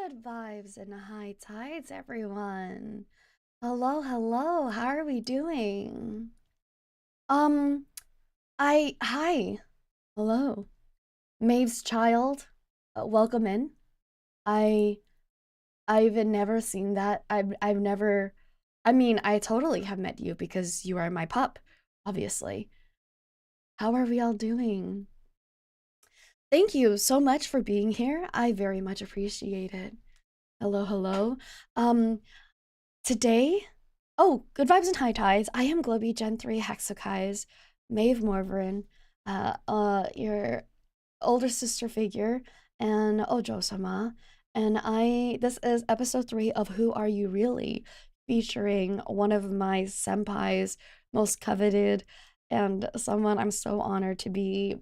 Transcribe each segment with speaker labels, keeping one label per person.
Speaker 1: Good vibes and high tides, everyone. Hello, hello. How are we doing? Um, hi. Hello. Maeve's child. Welcome in. I, I've never seen that. I've never, I mean, I totally have met you because you are my pup, obviously. How are we all doing? Thank you so much for being here. I very much appreciate it. Hello, hello. Um, Today, good vibes and high tides. I am Globie Gen 3 Hexokai's Maeve Morveren, your older sister figure, and Ojo-sama. And this is episode 3 of Who Are You Really? Featuring one of my senpai's most coveted and someone I'm so honored to be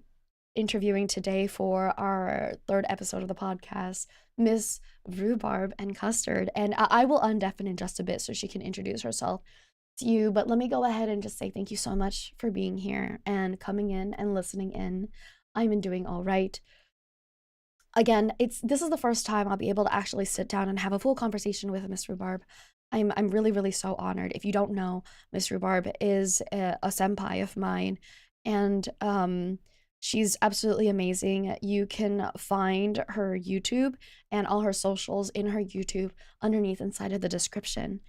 Speaker 1: interviewing today for our third episode of the podcast, Miss Rhubarb and Custard. And I will undeafen in just a bit so she can introduce herself to you. But let me go ahead and just say thank you so much for being here and coming in and listening in. I'm doing all right. Again, this is the first time I'll be able to actually sit down and have a full conversation with Miss Rhubarb. I'm really, really so honored. If you don't know, Miss Rhubarb is a senpai of mine, and she's absolutely amazing. You can find her YouTube and all her socials in her YouTube underneath inside of the description.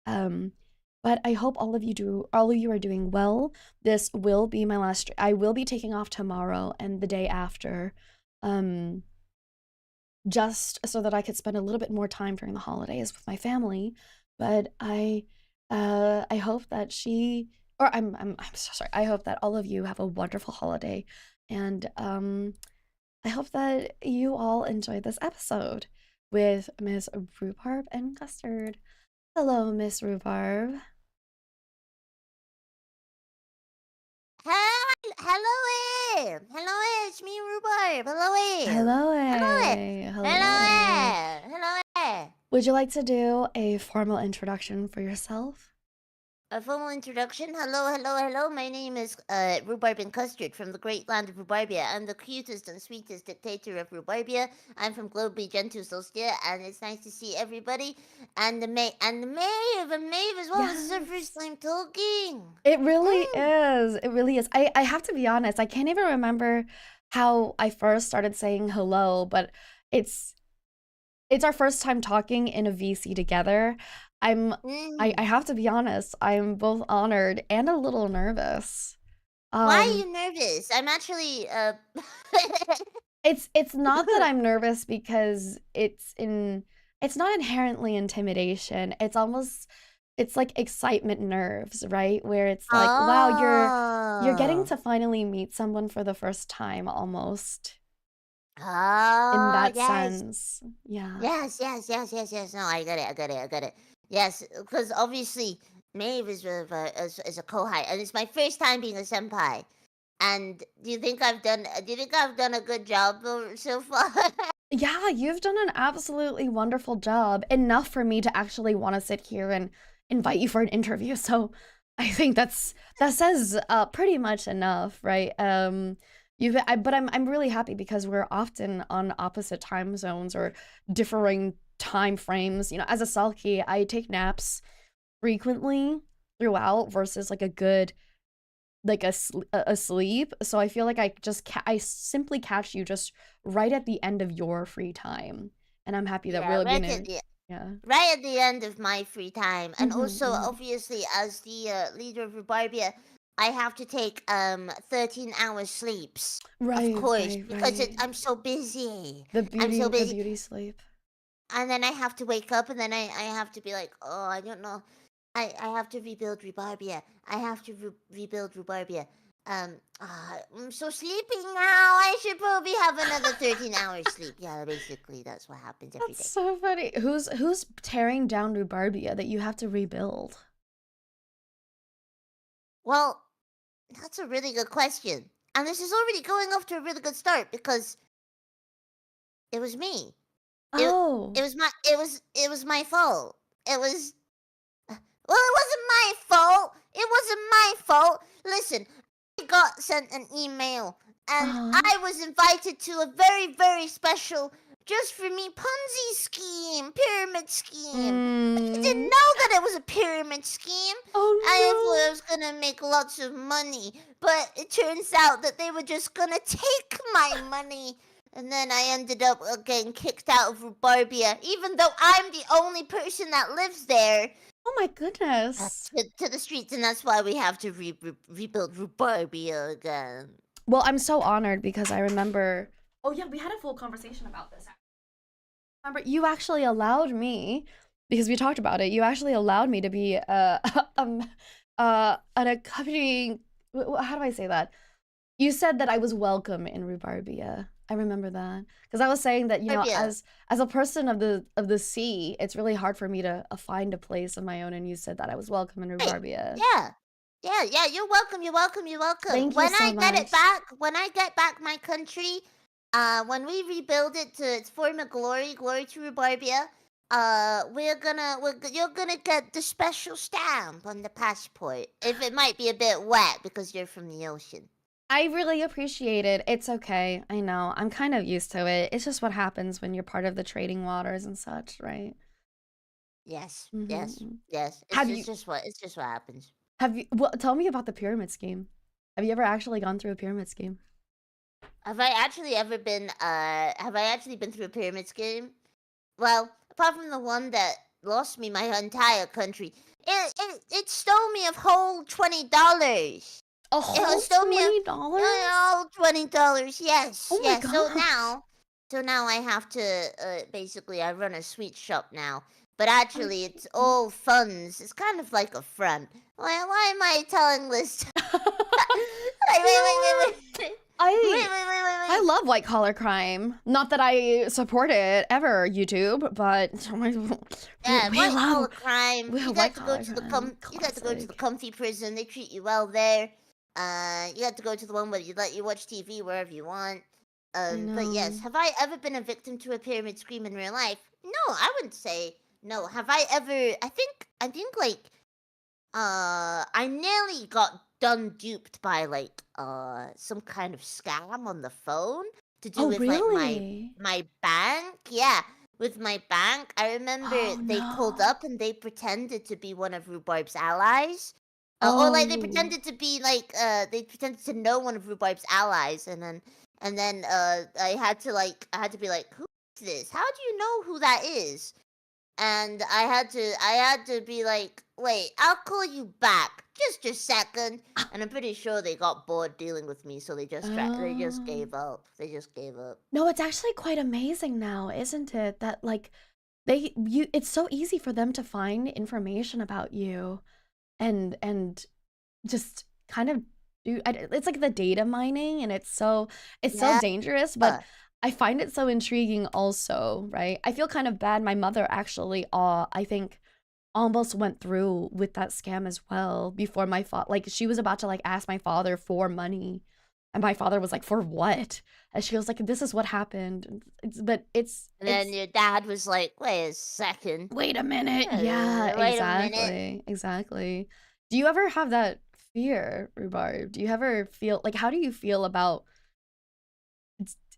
Speaker 1: But I hope all of you are doing well. This will be my last. I will be taking off tomorrow and the day after, just so that I could spend a little bit more time during the holidays with my family. But I hope that I'm so sorry. I hope that all of you have a wonderful holiday. And I hope that you all enjoyed this episode with Miss Rhubarb and Custard. Hello, Miss Rhubarb.
Speaker 2: Hello, it's me, Rhubarb. Hello,
Speaker 1: Hello.
Speaker 2: hello.
Speaker 1: Would you like to do a formal introduction for yourself?
Speaker 2: A formal introduction. Hello. My name is Rhubarb and Custard from the great land of Rhubarbia. I'm the cutest and sweetest dictator of Rhubarbia. I'm from Globie Gen 2 Solstice, and it's nice to see everybody. And the Maeve as well. Yes. This is our first time talking.
Speaker 1: It really is. It really is. I have to be honest. I can't even remember how I first started saying hello, but it's our first time talking in a VC together. I have to be honest, I'm both honored and a little nervous.
Speaker 2: Why are you nervous? I'm actually
Speaker 1: It's not that I'm nervous because it's not inherently intimidation. It's like excitement nerves, right? Where it's like, wow, you're getting to finally meet someone for the first time almost. In that sense. Yeah.
Speaker 2: Yes. No, I get it. Yes, because obviously Maeve is a kohai, and it's my first time being a senpai. And do you think I've done a good job so far?
Speaker 1: Yeah, you've done an absolutely wonderful job. Enough for me to actually want to sit here and invite you for an interview. So I think that says pretty much enough, right? But I'm really happy because we're often on opposite time zones or differing time frames. You know, as a Selkie, I take naps frequently throughout versus like a good a sleep. So I feel like I simply catch you just right at the end of your free time, and I'm happy that we're gonna
Speaker 2: right at the end of my free time. And also obviously as the leader of Rhubarbia, I have to take 13 hour sleeps, of course, because I'm so busy.
Speaker 1: The beauty sleep.
Speaker 2: And then I have to wake up, and then I have to be like, oh, I don't know. I have to rebuild Rhubarbia. I have to rebuild Rhubarbia. I'm so sleepy now. I should probably have another 13 hours sleep. Yeah, basically that's what happens every day.
Speaker 1: That's so funny. Who's tearing down Rhubarbia that you have to rebuild?
Speaker 2: Well, that's a really good question. And this is already going off to a really good start because it was me.
Speaker 1: Oh.
Speaker 2: It was my fault. Well, it wasn't my fault. It wasn't my fault. Listen, I got sent an email, and I was invited to a very, very special just for me. Ponzi scheme, pyramid scheme. I didn't
Speaker 1: Mm.
Speaker 2: know that it was a pyramid scheme. I thought I
Speaker 1: Oh
Speaker 2: was gonna make lots of money, but it turns out that they were just gonna take my money. And then I ended up getting kicked out of Rubarbia, even though I'm the only person that lives there.
Speaker 1: no! Oh my goodness.
Speaker 2: To the streets, and that's why we have to rebuild Rubarbia again.
Speaker 1: Well, I'm so honored because I remember. Oh yeah, we had a full conversation about this. Remember, you actually allowed me, because we talked about it. You actually allowed me to be an accompanying. How do I say that? You said that I was welcome in Rubarbia. I remember that because I was saying that
Speaker 2: Rubarbia.
Speaker 1: as a person of the sea, it's really hard for me to find a place of my own. And you said that I was welcome in
Speaker 2: Hey,
Speaker 1: Rubarbia.
Speaker 2: yeah. Yeah, you're welcome, you're welcome, you're welcome.
Speaker 1: Thank you so much.
Speaker 2: When I get back my country, when we rebuild it to its former glory, glory to Rubarbia, you're gonna get the special stamp on the passport. If it might be a bit wet because you're from the ocean.
Speaker 1: I really appreciate it. It's okay. I know. I'm kind of used to it. It's just what happens when you're part of the trading waters and such, right?
Speaker 2: Yes, yes,
Speaker 1: Mm-hmm.
Speaker 2: yes.
Speaker 1: Have
Speaker 2: It's
Speaker 1: you
Speaker 2: just what happens.
Speaker 1: well, tell me about the pyramid scheme. Have you ever actually gone through a pyramid scheme?
Speaker 2: Have I actually been through a pyramid scheme? Well, apart from the one that lost me my entire country, it stole me a whole $20.
Speaker 1: A
Speaker 2: It
Speaker 1: whole
Speaker 2: stole me a
Speaker 1: $20?
Speaker 2: whole $20. Yes,
Speaker 1: Oh my
Speaker 2: yes.
Speaker 1: gosh.
Speaker 2: So now I have to basically I run a sweet shop now. But
Speaker 1: I
Speaker 2: actually, it's
Speaker 1: see.
Speaker 2: all funds. It's kind of like a front. Why am I telling this? Wait,
Speaker 1: You
Speaker 2: wait,
Speaker 1: know
Speaker 2: wait, wait,
Speaker 1: what?
Speaker 2: wait.
Speaker 1: I
Speaker 2: Wait, wait, wait, wait,
Speaker 1: I
Speaker 2: wait.
Speaker 1: love white collar crime. Not that I support it ever, YouTube, but
Speaker 2: Yeah,
Speaker 1: we
Speaker 2: white collar
Speaker 1: love
Speaker 2: crime.
Speaker 1: we
Speaker 2: You
Speaker 1: have
Speaker 2: got
Speaker 1: white
Speaker 2: to go
Speaker 1: collar
Speaker 2: to the
Speaker 1: crime.
Speaker 2: you got to go to the
Speaker 1: Classic.
Speaker 2: comfy prison. They treat you well there. You got to go to the one where you let you watch TV wherever you want.
Speaker 1: I
Speaker 2: But yes,
Speaker 1: know.
Speaker 2: have I ever been a victim to a pyramid scheme in real life? No, I wouldn't say no. Have I ever? I think like I nearly got done duped by like some kind of scam on the phone to do
Speaker 1: Oh,
Speaker 2: with like
Speaker 1: really?
Speaker 2: my bank. Yeah, with my bank. I remember
Speaker 1: Oh
Speaker 2: they called
Speaker 1: no.
Speaker 2: up and they pretended to be one of Rhubarb's allies. Or like they
Speaker 1: Oh.
Speaker 2: pretended to be like they pretended to know one of Rhubarb's allies, and then I had to be like, who is this? How do you know who that is? And I had to be like, wait, I'll call you back just a second. And I'm pretty sure they got bored dealing with me, so they just
Speaker 1: Oh.
Speaker 2: gave up. They just gave up.
Speaker 1: No, it's actually quite amazing now, isn't it? That like it's so easy for them to find information about you and just kind of it's like the data mining, and it's so
Speaker 2: Yeah.
Speaker 1: dangerous, but I find it so intriguing also, right? I feel kind of bad. My mother actually I think almost went through with that scam as well before my father, like she was about to like ask my father for money, and my father was like, for what? And she was like, this is what happened. But
Speaker 2: And then
Speaker 1: it's
Speaker 2: your dad was like, wait a second.
Speaker 1: wait a minute. Yeah,
Speaker 2: Wait a minute.
Speaker 1: exactly. Do you ever have that fear, Rhubarb? Do you ever feel like, how do you feel about,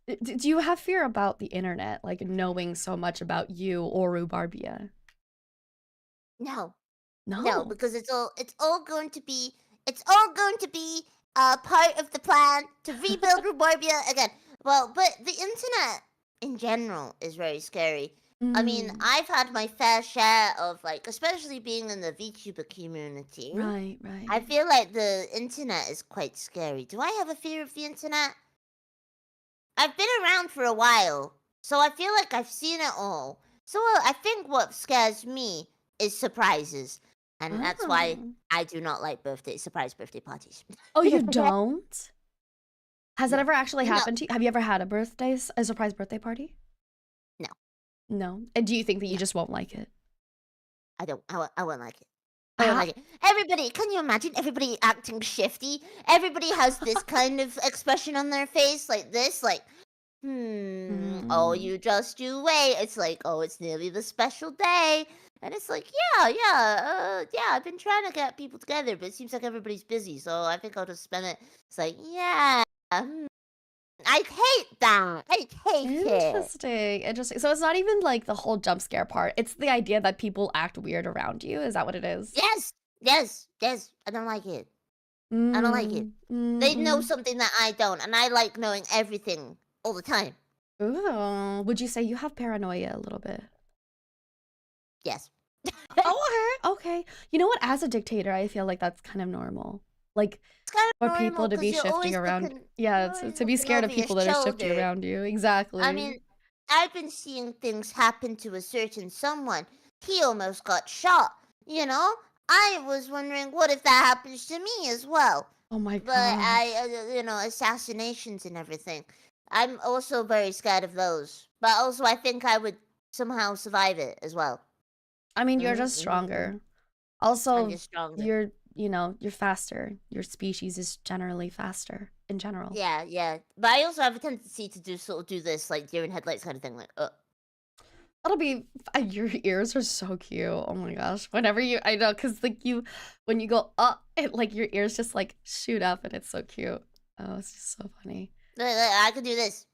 Speaker 1: do you have fear about the internet, like knowing so much about you or Rhubarbia?
Speaker 2: No. No,
Speaker 1: No.
Speaker 2: because it's all going to be part of the plan to rebuild Rubarbia again. Well, but the internet in general is very scary. I mean,
Speaker 1: Mm,
Speaker 2: I've had my fair share of like, especially being in the VTuber community.
Speaker 1: right,
Speaker 2: I
Speaker 1: right.
Speaker 2: feel like the internet is quite scary. Do I have a fear of the internet? I've been around for a while, so I feel like I've seen it all. So I think what scares me is surprises, and that's why
Speaker 1: Oh.
Speaker 2: I do not like surprise birthday parties.
Speaker 1: Oh, you don't? Has that
Speaker 2: No,
Speaker 1: ever actually
Speaker 2: no,
Speaker 1: happened to you? Have you ever had a surprise birthday party?
Speaker 2: no,
Speaker 1: No. And do you think that you
Speaker 2: no.
Speaker 1: just won't like it?
Speaker 2: I don't. I won't like it. I won't
Speaker 1: How?
Speaker 2: like it. Everybody, can you imagine everybody acting shifty? Everybody has this kind of expression on their face, like this, like, oh,
Speaker 1: Mm.
Speaker 2: you just you wait. It's like, oh, it's nearly the special day. And it's like, yeah, I've been trying to get people together, but it seems like everybody's busy, so I think I'll just spend it. It's like, yeah, I hate that. I hate it.
Speaker 1: Interesting. So it's not even like the whole jump scare part. It's the idea that people act weird around you. Is that what it is?
Speaker 2: Yes, yes, yes. I don't like it. I don't like it.
Speaker 1: Mm,
Speaker 2: They know
Speaker 1: mm,
Speaker 2: something that I don't, and I like knowing everything all the time.
Speaker 1: Ooh. Would you say you have paranoia a little bit?
Speaker 2: Yes.
Speaker 1: Oh, okay. You know what? As a dictator, I feel like that's kind of normal. Like
Speaker 2: It's kind
Speaker 1: for
Speaker 2: of normal
Speaker 1: people to be
Speaker 2: because
Speaker 1: shifting around.
Speaker 2: you're
Speaker 1: Yeah,
Speaker 2: always
Speaker 1: to be
Speaker 2: looking
Speaker 1: scared
Speaker 2: over
Speaker 1: of
Speaker 2: your
Speaker 1: people that are shifting
Speaker 2: shoulder.
Speaker 1: around you.
Speaker 2: I
Speaker 1: Exactly.
Speaker 2: mean, I've been seeing things happen to a certain someone. He almost got shot, you know? I was wondering, what if that happens to me as well?
Speaker 1: Oh my
Speaker 2: But
Speaker 1: gosh.
Speaker 2: assassinations and everything. I'm also very scared of those. But also, I think I would somehow survive it as well.
Speaker 1: I mean, you're just
Speaker 2: Mm-hmm.
Speaker 1: stronger.
Speaker 2: I'm
Speaker 1: Also,
Speaker 2: just stronger.
Speaker 1: you're faster. Your species is generally faster in general.
Speaker 2: Yeah, yeah. But I also have a tendency to do this like deer in headlights kind of thing, like
Speaker 1: That'll be your ears are so cute. Oh my gosh. Whenever I know, cause like when you go up, like your ears just like shoot up, and it's so cute. Oh, it's just so funny.
Speaker 2: I could do this.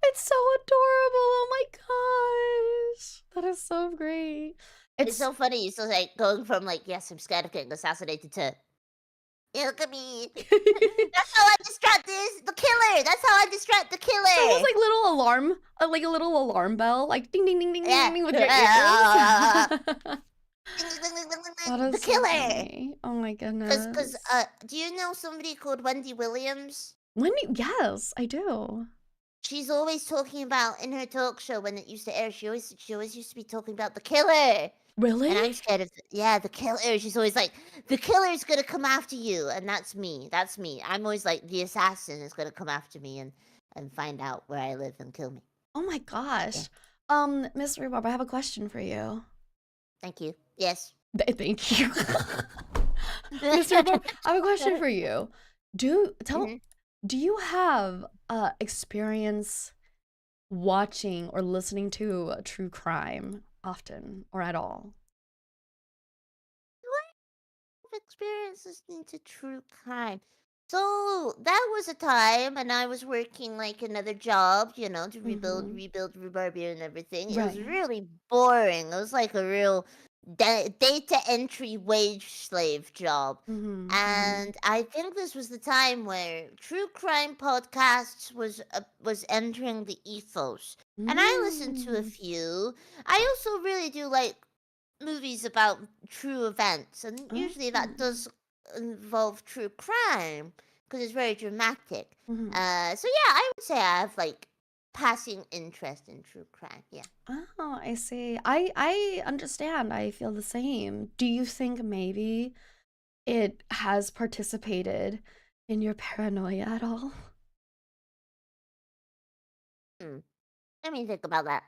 Speaker 1: It's so adorable. Oh my gosh, that is so great.
Speaker 2: It's
Speaker 1: It's
Speaker 2: so funny. So like going from like, yes, I'm scared of getting assassinated to, yeah, look at me. That's how I distract the killer. That's how I distract the
Speaker 1: It's almost
Speaker 2: killer.
Speaker 1: like little alarm, like a little alarm bell, like ding ding ding ding ding
Speaker 2: Yeah.
Speaker 1: ding, ding with your ears. That
Speaker 2: The
Speaker 1: is so
Speaker 2: killer.
Speaker 1: funny. Oh my
Speaker 2: Cause
Speaker 1: goodness.
Speaker 2: do you know somebody called Wendy Williams?
Speaker 1: Yes, I do.
Speaker 2: She's always talking about in her talk show when it used to air. She always used to be talking about the killer. And
Speaker 1: Really?
Speaker 2: I'm scared of the killer. She's always like, the killer's gonna come after you, and that's me. That's me. I'm always like, the assassin is gonna come after me and find out where I live and kill me.
Speaker 1: Oh my
Speaker 2: Yeah.
Speaker 1: gosh. Miss Rhubarb, I have a question for you.
Speaker 2: Thank you. Yes.
Speaker 1: Thank you. Mr. Rhubarb, I have a question for you.
Speaker 2: Mhm.
Speaker 1: Do you have experience watching or listening to true crime often or at all?
Speaker 2: Do I have experience listening to true crime? So that was a time, and I was working like another job, to
Speaker 1: Mm-hmm.
Speaker 2: rebuild Rubarbia and everything. It was
Speaker 1: Right.
Speaker 2: really boring. It was like a real data entry wage slave job.
Speaker 1: Mm-hmm. Mm-hmm.
Speaker 2: And I think this was the time where true crime podcasts was entering the ethos. And I listened to a
Speaker 1: Mm.
Speaker 2: few. I also really do like movies about true events, and usually that
Speaker 1: Oh.
Speaker 2: does involve true crime because it's very dramatic.
Speaker 1: Mm-hmm.
Speaker 2: So yeah, I would say I have like passing interest in true crime. Yeah.
Speaker 1: Oh, I see. I understand. I feel the same. Do you think maybe it has participated in your paranoia at all?
Speaker 2: Hmm. Let me think about that.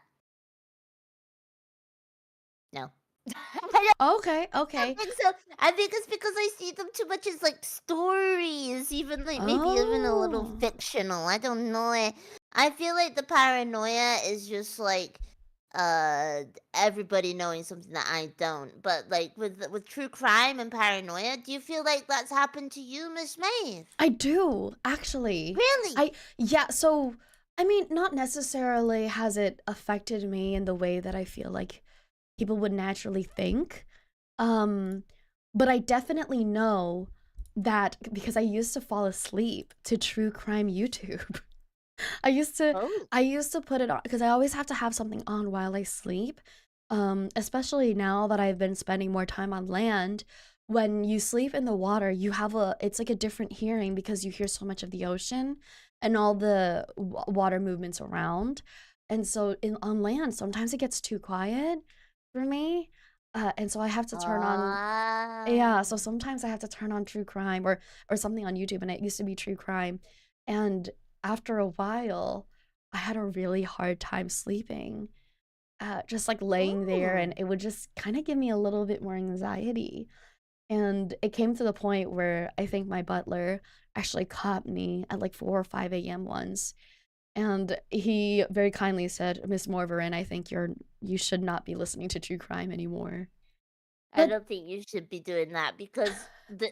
Speaker 2: No.
Speaker 1: Okay,
Speaker 2: I
Speaker 1: okay.
Speaker 2: don't think so. I think it's because I see them too much as like stories, even like maybe even a little
Speaker 1: Oh.
Speaker 2: fictional. I don't know. I feel like the paranoia is just like uh everybody knowing something that I don't. But like with true crime and paranoia, do you feel like that's happened to you, Miss Maeve?
Speaker 1: I do, actually.
Speaker 2: Really?
Speaker 1: Yeah, so, I mean, not necessarily has it affected me in the way that I feel like people would naturally think. Um, but I definitely know that because I used to fall asleep to true crime YouTube. I used to
Speaker 2: Oh.
Speaker 1: I used to put it on because I always have to have something on while I sleep. Especially now that I've been spending more time on land. When you sleep in the water, it's like a different hearing because you hear so much of the ocean and all the water movements around. And so on land, sometimes it gets too quiet for me. And so I have to turn on yeah,
Speaker 2: Ah.
Speaker 1: so sometimes I have to turn on true crime or something on YouTube, and it used to be true crime. And after a while, I had a really hard time sleeping, just like laying there, and
Speaker 2: Ooh.
Speaker 1: it would just kind of give me a little bit more anxiety. And it came to the point where I think my butler actually caught me at like 4 or 5 a.m. once. And he very kindly said, Miss Morveren, I think you should not be listening to true crime anymore.
Speaker 2: I
Speaker 1: But
Speaker 2: don't think you should be doing that because,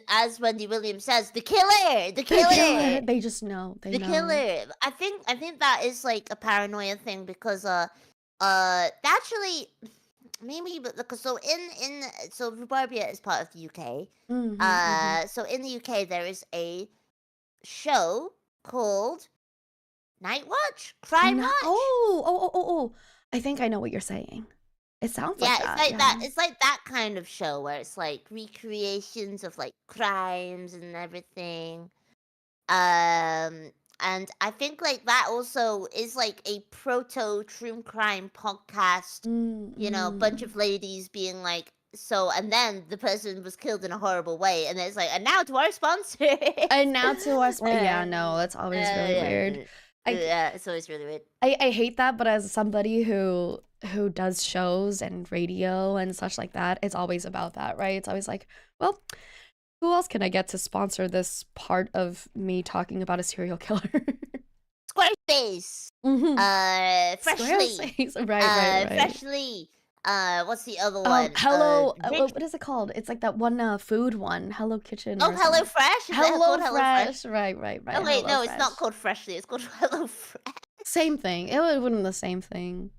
Speaker 2: as Wendy Williams says, the killer, the
Speaker 1: the killer,
Speaker 2: killer,
Speaker 1: they just know. They
Speaker 2: the
Speaker 1: know.
Speaker 2: killer. I think that is like a paranoia thing because actually maybe because so Rubarbia is part of the UK. So in the UK there is a show called Night Watch, Crime
Speaker 1: No.
Speaker 2: Watch.
Speaker 1: Oh. I think I know what you're saying. It sounds like
Speaker 2: Yeah, it's
Speaker 1: that.
Speaker 2: like that.
Speaker 1: Yeah.
Speaker 2: It's like that kind of show where it's like recreations of like crimes and everything. And I think like that also is like a proto true crime podcast. You know, a bunch of ladies being like, so, and then the person was killed in a horrible way, and it's like, and now to our sponsor.
Speaker 1: And now to our yeah, no, that's always really weird.
Speaker 2: Yeah,
Speaker 1: I
Speaker 2: yeah, it's always really weird.
Speaker 1: I hate that, but as somebody who does shows and radio and such like that, it's always about that, right? It's always like, well, who else can I get to sponsor this part of me talking about a serial killer?
Speaker 2: Squarespace. Freshly.
Speaker 1: Squarespace. Right.
Speaker 2: Freshly. What's the other one?
Speaker 1: Hello. What is it called? It's like that one food one. Hello Kitchen.
Speaker 2: Oh, Hello Fresh.
Speaker 1: Hello Fresh. Right.
Speaker 2: Oh wait, no,
Speaker 1: HelloFresh.
Speaker 2: it's not called Freshly. It's called Hello Fresh.
Speaker 1: Same thing. It would have been the same thing.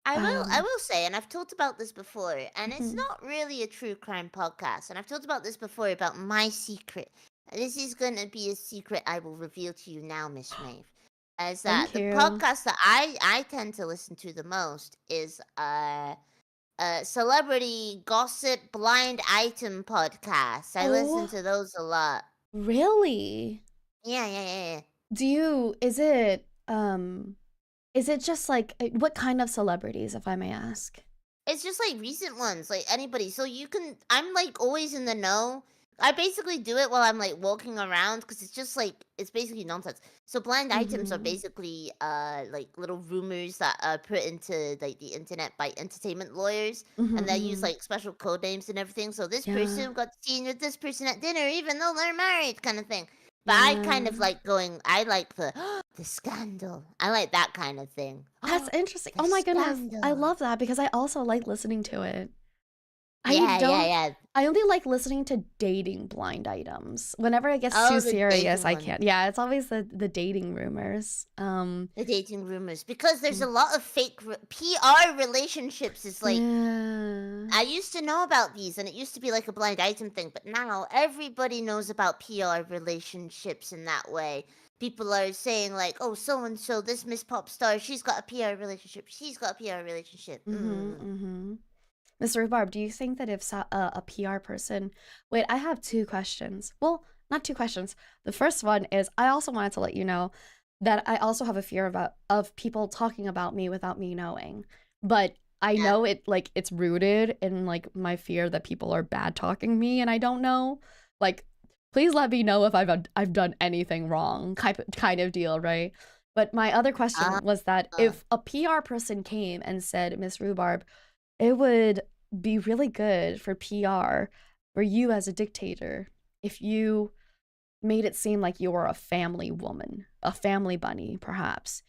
Speaker 2: I will say, and I've talked about this before, and it's not really a true crime podcast. And I've talked about this before about my secret. And this is going to be a secret I will reveal to you now, Miss Maeve. As that the podcast that I tend to listen to the most is celebrity gossip blind item podcast. I listen to those a lot.
Speaker 1: Really?
Speaker 2: Yeah.
Speaker 1: Is it just like what kind of celebrities, if I may ask?
Speaker 2: It's just like recent ones, like anybody. So I'm like always in the know. I basically do it while I'm like walking around because it's just like it's basically nonsense. So blind items are basically like little rumors that are put into like the internet by entertainment lawyers, and they use like special code names and everything. So this person got seen with this person at dinner, even though they're married, kind of thing. But I kind of like I like the scandal. I like that kind of thing.
Speaker 1: That's interesting. Oh my goodness. I love that because I also like listening to it.
Speaker 2: Yeah.
Speaker 1: I only like listening to dating blind items. Whenever it gets too serious, I can't. Yeah, it's always the dating rumors.
Speaker 2: The dating rumors, because there's a lot of fake PR relationships. Is like I used to know about these, and it used to be like a blind item thing, but now everybody knows about PR relationships in that way. People are saying like, oh, so and so, this Miss Pop star, she's got a PR relationship. She's got a PR relationship.
Speaker 1: Mr. Rhubarb, do you think that if a PR person... Wait, I have two questions. Well, not two questions. The first one is, I also wanted to let you know that I also have a fear of people talking about me without me knowing. But I know it's rooted in like my fear that people are bad talking me and I don't know. Like, please let me know if I've done anything wrong, kind of deal, right? But my other question was that if a PR person came and said, Miss Rhubarb, it would be really good for PR for you as a dictator if you made it seem like you were a family woman, a family bunny, perhaps,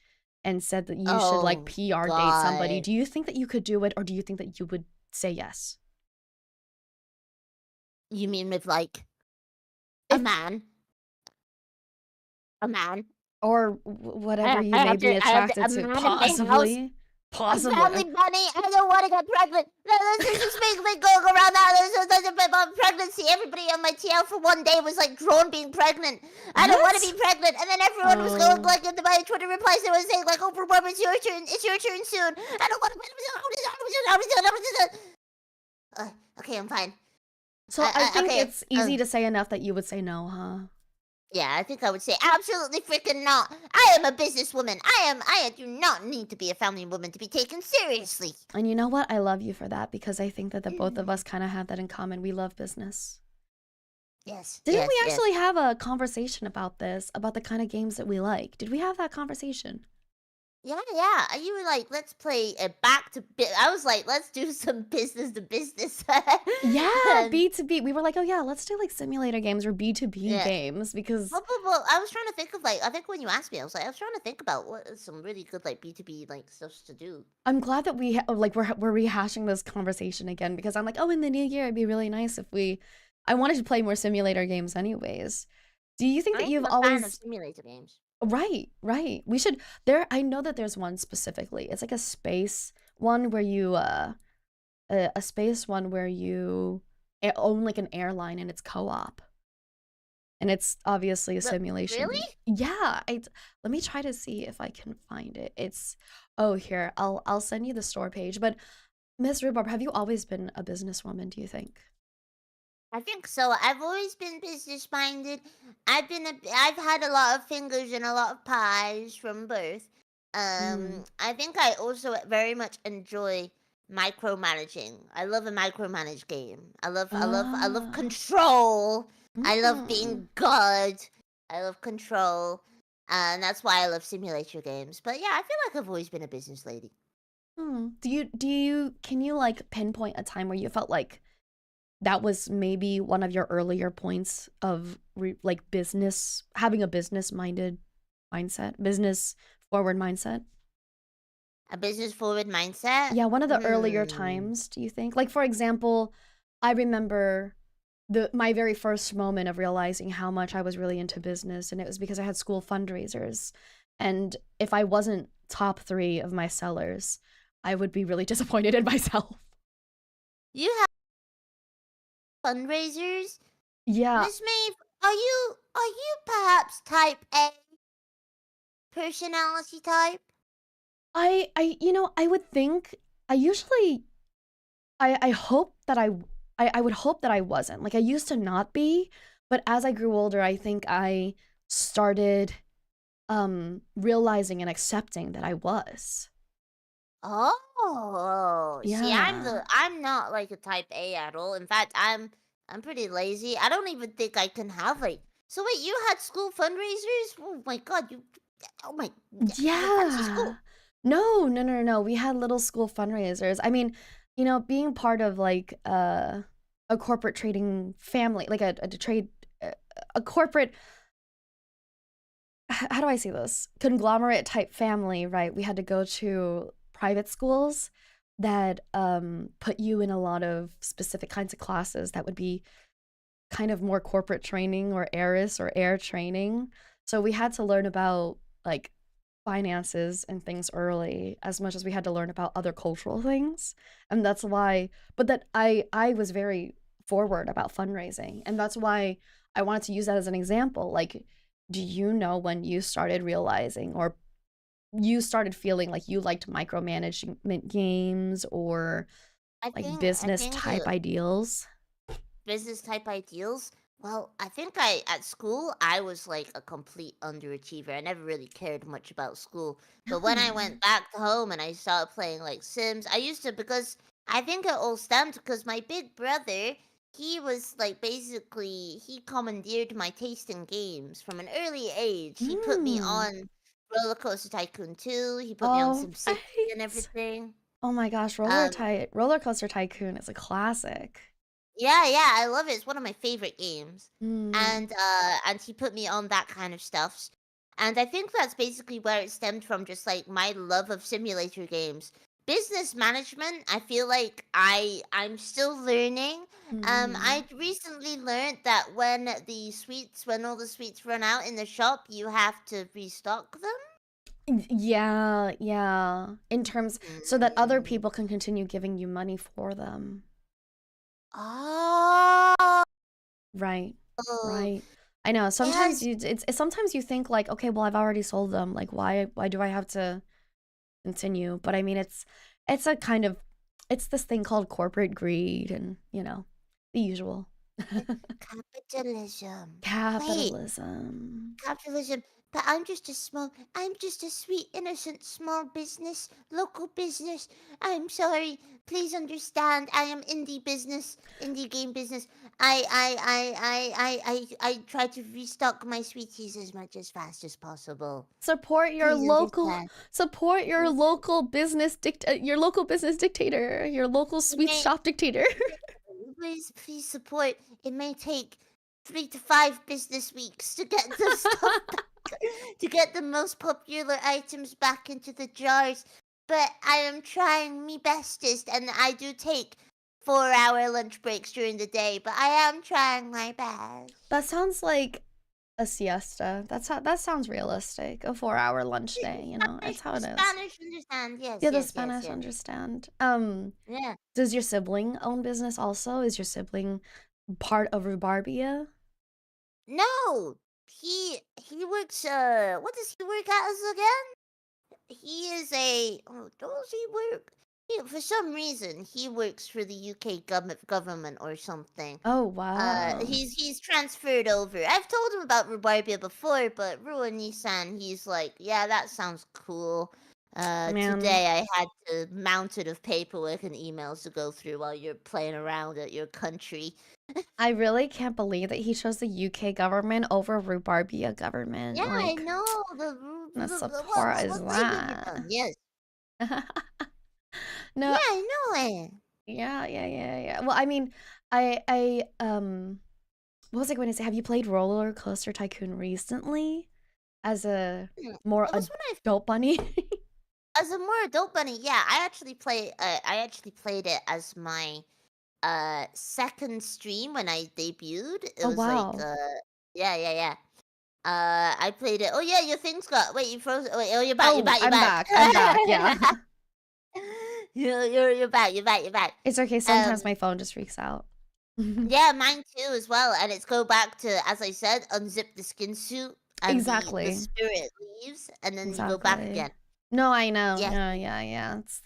Speaker 1: and said that you should like PR date somebody. Do you think that you could do it, or do you think that you would say yes?
Speaker 2: You mean with like a man?
Speaker 1: Or whatever you may be attracted to, possibly. Possibly.
Speaker 2: Family bunny, I don't want to get pregnant. This is basically going around now. There's a bit of pregnancy. Everybody on my TL for one day was like drone being pregnant. I don't want to be pregnant. And then everyone was going like into my Twitter replies. They were saying like, "Oh, Barbara, it's your turn. It's your turn soon. I don't want to." Okay, I'm fine.
Speaker 1: So I think it's easy to say enough that you would say no, huh?
Speaker 2: Yeah, I think I would say absolutely freaking not. I am a businesswoman. I do not need to be a family woman to be taken seriously.
Speaker 1: And you know what? I love you for that because I think that the both of us kind of have that in common. We love business.
Speaker 2: Yes.
Speaker 1: Didn't we actually have a conversation about this, about the kind of games that we like? Did we have that conversation?
Speaker 2: Yeah. You were like, let's play a back to bit. I was like, let's do some business to business.
Speaker 1: Yeah,
Speaker 2: And
Speaker 1: B2B. We were like, oh yeah, let's do like simulator games or B2B
Speaker 2: yeah.
Speaker 1: games because
Speaker 2: Well, I was trying to think of like, I think when you asked me, I was trying to think about what is some really good like B2B like stuff to do.
Speaker 1: I'm glad that we're rehashing this conversation again because I'm like, oh, in the new year, it'd be really nice if I wanted to play more simulator games anyways. Do you think
Speaker 2: I
Speaker 1: that
Speaker 2: am
Speaker 1: you've
Speaker 2: a fan of
Speaker 1: always
Speaker 2: simulator games.
Speaker 1: right? We should there. I know that there's one specifically. It's like a space one where you a space one where you own like an airline and it's co-op and it's obviously a
Speaker 2: But
Speaker 1: simulation
Speaker 2: really?
Speaker 1: game. Yeah, let me try to see if I can find it. It's oh here I'll send you the store page. But Miss Rhubarb, have you always been a businesswoman? Do you think?
Speaker 2: I think so. I've always been business minded. I've had a lot of fingers and a lot of pies from birth.
Speaker 1: Mm.
Speaker 2: I think I also very much enjoy micromanaging. I love a micromanage game. I love
Speaker 1: Ah.
Speaker 2: control. I love
Speaker 1: Mm.
Speaker 2: being God. I love control. And that's why I love simulator games. But yeah, I feel like I've always been a business lady.
Speaker 1: Can you like pinpoint a time where you felt like that was maybe one of your earlier points of like business, having a business minded mindset, business forward mindset?
Speaker 2: A business forward mindset?
Speaker 1: Yeah, one of the earlier
Speaker 2: Hmm.
Speaker 1: times, do you think? Like for example, I remember the my very first moment of realizing how much I was really into business, and it was because I had school fundraisers. And if I wasn't top 3 of my sellers, I would be really disappointed in myself.
Speaker 2: You have fundraisers?
Speaker 1: Yeah,
Speaker 2: Miss Maeve, are you perhaps type A personality type?
Speaker 1: I would think I usually I hope that I would hope that I wasn't. Like I used to not be, but as I grew older, I think I started realizing and accepting that I was.
Speaker 2: Oh, see,
Speaker 1: Yeah.
Speaker 2: I'm not like a type A at all. In fact, I'm pretty lazy. I don't even think I can have like. So wait, you had school fundraisers? Oh my god, you! Oh my, you fancy
Speaker 1: Yeah.
Speaker 2: school?
Speaker 1: No. We had little school fundraisers. I mean, being part of like a corporate trading family, like a trade a corporate how do I say this? Conglomerate type family, right? We had to go to private schools that put you in a lot of specific kinds of classes that would be kind of more corporate training or heiress or air training. So we had to learn about like finances and things early as much as we had to learn about other cultural things. And that's why but that I was very forward about fundraising. And that's why I wanted to use that as an example. Like, do you know when you started realizing or you started feeling like you liked micromanagement games or like
Speaker 2: I
Speaker 1: business
Speaker 2: think
Speaker 1: type ideals?
Speaker 2: business type ideals. Well, I think I at school I was like a complete underachiever. I never really cared much about school. But when I
Speaker 1: No.
Speaker 2: went back home and I started playing like Sims, I used to because I think it all stemmed because my big brother, he was like basically he commandeered my taste in games from an early age. He put me
Speaker 1: Mm.
Speaker 2: on Roller Coaster Tycoon 2, he put me on
Speaker 1: Oh,
Speaker 2: some City and
Speaker 1: right.
Speaker 2: everything.
Speaker 1: Oh my gosh,
Speaker 2: Um
Speaker 1: Roller Coaster Tycoon is a classic.
Speaker 2: Yeah, I love it. It's one of my favorite games.
Speaker 1: Mm.
Speaker 2: And he put me on that kind of stuff. And I think that's basically where it stemmed from, just like my love of simulator games. Business management, I feel like I'm still learning. I
Speaker 1: Mhm.
Speaker 2: recently learned that when all the sweets run out in the shop, you have to restock them.
Speaker 1: Yeah. In terms so that other
Speaker 2: Mm.
Speaker 1: people can continue giving you money for them.
Speaker 2: Oh,
Speaker 1: Right. Right. I know.
Speaker 2: it
Speaker 1: Sometimes
Speaker 2: has.
Speaker 1: it's sometimes you think like, okay, well, I've already sold them. Like, why do I have to continue? But I mean, it's a kind of it's this thing called corporate greed and, the usual.
Speaker 2: Capitalism. Wait,
Speaker 1: Capitalism.
Speaker 2: capitalism. But I'm just a sweet, innocent, small business, local business. I'm sorry. Please understand. I am indie game business. I try to restock my sweeties as fast as possible.
Speaker 1: Support your
Speaker 2: Please
Speaker 1: local
Speaker 2: understand.
Speaker 1: support your local business your local business dictator, your local
Speaker 2: It
Speaker 1: sweet
Speaker 2: may,
Speaker 1: shop dictator.
Speaker 2: please support. It may take 3 to 5 business weeks to get the stuff back, to get the most popular items back into the jars. But I am trying me bestest, and I do take 4-hour lunch breaks during the day. But I am trying my best.
Speaker 1: That sounds like a siesta. That sounds realistic. A 4-hour lunch day, you know. That's how
Speaker 2: The
Speaker 1: it is.
Speaker 2: Spanish understand. Yes,
Speaker 1: Yeah, the
Speaker 2: yes, yes,
Speaker 1: Spanish
Speaker 2: yes.
Speaker 1: understand.
Speaker 2: Yeah.
Speaker 1: Does your sibling own business also? Is your sibling part of Rhubarbia?
Speaker 2: No, he works. What does he work as again? He is a. Oh, does he work? For some reason, he works for the UK government or something.
Speaker 1: Oh, wow.
Speaker 2: He's transferred over. I've told him about Rhubarbia before, but Ruani-san, he's like, yeah, that sounds cool.
Speaker 1: Man,
Speaker 2: Today I had a mountain of paperwork and emails to go through while you're playing around at your country.
Speaker 1: I really can't believe that he chose the UK government over Rhubarbia government.
Speaker 2: Yeah, I
Speaker 1: Like,
Speaker 2: know
Speaker 1: the
Speaker 2: what
Speaker 1: support is
Speaker 2: side have you
Speaker 1: that?
Speaker 2: done? Yes,
Speaker 1: No,
Speaker 2: yeah, I know it.
Speaker 1: yeah. Well, I mean, what was I going to say? Have you played Roller Coaster Tycoon recently as a more
Speaker 2: It was when
Speaker 1: adult bunny?
Speaker 2: as a more adult bunny. Yeah, I actually played it as my second stream when I debuted. It
Speaker 1: Oh,
Speaker 2: was like
Speaker 1: wow.
Speaker 2: yeah. I played it. Oh yeah, your thing's got. Wait, you froze. Wait, oh, you're back. You're
Speaker 1: Oh,
Speaker 2: back. You're
Speaker 1: I'm
Speaker 2: back.
Speaker 1: back. I'm back. Yeah.
Speaker 2: You're back. You're back. You're back.
Speaker 1: It's okay.
Speaker 2: Um,
Speaker 1: Sometimes my phone just freaks out.
Speaker 2: yeah, mine too as well. And it's go back to, as I said, unzip the skin suit and the
Speaker 1: Exactly.
Speaker 2: spirit leaves, and then you go back
Speaker 1: Exactly.
Speaker 2: again.
Speaker 1: No, I know.
Speaker 2: Yes.
Speaker 1: Yeah. It's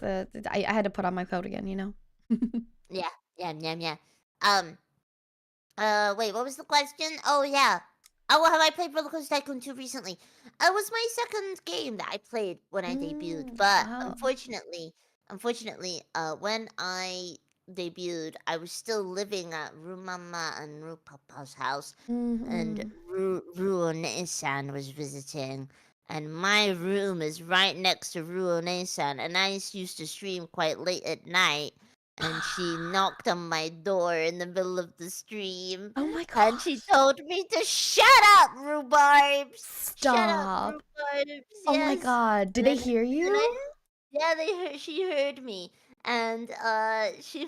Speaker 1: I had to put on my coat again, you know?
Speaker 2: Yeah. Yeah. Um. Wait, what was the question? Oh, yeah. Oh, have I played Roller Coaster Tycoon 2 recently? It was my second game that I played when I debuted, but
Speaker 1: Wow.
Speaker 2: unfortunately, when I debuted, I was still living at Rumama and Rupapa's house, and
Speaker 1: Mm-hmm.
Speaker 2: Ruone-san was visiting, and my room is right next to Ruone-san, and I used to stream quite late at night, and she knocked on my door in the middle of the stream,
Speaker 1: Oh my
Speaker 2: and she
Speaker 1: gosh.
Speaker 2: told me to shut up, rhubarbs! Shut up,
Speaker 1: Stop.
Speaker 2: rhubarbs!
Speaker 1: Oh my
Speaker 2: Yes.
Speaker 1: god. Did
Speaker 2: And
Speaker 1: they
Speaker 2: then,
Speaker 1: hear
Speaker 2: and I,
Speaker 1: you?
Speaker 2: yeah, she heard me, and she, she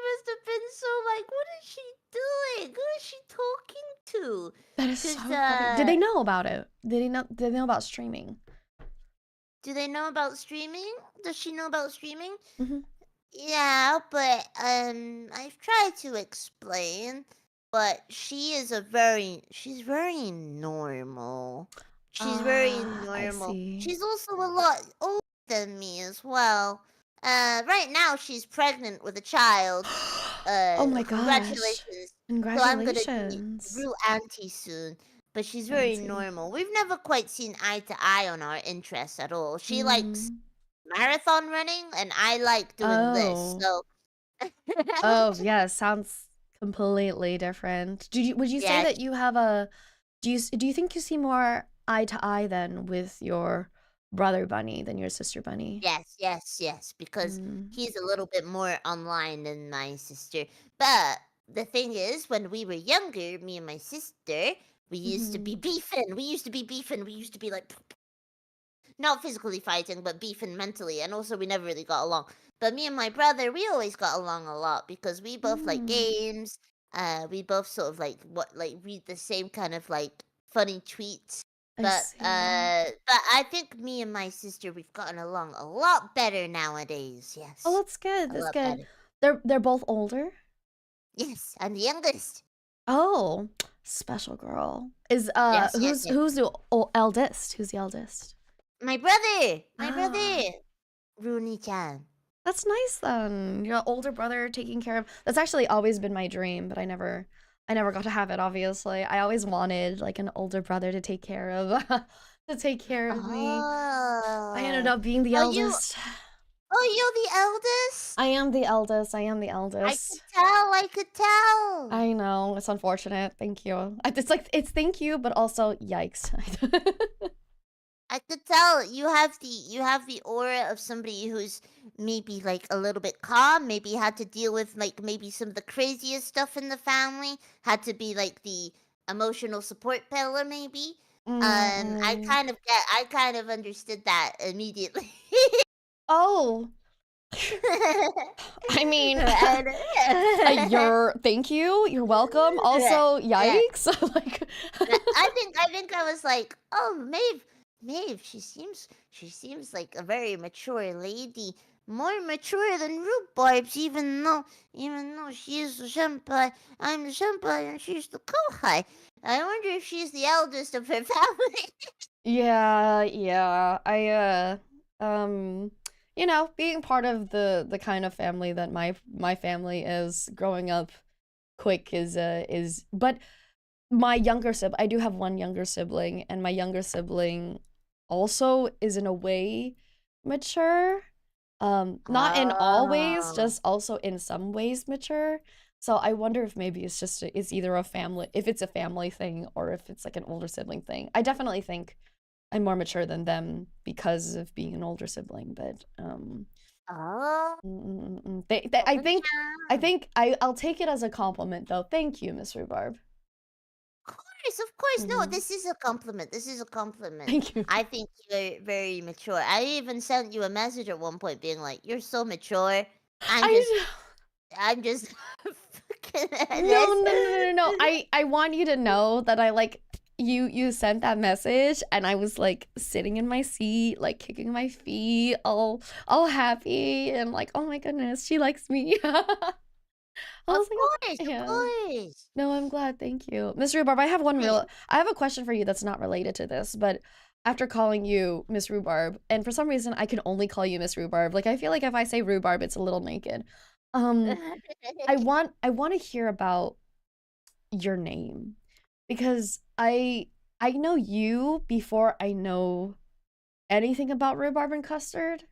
Speaker 2: must have been so like, what is she doing? Who is she talking to?
Speaker 1: That is
Speaker 2: Cause
Speaker 1: so funny. Did they know about it? Did they know about streaming?
Speaker 2: do they know about streaming? Does she know about streaming?
Speaker 1: Mm-hmm.
Speaker 2: Yeah, but I've tried to explain, but she's very normal. She's very
Speaker 1: Ah, I
Speaker 2: normal.
Speaker 1: see.
Speaker 2: She's also a lot older than me as well. Right now she's pregnant with a child.
Speaker 1: Oh my gosh.
Speaker 2: Congratulations. So I'm gonna be
Speaker 1: Congratulations.
Speaker 2: real auntie soon. But she's very
Speaker 1: Auntie.
Speaker 2: normal. We've never quite seen eye to eye on our interests at all. She likes
Speaker 1: Mm.
Speaker 2: marathon running, and I like doing this.
Speaker 1: Oh.
Speaker 2: So
Speaker 1: Oh, yeah, sounds completely different. Would you say
Speaker 2: yeah,
Speaker 1: that you have a do you think you see more eye to eye then with your brother bunny than your sister bunny?
Speaker 2: yes, because
Speaker 1: Mm.
Speaker 2: he's a little bit more online than my sister. But the thing is, when we were younger, me and my sister, we used to be
Speaker 1: Mhm.
Speaker 2: beefing. We used to be like not physically fighting, but beefing mentally. And also, we never really got along. But me and my brother, we always got along a lot because we both like
Speaker 1: Mm.
Speaker 2: games. We both sort of like read the same kind of like funny tweets.
Speaker 1: I see.
Speaker 2: But I think me and my sister we've gotten along a lot better nowadays.
Speaker 1: Oh,
Speaker 2: Yes,
Speaker 1: that's good.
Speaker 2: a
Speaker 1: That's
Speaker 2: lot
Speaker 1: good.
Speaker 2: better.
Speaker 1: They're both older?
Speaker 2: Yes, I'm the youngest.
Speaker 1: Oh, special girl. Is
Speaker 2: Yes.
Speaker 1: who's the eldest? Who's the eldest?
Speaker 2: My brother,
Speaker 1: Ah.
Speaker 2: Rooney-chan.
Speaker 1: That's nice then. Your older brother taking care of. That's actually always been my dream, but I never got to have it. Obviously, I always wanted like an older brother to take care of, to take care of me. I ended
Speaker 2: Oh.
Speaker 1: up being the
Speaker 2: Oh, you
Speaker 1: eldest.
Speaker 2: oh, you're the eldest?
Speaker 1: I am the eldest. I am the
Speaker 2: I could
Speaker 1: eldest.
Speaker 2: tell, I could tell.
Speaker 1: I know it's unfortunate. Thank you. It's like it's thank you, but also yikes.
Speaker 2: I could tell you have the aura of somebody who's maybe like a little bit calm, maybe had to deal with like maybe some of the craziest stuff in the family, had to be like the emotional support pillar maybe.
Speaker 1: Mm-mm.
Speaker 2: I kind of understood that immediately.
Speaker 1: Oh, I mean,
Speaker 2: And-
Speaker 1: you're thank you. You're welcome.
Speaker 2: yeah,
Speaker 1: Also,
Speaker 2: yeah.
Speaker 1: yikes. Like,
Speaker 2: I think I was like, oh, Maeve, she seems like a very mature lady, more mature than Rhubarb's, even though she is the senpai, I'm the senpai and she's the kohai. I wonder if she's the eldest of her family.
Speaker 1: yeah, yeah. Um, being part of the kind of family that my family is growing up quick is but my younger sibling, I do have one younger sibling, and my younger sibling also is in a way mature. Not in all ways,
Speaker 2: Oh.
Speaker 1: just also in some ways mature. So I wonder if maybe it's either a family, if it's a family thing or if it's like an older sibling thing. I definitely think I'm more mature than them because of being an older sibling, but
Speaker 2: Oh.
Speaker 1: I
Speaker 2: Going
Speaker 1: think
Speaker 2: down.
Speaker 1: I'll take it as a compliment though. Thank you, Miss Rhubarb.
Speaker 2: Of course. No,
Speaker 1: Mhm.
Speaker 2: this is a compliment. This is a compliment.
Speaker 1: Thank you.
Speaker 2: I think you're very mature. I even sent you a message at one point being like, "You're so mature." I'm just,
Speaker 1: I
Speaker 2: I'm just fucking
Speaker 1: No,
Speaker 2: this.
Speaker 1: no, no, no, no, no. I want you to know that I like you sent that message and I was like sitting in my seat, like kicking my feet, all happy and like, oh my goodness, she likes me. I was
Speaker 2: Of
Speaker 1: like,
Speaker 2: course, of
Speaker 1: yeah.
Speaker 2: course.
Speaker 1: No, I'm glad. Thank you. Miss Rhubarb, I have a question for you that's not related to this, but after calling you Miss Rhubarb, and for some reason I can only call you Miss Rhubarb. Like I feel like if I say rhubarb, it's a little naked. Um, I want to hear about your name because I know you before I know anything about rhubarb and custard,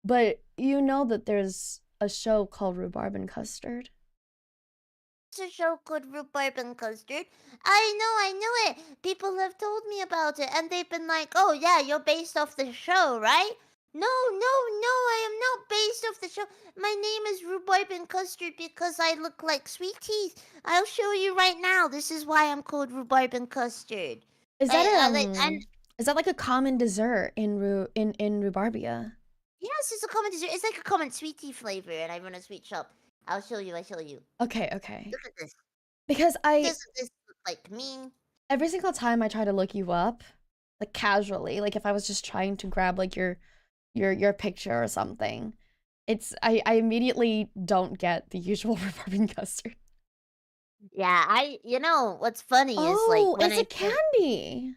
Speaker 1: but you know that there's a show called Rhubarb and Custard.
Speaker 2: It's a show called Rhubarb and Custard. I know it. People have told me about it, and they've been like, "Oh yeah, you're based off the show, right?" No, no, no, I am not based off the show. My name is Rhubarb and Custard because I look like sweeties. I'll show you right now. This is why I'm called Rhubarb and Custard.
Speaker 1: Is that
Speaker 2: And
Speaker 1: is that like a common dessert in in Rhubarbia?
Speaker 2: yes, it's a common dessert. It's like a common sweetie flavor, and I run a sweet shop. I'll show you. I show you.
Speaker 1: Okay, okay.
Speaker 2: Look at this.
Speaker 1: Because I
Speaker 2: Doesn't this look like me?
Speaker 1: every single time I try to look you up, like casually, like if I was just trying to grab like your picture or something, I immediately don't get the usual rhubarb and custard.
Speaker 2: Yeah, what's funny is like
Speaker 1: Oh,
Speaker 2: when
Speaker 1: it's a
Speaker 2: I first
Speaker 1: candy.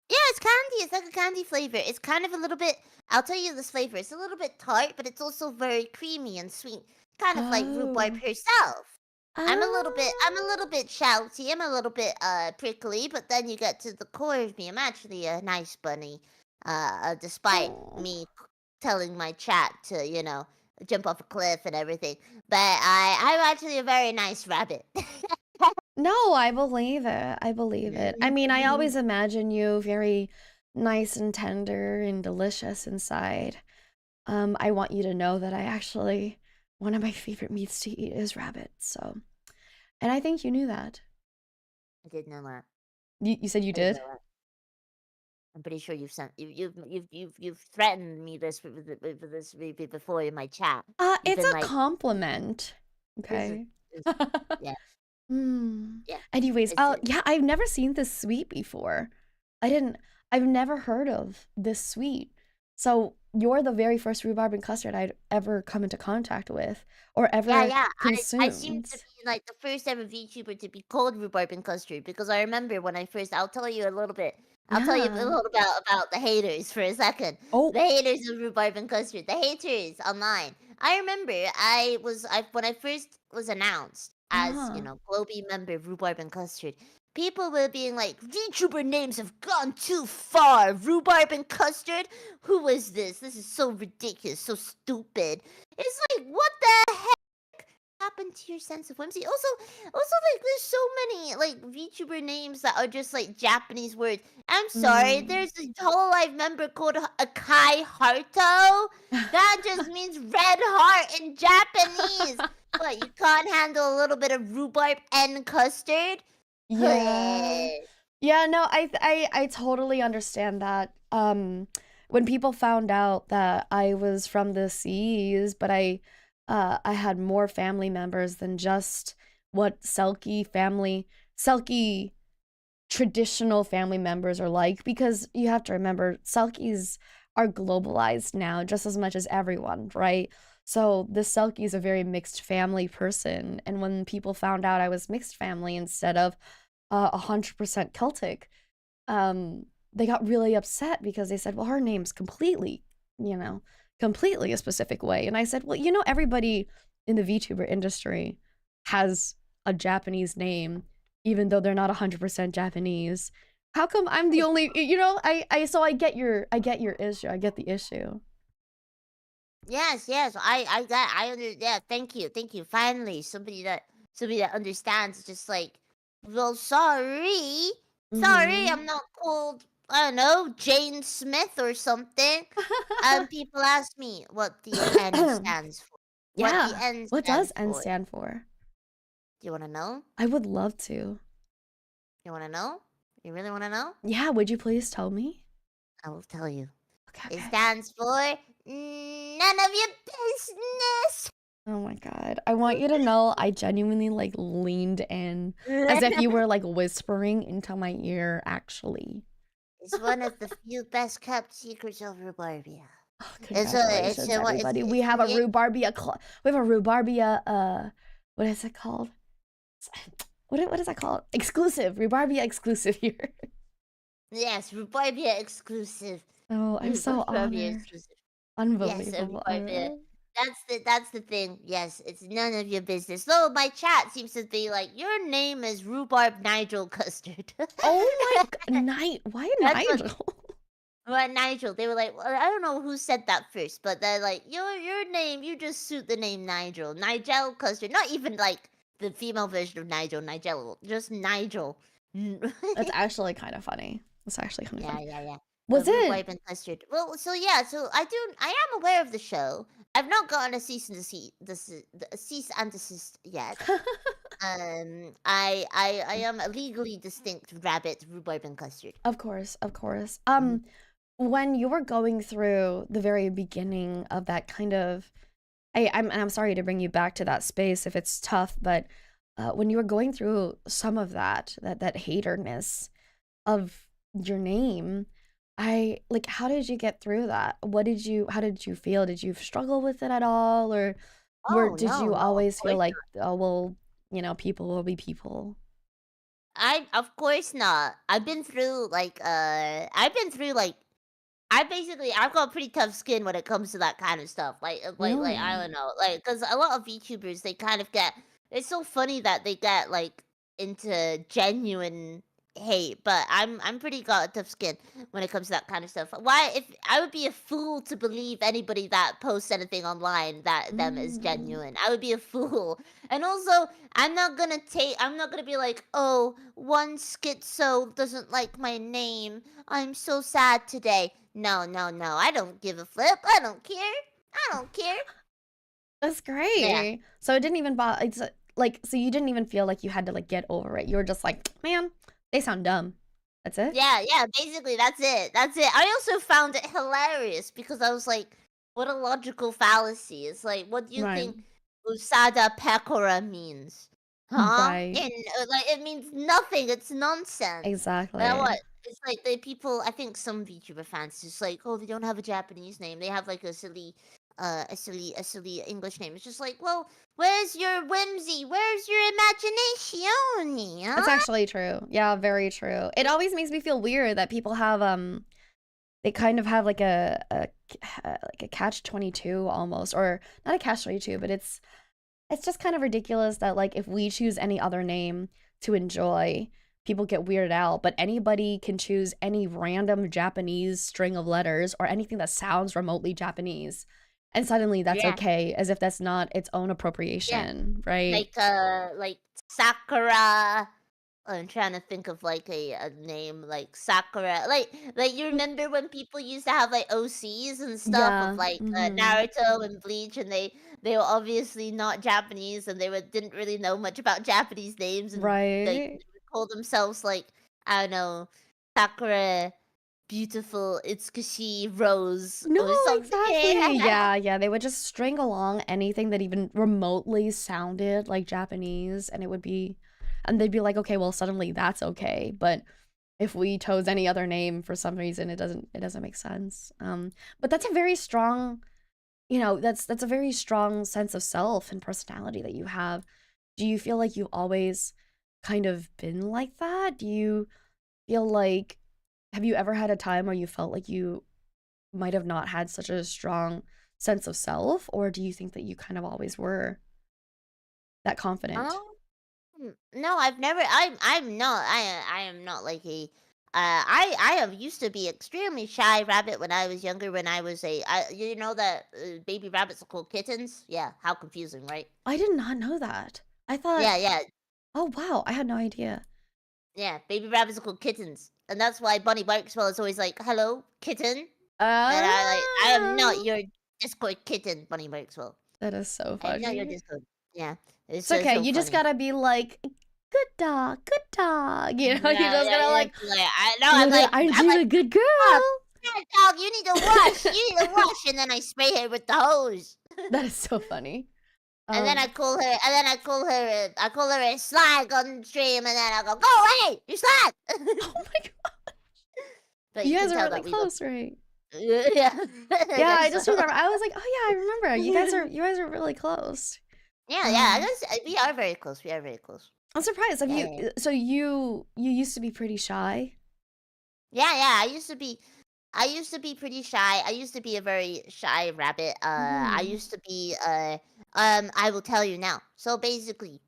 Speaker 2: yeah, it's candy. It's like a candy flavor. It's kind of a little bit. I'll tell you this flavor. It's a little bit tart, but it's also very creamy and sweet, kind of like rhubarb
Speaker 1: Oh.
Speaker 2: herself. I'm a little
Speaker 1: Ah.
Speaker 2: bit shouty. I'm a little bit prickly, but then you get to the core of me. I'm actually a nice bunny. Despite
Speaker 1: Oh.
Speaker 2: me telling my chat to jump off a cliff and everything, but I'm actually a very nice rabbit.
Speaker 1: No, I believe it. I believe it. I mean, I always imagine you very nice and tender and delicious inside. I want you to know that I actually one of my favorite meats to eat is rabbit. So, and I think you knew that.
Speaker 2: I did know that.
Speaker 1: You said you
Speaker 2: I did
Speaker 1: did?
Speaker 2: know that. I'm pretty sure you've threatened me with this before in my chat. You've
Speaker 1: It's
Speaker 2: been
Speaker 1: a
Speaker 2: like,
Speaker 1: compliment.
Speaker 2: this is
Speaker 1: Okay.
Speaker 2: this, yeah,
Speaker 1: Hmm.
Speaker 2: yeah.
Speaker 1: Anyways,
Speaker 2: It's
Speaker 1: yeah, I've never seen this sweet before. I didn't. I've never heard of this sweet. So you're the very first rhubarb and custard I'd ever come into contact with or
Speaker 2: yeah,
Speaker 1: ever
Speaker 2: yeah. I seem to
Speaker 1: consumed.
Speaker 2: be like the first ever VTuber to be called rhubarb and custard because I remember when I first. I'll tell you a little bit. I'll tell you a
Speaker 1: Yeah.
Speaker 2: little about the haters for a second.
Speaker 1: Oh.
Speaker 2: The haters of rhubarb and custard. The haters online. I remember when I first was announced as,
Speaker 1: Uh-huh.
Speaker 2: Globie member Rhubarb and Custard, people were being like, VTuber names have gone too far. Rhubarb and Custard? Who is this? This is so ridiculous, so stupid. It's like, what the heck happened to your sense of whimsy? Also, like, there's so many like VTuber names that are just like Japanese words. I'm sorry,
Speaker 1: Mm.
Speaker 2: there's a Hololive member called Akai Haruto. That just means red heart in Japanese. What, you can't handle a little bit of rhubarb and custard?
Speaker 1: Yeah. Yeah, no, I totally understand that. When people found out that I was from the seas, but I had more family members than just what Selkie traditional family members are like, because you have to remember Selkies are globalized now just as much as everyone, right? So the Selkie is a very mixed family person, and when people found out I was mixed family instead of 100% Celtic, they got really upset because they said, well, her name's completely, completely a specific way. And I said, well, everybody in the VTuber industry has a Japanese name, even though they're not 100% Japanese. How come I'm the only, so I get your issue. I get the issue.
Speaker 2: Yes, yeah, thank you. Finally, somebody that understands. Just like, well, sorry,
Speaker 1: Mm-hmm.
Speaker 2: I'm not called, I don't know, Jane Smith or something. People ask me what the N stands for. What the
Speaker 1: Yeah.
Speaker 2: N
Speaker 1: What does
Speaker 2: stands
Speaker 1: N
Speaker 2: for.
Speaker 1: stand for?
Speaker 2: Do you want to know?
Speaker 1: I would love to.
Speaker 2: You want to know? You really want to know?
Speaker 1: Yeah, would you please tell me?
Speaker 2: I will tell you.
Speaker 1: Okay,
Speaker 2: It
Speaker 1: okay.
Speaker 2: stands for none of your business.
Speaker 1: Oh my god. I want you to know I genuinely like leaned in as if you were like whispering into my ear actually.
Speaker 2: It's one of the few best kept secrets of Rubarbia.
Speaker 1: Oh,
Speaker 2: It's
Speaker 1: congratulations
Speaker 2: a what
Speaker 1: everybody.
Speaker 2: it's
Speaker 1: We have a Rubarbia we have a Rubarbia what is it called? What is that called? Exclusive. Rubarbia exclusive here.
Speaker 2: yes, Rubarbia exclusive.
Speaker 1: Oh, I'm so
Speaker 2: Rubarbia
Speaker 1: honored.
Speaker 2: exclusive. Yes,
Speaker 1: Unbelievable.
Speaker 2: Rubarbia. That's the thing. Yes, it's none of your business. Though my chat seems to be like, your name is Rhubarb Nigel Custard.
Speaker 1: Oh my why
Speaker 2: That's what
Speaker 1: Nigel?
Speaker 2: Nigel. They were like, well, I don't know who said that first, but they're like, your name, you just suit the name Nigel. Nigel Custard. Not even like the female version of Nigel, just Nigel.
Speaker 1: That's actually kind of funny. That's actually kind of funny.
Speaker 2: Yeah.
Speaker 1: Was it?
Speaker 2: Rhubarb and custard. Well, so I am aware of the show. I've not gotten a cease and desist yet. I am a legally distinct rabbit, rhubarb and custard.
Speaker 1: Of course, of course.
Speaker 2: Mhm.
Speaker 1: When you were going through the very beginning of that kind of, I'm sorry to bring you back to that space if it's tough, but when you were going through some of that haterness of your name, how did you get through that? How did you feel? Did you struggle with it at all, or
Speaker 2: Oh
Speaker 1: did
Speaker 2: no,
Speaker 1: you
Speaker 2: no, of
Speaker 1: always feel
Speaker 2: course
Speaker 1: like, oh well, people will be people?
Speaker 2: of course not. I've been through like I've got pretty tough skin when it comes to that kind of stuff. Like I
Speaker 1: Really?
Speaker 2: don't know, like because a lot of VTubers they kind of get. It's so funny that they get like into genuine hate, but I'm pretty got tough skin when it comes to that kind of stuff. Why? If I would be a fool to believe anybody that posts anything online that them is
Speaker 1: Mm.
Speaker 2: genuine. I would be a fool. And also, I'm not gonna be like, oh, one schizo doesn't like my name. I'm so sad today. No. I don't give a flip. I don't care. I don't care.
Speaker 1: That's
Speaker 2: Yeah.
Speaker 1: great. So it didn't even bother. It's like, so you didn't even feel like you had to like get over it. You were just like, man, they sound dumb. That's it.
Speaker 2: Yeah, basically that's it. That's it. I also found it hilarious because I was like, what a logical fallacy. It's like, what do you
Speaker 1: Right.
Speaker 2: think Usada Pecora means? Huh?
Speaker 1: Right.
Speaker 2: And like it means nothing. It's nonsense. Now
Speaker 1: Exactly.
Speaker 2: what? It's like the people I think some VTuber fans just like, oh, they don't have a Japanese name. They have like a silly English name. It's just like, well, where's your whimsy? Where's your imagination?
Speaker 1: That's
Speaker 2: Huh?
Speaker 1: actually true. Yeah, very true. It always makes me feel weird that people have they kind of have like like a catch-22 almost, or not a catch-22, but it's just kind of ridiculous that like if we choose any other name to enjoy, people get weirded out, but anybody can choose any random Japanese string of letters or anything that sounds remotely Japanese, and suddenly that's
Speaker 2: Yeah,
Speaker 1: okay, as if that's not its own
Speaker 2: yeah.
Speaker 1: appropriation, right?
Speaker 2: Like Sakura. I'm trying to think of like a name like Sakura. Like you remember when people used to have like OCs and stuff of
Speaker 1: Yeah.
Speaker 2: like
Speaker 1: Mm-hmm.
Speaker 2: Naruto and Bleach, and they were obviously not Japanese, and didn't really know much about Japanese names, and like
Speaker 1: Right.
Speaker 2: they would call themselves like, I don't know, Sakura, beautiful Itsukushi Rose
Speaker 1: No,
Speaker 2: or something.
Speaker 1: exactly. Yeah, yeah. They would just string along anything that even remotely sounded like Japanese, and and they'd be like, okay, well, suddenly that's okay. But if we chose any other name for some reason, it doesn't make sense. But that's a very strong, that's a very strong sense of self and personality that you have. Do you feel like you've always kind of been like that? Do you feel like have you ever had a time where you felt like you might have not had such a strong sense of self, or do you think that you kind of always were that confident?
Speaker 2: No, I've never. I'm not. I am not like a. I have used to be extremely shy rabbit when I was younger. When I was you know that baby rabbits are called kittens. Yeah, how confusing, right?
Speaker 1: I did not know that. I thought,
Speaker 2: Yeah, yeah,
Speaker 1: oh wow, I had no idea.
Speaker 2: yeah. Baby rabbits are called kittens, and that's why Bunny Barkswell is always like, "Hello, kitten," and I am not
Speaker 1: Oh,
Speaker 2: your Discord kitten, Bunny Barkswell.
Speaker 1: that is so
Speaker 2: I am not your
Speaker 1: funny.
Speaker 2: Discord. Yeah, it's
Speaker 1: It's
Speaker 2: so
Speaker 1: okay.
Speaker 2: so
Speaker 1: You just
Speaker 2: funny.
Speaker 1: gotta be like, good dog, good dog. You
Speaker 2: Yeah,
Speaker 1: just
Speaker 2: yeah,
Speaker 1: gotta
Speaker 2: yeah.
Speaker 1: like,
Speaker 2: It's like I know.
Speaker 1: look at I'm
Speaker 2: I'm
Speaker 1: doing
Speaker 2: like.
Speaker 1: a good
Speaker 2: "Oh,
Speaker 1: girl.
Speaker 2: yeah, dog, you need to wash. You need to wash." And then I spray her with the hose.
Speaker 1: That is so funny.
Speaker 2: And then
Speaker 1: Um,
Speaker 2: I call her a slag on stream, and then I go, "Go away, you slag."
Speaker 1: oh my god,
Speaker 2: But
Speaker 1: you
Speaker 2: you
Speaker 1: guys
Speaker 2: can
Speaker 1: are
Speaker 2: tell
Speaker 1: really
Speaker 2: that we love.
Speaker 1: close, right?
Speaker 2: Yeah, I
Speaker 1: Yeah, I
Speaker 2: guess so.
Speaker 1: just remember. I was like, oh yeah, I remember. You guys are really close.
Speaker 2: Yeah, yeah. I
Speaker 1: Um,
Speaker 2: guess we are very close. We are very close.
Speaker 1: I'm surprised. Have
Speaker 2: Yeah,
Speaker 1: you?
Speaker 2: yeah,
Speaker 1: So you used to be pretty shy.
Speaker 2: yeah, yeah. I used to be pretty shy. I used to be a very shy rabbit. I
Speaker 1: Hmm.
Speaker 2: used to be I will tell you now. So basically,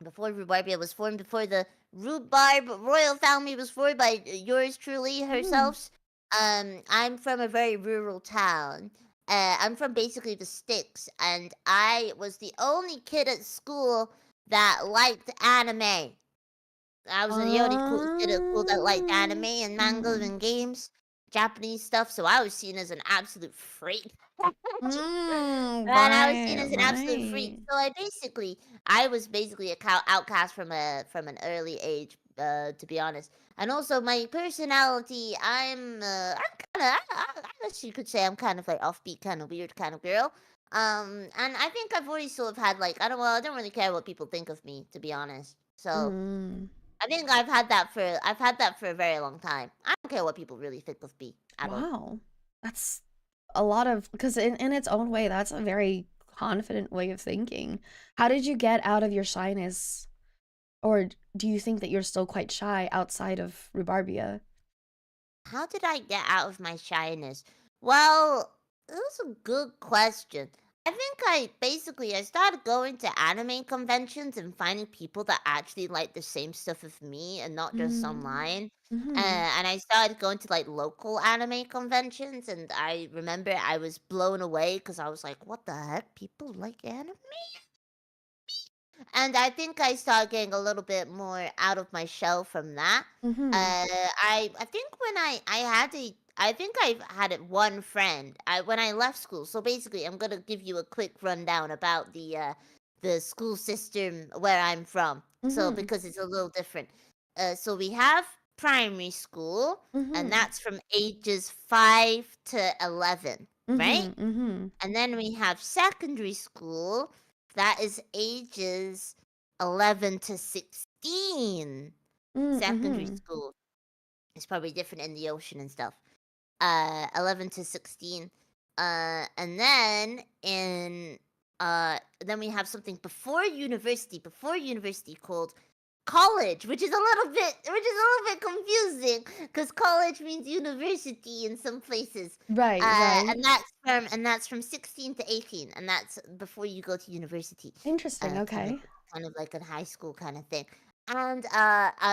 Speaker 2: before Rhubarbia was formed, before the Rhubarb royal family was formed by yours truly
Speaker 1: Hmm.
Speaker 2: herself. I'm from a very rural town. I'm from basically the sticks, and I was the only kid at school that liked anime. I was the only kid at school that liked anime and mangas
Speaker 1: Mm.
Speaker 2: and games, Japanese stuff. So I was seen as an absolute freak. And I was seen
Speaker 1: Right.
Speaker 2: as an absolute freak.
Speaker 1: Right.
Speaker 2: So I was basically a outcast from an early age, to be honest. And also my personality, I'm kind of, I guess you could say I'm kind of like offbeat, kind of weird kind of girl. And I think I've always sort of had like, I don't really care what people think of me, to be honest. So
Speaker 1: Mm.
Speaker 2: I think I've had that for a very long time. I don't care what people really think of me at all.
Speaker 1: Wow. That's a lot of because in its own way, that's a very confident way of thinking. How did you get out of your shyness, or do you think that you're still quite shy outside of Rhubarbia?
Speaker 2: How did I get out of my shyness? Well, it was a good question. I think I started going to anime conventions and finding people that actually like the same stuff as me and not just
Speaker 1: Mm.
Speaker 2: online.
Speaker 1: Mm-hmm.
Speaker 2: And I started going to like local anime conventions, and I remember I was blown away because I was like, "What the heck? People like anime?" And I think I started getting a little bit more out of my shell from that.
Speaker 1: Mm-hmm.
Speaker 2: I think when I had a I think I've had it one friend. When I left school. So basically, I'm gonna give you a quick rundown about the school system where I'm from. So
Speaker 1: Mm-hmm.
Speaker 2: because it's a little different. So we have primary school, and
Speaker 1: Mm-hmm.
Speaker 2: that's from ages 5 to 11, right?
Speaker 1: Mm-hmm. Mm-hmm.
Speaker 2: And then we have secondary school, that is ages 11 to 16. Secondary
Speaker 1: Mm-hmm.
Speaker 2: school is probably different in the ocean and stuff. 11 to 16. And then we have something before university called college, which is a little bit confusing because college means university in some places.
Speaker 1: Right, right.
Speaker 2: And that's from 16 to 18, and that's before you go to university.
Speaker 1: Interesting,
Speaker 2: Kind of
Speaker 1: okay.
Speaker 2: kind of like a high school kind of thing. And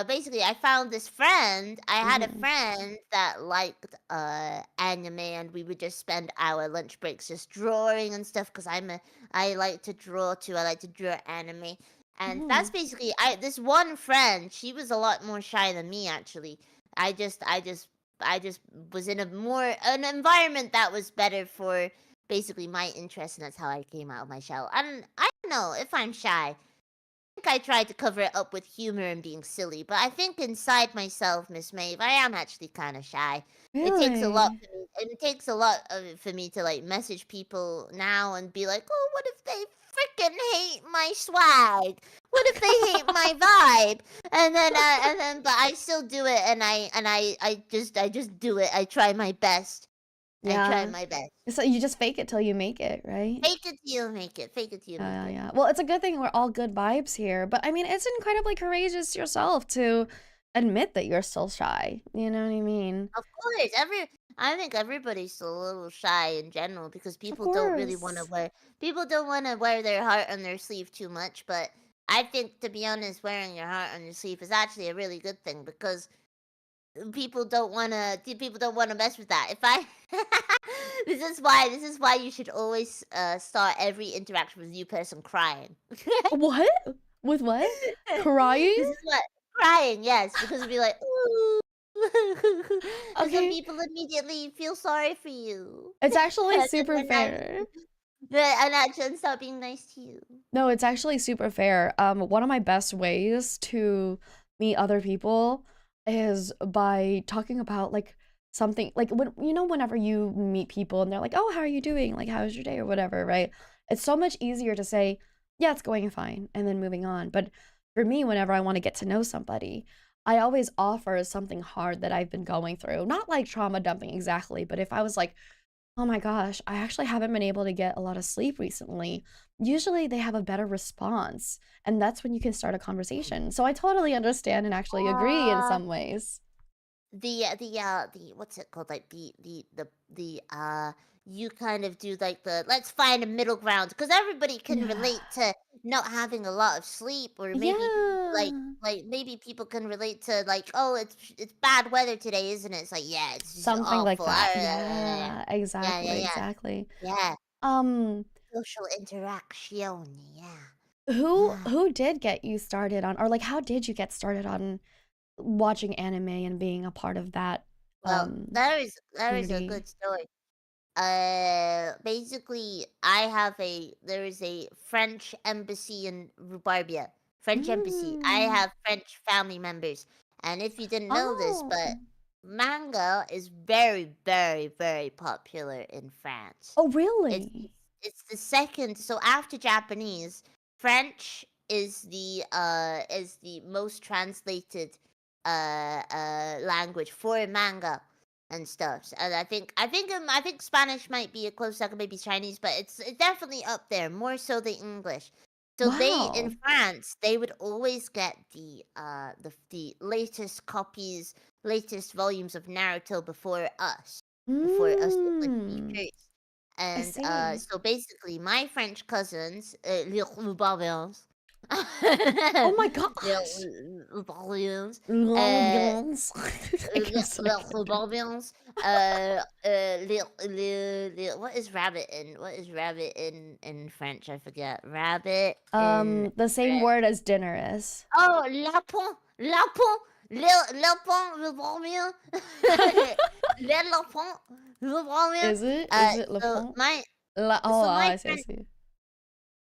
Speaker 2: basically I found this friend. I had a
Speaker 1: Mhm.
Speaker 2: friend that liked anime, and we would just spend our lunch breaks just drawing and stuff because I like to draw too. I like to draw anime. And that's
Speaker 1: Mhm.
Speaker 2: basically I this one friend, she was a lot more shy than me actually. I just was in an environment that was better for basically my interest, and that's how I came out of my shell. And I don't know if I'm shy. I think I tried to cover it up with humor and being silly, but I think inside myself, Miss Maeve, I am actually kind of shy. It takes a lot
Speaker 1: Really?
Speaker 2: for me, and it takes a lot of it for me to like message people now and be like, "Oh, what if they freaking hate my swag? What if they hate my vibe?" But I still do it, and I just do it. I try my best. I try
Speaker 1: Yeah.
Speaker 2: my best.
Speaker 1: So you just fake it till you make it, right?
Speaker 2: Fake it till you make it. Fake it till you make
Speaker 1: Yeah,
Speaker 2: it.
Speaker 1: yeah. Well, it's a good thing we're all good vibes here, but I mean, it's incredibly courageous yourself to admit that you're still shy. You know what I mean?
Speaker 2: Of course, I think everybody's still a little shy in general because
Speaker 1: Of
Speaker 2: people don't really want to
Speaker 1: course.
Speaker 2: wear their heart on their sleeve too much. But I think, to be honest, wearing your heart on your sleeve is actually a really good thing because people don't want to mess with that. If I this is why you should always start every interaction with a new person crying.
Speaker 1: What? With what? Crying?
Speaker 2: This is what crying, yes, because it'd be like, "Ooh." And some
Speaker 1: Okay.
Speaker 2: people immediately feel sorry for you.
Speaker 1: It's actually
Speaker 2: And then
Speaker 1: super
Speaker 2: they're
Speaker 1: fair.
Speaker 2: actually and actually stop being nice to you.
Speaker 1: No, it's actually super fair. One of my best ways to meet other people is by talking about like something like when whenever you meet people and they're like, "Oh, how are you doing? Like, how's your day or whatever," right? It's so much easier to say, "Yeah, it's going fine," and then moving on. But for me, whenever I want to get to know somebody, I always offer something hard that I've been going through. Not like trauma dumping exactly, but if I was like, oh my gosh, I actually haven't been able to get a lot of sleep recently. Usually they have a better response, and that's when you can start a conversation. So I totally understand and actually agree in
Speaker 2: Uh,
Speaker 1: some ways.
Speaker 2: the what's it called? Like the you kind of do like the let's find a middle ground because everybody can
Speaker 1: Yeah.
Speaker 2: relate to not having a lot of sleep, or maybe like
Speaker 1: Yeah.
Speaker 2: maybe people can relate to like, oh, it's bad weather today, isn't it? It's like, yeah, it's just
Speaker 1: Something like
Speaker 2: awful.
Speaker 1: that.
Speaker 2: Yeah,
Speaker 1: Yeah,
Speaker 2: yeah, yeah,
Speaker 1: exactly,
Speaker 2: yeah,
Speaker 1: exactly.
Speaker 2: yeah.
Speaker 1: Um,
Speaker 2: Social interaction, yeah.
Speaker 1: who
Speaker 2: Ah.
Speaker 1: who did get you started on, or like how did you get started on watching anime and being a part of that
Speaker 2: Well, there is a
Speaker 1: community?
Speaker 2: good story. Basically, there is a French embassy in Rubarbia. French embassy. I
Speaker 1: Mm.
Speaker 2: have French family members, and if you didn't know this,
Speaker 1: Oh.
Speaker 2: but manga is very, very, very popular in France.
Speaker 1: Oh,
Speaker 2: It's
Speaker 1: really?
Speaker 2: it's the second. So after Japanese, French is the most translated language for manga and stuff. And I think Spanish might be a close second, maybe Chinese, but it's definitely up there, more so than English. So they in
Speaker 1: Wow.
Speaker 2: France, they would always get the latest copies, latest volumes of Naruto before us English
Speaker 1: Mm.
Speaker 2: speakers.
Speaker 1: I
Speaker 2: And
Speaker 1: see.
Speaker 2: so basically, my French cousins, les Roubarbians,
Speaker 1: Oh my
Speaker 2: les
Speaker 1: gosh.
Speaker 2: Roubarbians, uh,
Speaker 1: L'ambiance. I
Speaker 2: les,
Speaker 1: can so I
Speaker 2: les
Speaker 1: can't do it.
Speaker 2: Roubarbians, what is rabbit in French? I forget. Rabbit in
Speaker 1: The same
Speaker 2: French.
Speaker 1: word as dinner is.
Speaker 2: Oh, lapin, lapin, lapin, Roubarbian, les lapins, Roubarbian.
Speaker 1: Is it?
Speaker 2: Uh,
Speaker 1: Is it Le
Speaker 2: so
Speaker 1: Pont?
Speaker 2: my
Speaker 1: Oh,
Speaker 2: so my
Speaker 1: I see, I
Speaker 2: French
Speaker 1: see.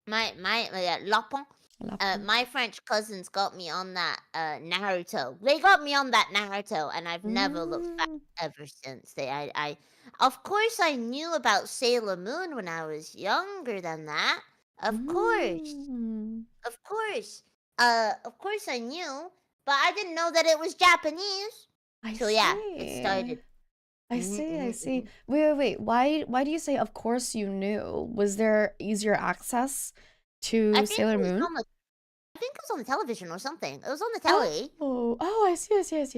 Speaker 2: my yeah, lapin.
Speaker 1: La Pont.
Speaker 2: My French cousins got me on that Naruto. They got me on that Naruto, and I've never looked back
Speaker 1: Mm.
Speaker 2: ever since. Of course, I knew about Sailor Moon when I was younger than that. Of course,
Speaker 1: Mm.
Speaker 2: of course I knew, but I didn't know that it was Japanese.
Speaker 1: I
Speaker 2: So yeah, it
Speaker 1: see.
Speaker 2: started.
Speaker 1: I
Speaker 2: Hmm,
Speaker 1: see, I
Speaker 2: hmm,
Speaker 1: see.
Speaker 2: hmm.
Speaker 1: Wait, wait, wait. Why do you say of course you knew? Was there easier access
Speaker 2: I
Speaker 1: to
Speaker 2: think
Speaker 1: Sailor
Speaker 2: it was
Speaker 1: Moon?
Speaker 2: think it was on the television or something. It was on the telly.
Speaker 1: Oh, I see.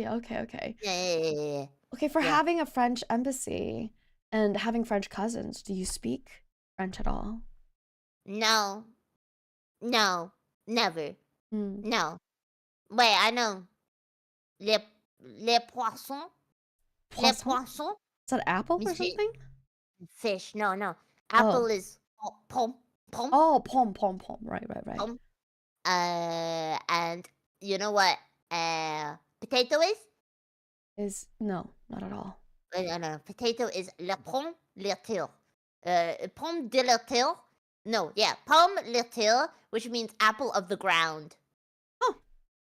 Speaker 1: Okay, okay.
Speaker 2: Yeah.
Speaker 1: Okay, for
Speaker 2: Yeah.
Speaker 1: having a French embassy and having French cousins, do you speak French at all?
Speaker 2: No. No. Never.
Speaker 1: Hmm.
Speaker 2: No. Wait, I know. Les les poissons. Les
Speaker 1: Poisson?
Speaker 2: poissons.
Speaker 1: Is that apple or
Speaker 2: Means
Speaker 1: something?
Speaker 2: fish. No, no. Apple
Speaker 1: Oh.
Speaker 2: is pom pom
Speaker 1: Oh, pom. Right.
Speaker 2: pom. And you know what? Potato is?
Speaker 1: No, not at all.
Speaker 2: No. Potato is la pomme de terre. Pomme de la terre. No, yeah, pomme de terre, which means apple of the ground.
Speaker 1: Oh,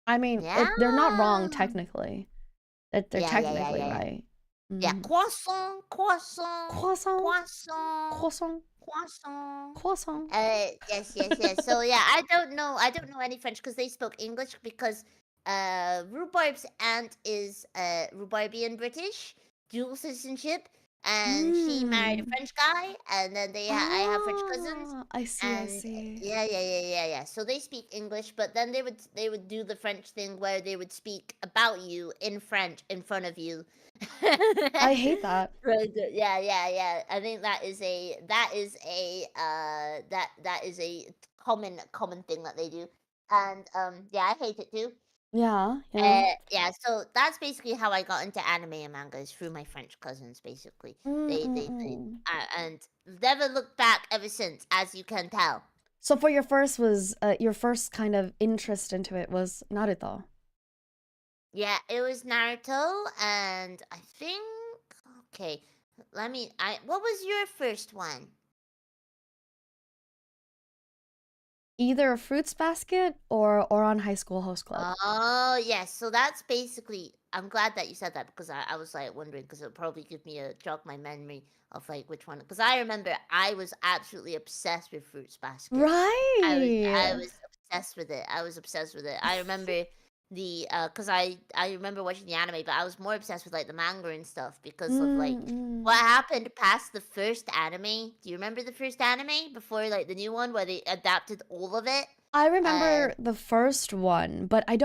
Speaker 1: I mean,
Speaker 2: Yeah.
Speaker 1: they're not wrong technically. They're technically
Speaker 2: Yeah.
Speaker 1: right.
Speaker 2: Yeah,
Speaker 1: Mm.
Speaker 2: croissant, croissant,
Speaker 1: Croissant,
Speaker 2: croissant,
Speaker 1: croissant,
Speaker 2: croissant.
Speaker 1: croissant.
Speaker 2: Yes. So yeah, I don't know any French because they spoke English because Rhubarb's aunt is Rhubarbian British, dual citizenship, and she married a
Speaker 1: Mm.
Speaker 2: French guy, and then I have French cousins,
Speaker 1: Ah, I
Speaker 2: and
Speaker 1: see.
Speaker 2: yeah. So they speak English, but then they would do the French thing where they would speak about you in French in front of you.
Speaker 1: I hate that.
Speaker 2: Really good. Yeah. I think that is a common thing that they do. And yeah, I hate it too.
Speaker 1: Yeah.
Speaker 2: Yeah, so that's basically how I got into anime and manga is through my French cousins basically. They
Speaker 1: Mm.
Speaker 2: and never looked back ever since, as you can tell.
Speaker 1: So for your first kind of interest into it was Naruto.
Speaker 2: Yeah, it was Naruto and I think okay, what was your first one?
Speaker 1: Either a Fruits Basket or on High School Host Club.
Speaker 2: Oh, yes. So that's basically. I'm glad that you said that because I was like wondering because it would probably give me a jog my memory of like which one. Because I remember I was absolutely obsessed with Fruits Basket. I was
Speaker 1: Right.
Speaker 2: obsessed with it. I was obsessed with it. I remember because I remember watching the anime, but I was more obsessed with like the manga and stuff because of like what
Speaker 1: Mm.
Speaker 2: happened past the first anime. Do you remember the first anime before like the new one where they adapted all of it?
Speaker 1: I
Speaker 2: Uh,
Speaker 1: remember the first one, but
Speaker 2: yes.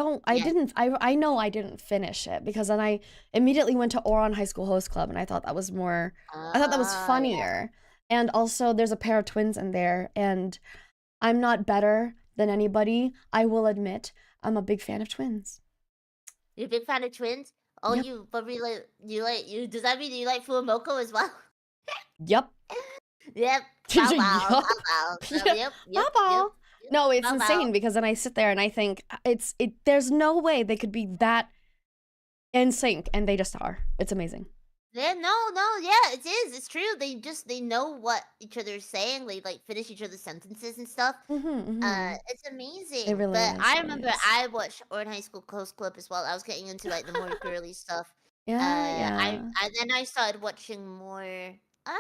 Speaker 1: I know I didn't finish it because then I immediately went to Oron High School Host Club and I thought that was
Speaker 2: Yeah.
Speaker 1: funnier. And also there's a pair of twins in there and I'm not better than anybody. I will admit I'm a big fan of twins.
Speaker 2: You're a big fan of twins? Oh,
Speaker 1: Yep.
Speaker 2: but really, does that mean you like Fuamoko as well?
Speaker 1: Yep.
Speaker 2: Yep. Bow bow.
Speaker 1: Yup.
Speaker 2: Bow bow.
Speaker 1: Yeah. Baba. No, it's
Speaker 2: Bow bow.
Speaker 1: insane because then I sit there and I think there's no way they could be that in sync and they just are. It's amazing.
Speaker 2: Yeah, no, yeah, it is. It's true. They know what each other is saying. They like finish each other's sentences and stuff.
Speaker 1: Mhm.
Speaker 2: It's
Speaker 1: It
Speaker 2: amazing.
Speaker 1: really
Speaker 2: But
Speaker 1: is.
Speaker 2: I
Speaker 1: It really
Speaker 2: remember
Speaker 1: is.
Speaker 2: I watched Orange High School Close Clip as well. I was getting into like the more girly stuff. I
Speaker 1: Yeah.
Speaker 2: then I started watching more. I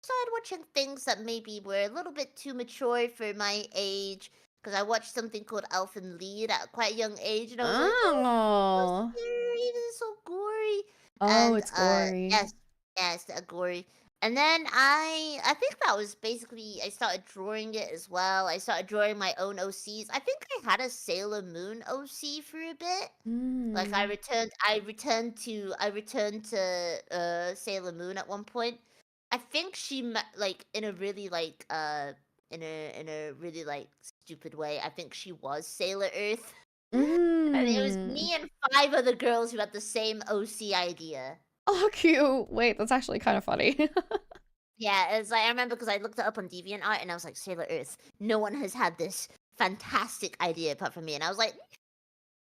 Speaker 2: started watching things that maybe were a little bit too mature for my age. Because I watched something called Elfen Lied at quite a young age, and I was like, "Oh, so
Speaker 1: Oh.
Speaker 2: scary! This is so gory."
Speaker 1: Oh,
Speaker 2: And
Speaker 1: it's gory.
Speaker 2: yes, gory. And then I think that was basically I started drawing it as well. I started drawing my own OCs. I think I had a Sailor Moon OC for a bit. Like
Speaker 1: Mm.
Speaker 2: I returned to Sailor Moon at one point. I think like in a really like in a really like stupid way. I think she was Sailor Earth. And it was
Speaker 1: Mm.
Speaker 2: me and 5 other girls who had the same OC idea.
Speaker 1: Oh, cute. Wait, that's actually kind of funny.
Speaker 2: Yeah, it's like I remember because I looked it up on DeviantArt and I was like, Sailor Earth. No one has had this fantastic idea apart from me. And I was like,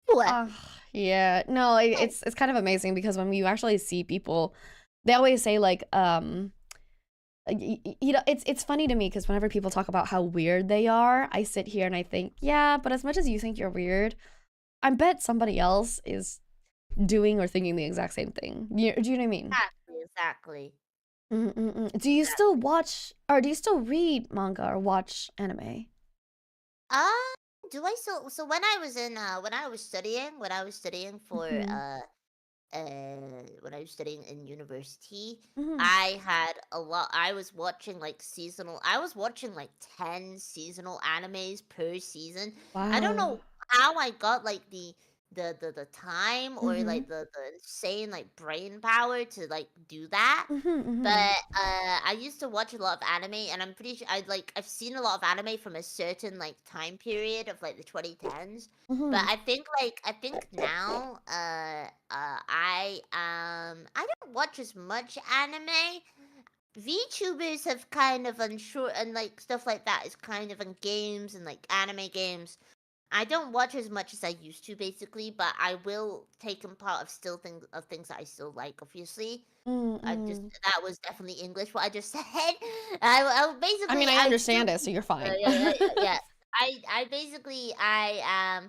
Speaker 2: what?
Speaker 1: Yeah. No, it's kind of amazing because when you actually see people, they always say like you know, it's funny to me because whenever people talk about how weird they are, I sit here and I think, yeah, but as much as you think you're weird, I bet somebody else is doing or thinking the exact same thing. Do you know what I mean?
Speaker 2: Exactly.
Speaker 1: Do you still watch or do you still read manga or watch anime?
Speaker 2: Uh, do I so when I was studying for
Speaker 1: Mhm.
Speaker 2: when I was studying in university,
Speaker 1: Mm-hmm.
Speaker 2: I had a lot. I was watching like seasonal. I was watching like 10 seasonal animes per season. I don't
Speaker 1: Wow.
Speaker 2: know how I got like the time or
Speaker 1: Mm-hmm.
Speaker 2: like the insane like brain power to like do that.
Speaker 1: Mm-hmm.
Speaker 2: But
Speaker 1: Mm-hmm.
Speaker 2: I used to watch a lot of anime, and I'm pretty sure I've seen a lot of anime from a certain like time period of like the 2010s. But
Speaker 1: Mm-hmm.
Speaker 2: I think now I don't watch as much anime. VTubers have kind of unsure and like stuff like that is kind of on games and like anime games. I don't watch as much as I used to, basically, but I will take in part of still things that I still like. Obviously, I just
Speaker 1: Mm-hmm.
Speaker 2: that was definitely English. What I just said. I
Speaker 1: I
Speaker 2: basically
Speaker 1: mean, I
Speaker 2: I still
Speaker 1: understand it, so you're fine.
Speaker 2: yeah. I basically I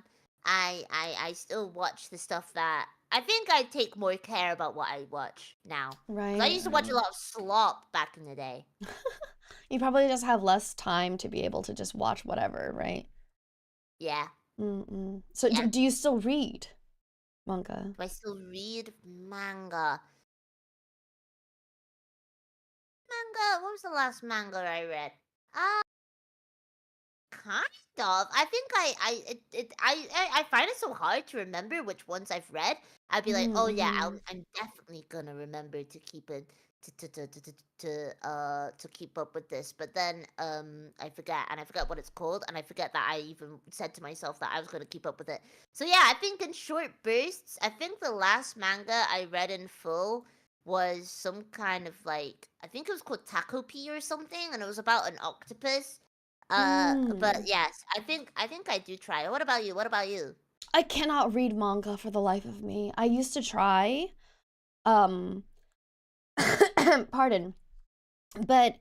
Speaker 2: still watch the stuff that I think I take more care about what I watch now. Because I
Speaker 1: Right,
Speaker 2: used to watch a
Speaker 1: right.
Speaker 2: lot of slop back in the day.
Speaker 1: You probably just have less time to be able to just watch whatever, right?
Speaker 2: Yeah.
Speaker 1: Mm-mm. So
Speaker 2: Yeah.
Speaker 1: do you still read manga?
Speaker 2: Do I still read manga? Manga. What was the last manga I read? Kind of. I think I find it so hard to remember which ones I've read. I'd be like,
Speaker 1: Mm-hmm.
Speaker 2: oh yeah,
Speaker 1: Mm-hmm.
Speaker 2: I'm definitely gonna remember to keep it to keep up with this. But then I forget, and I forget what it's called, and I forget that I even said to myself that I was gonna keep up with it. So yeah, I think in short bursts, I think the last manga I read in full was some kind of like I think it was called Takopi or something, and it was about an octopus. But
Speaker 1: Mm.
Speaker 2: yes, I think I do try. What about you? What about you?
Speaker 1: I cannot read manga for the life of me. I used to try, um, pardon, but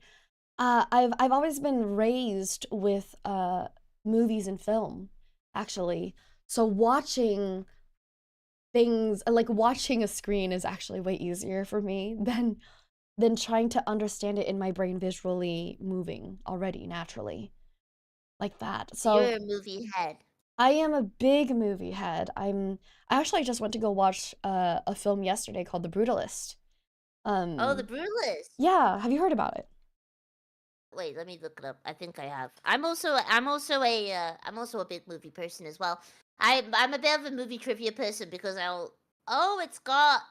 Speaker 1: I've always been raised with movies and film, actually. So watching a screen is actually way easier for me than trying to understand it in my brain visually moving already naturally like that.
Speaker 2: So
Speaker 1: So
Speaker 2: you're a movie head.
Speaker 1: I am a big movie head. I actually just went to go watch a film yesterday called The Brutalist.
Speaker 2: Oh, The
Speaker 1: Um,
Speaker 2: Brutalist.
Speaker 1: yeah, have you heard about it?
Speaker 2: Wait, let me look it up. I think I have. I'm also a big movie person as well. I'm a bit of a movie trivia person because I'll. Oh, it's got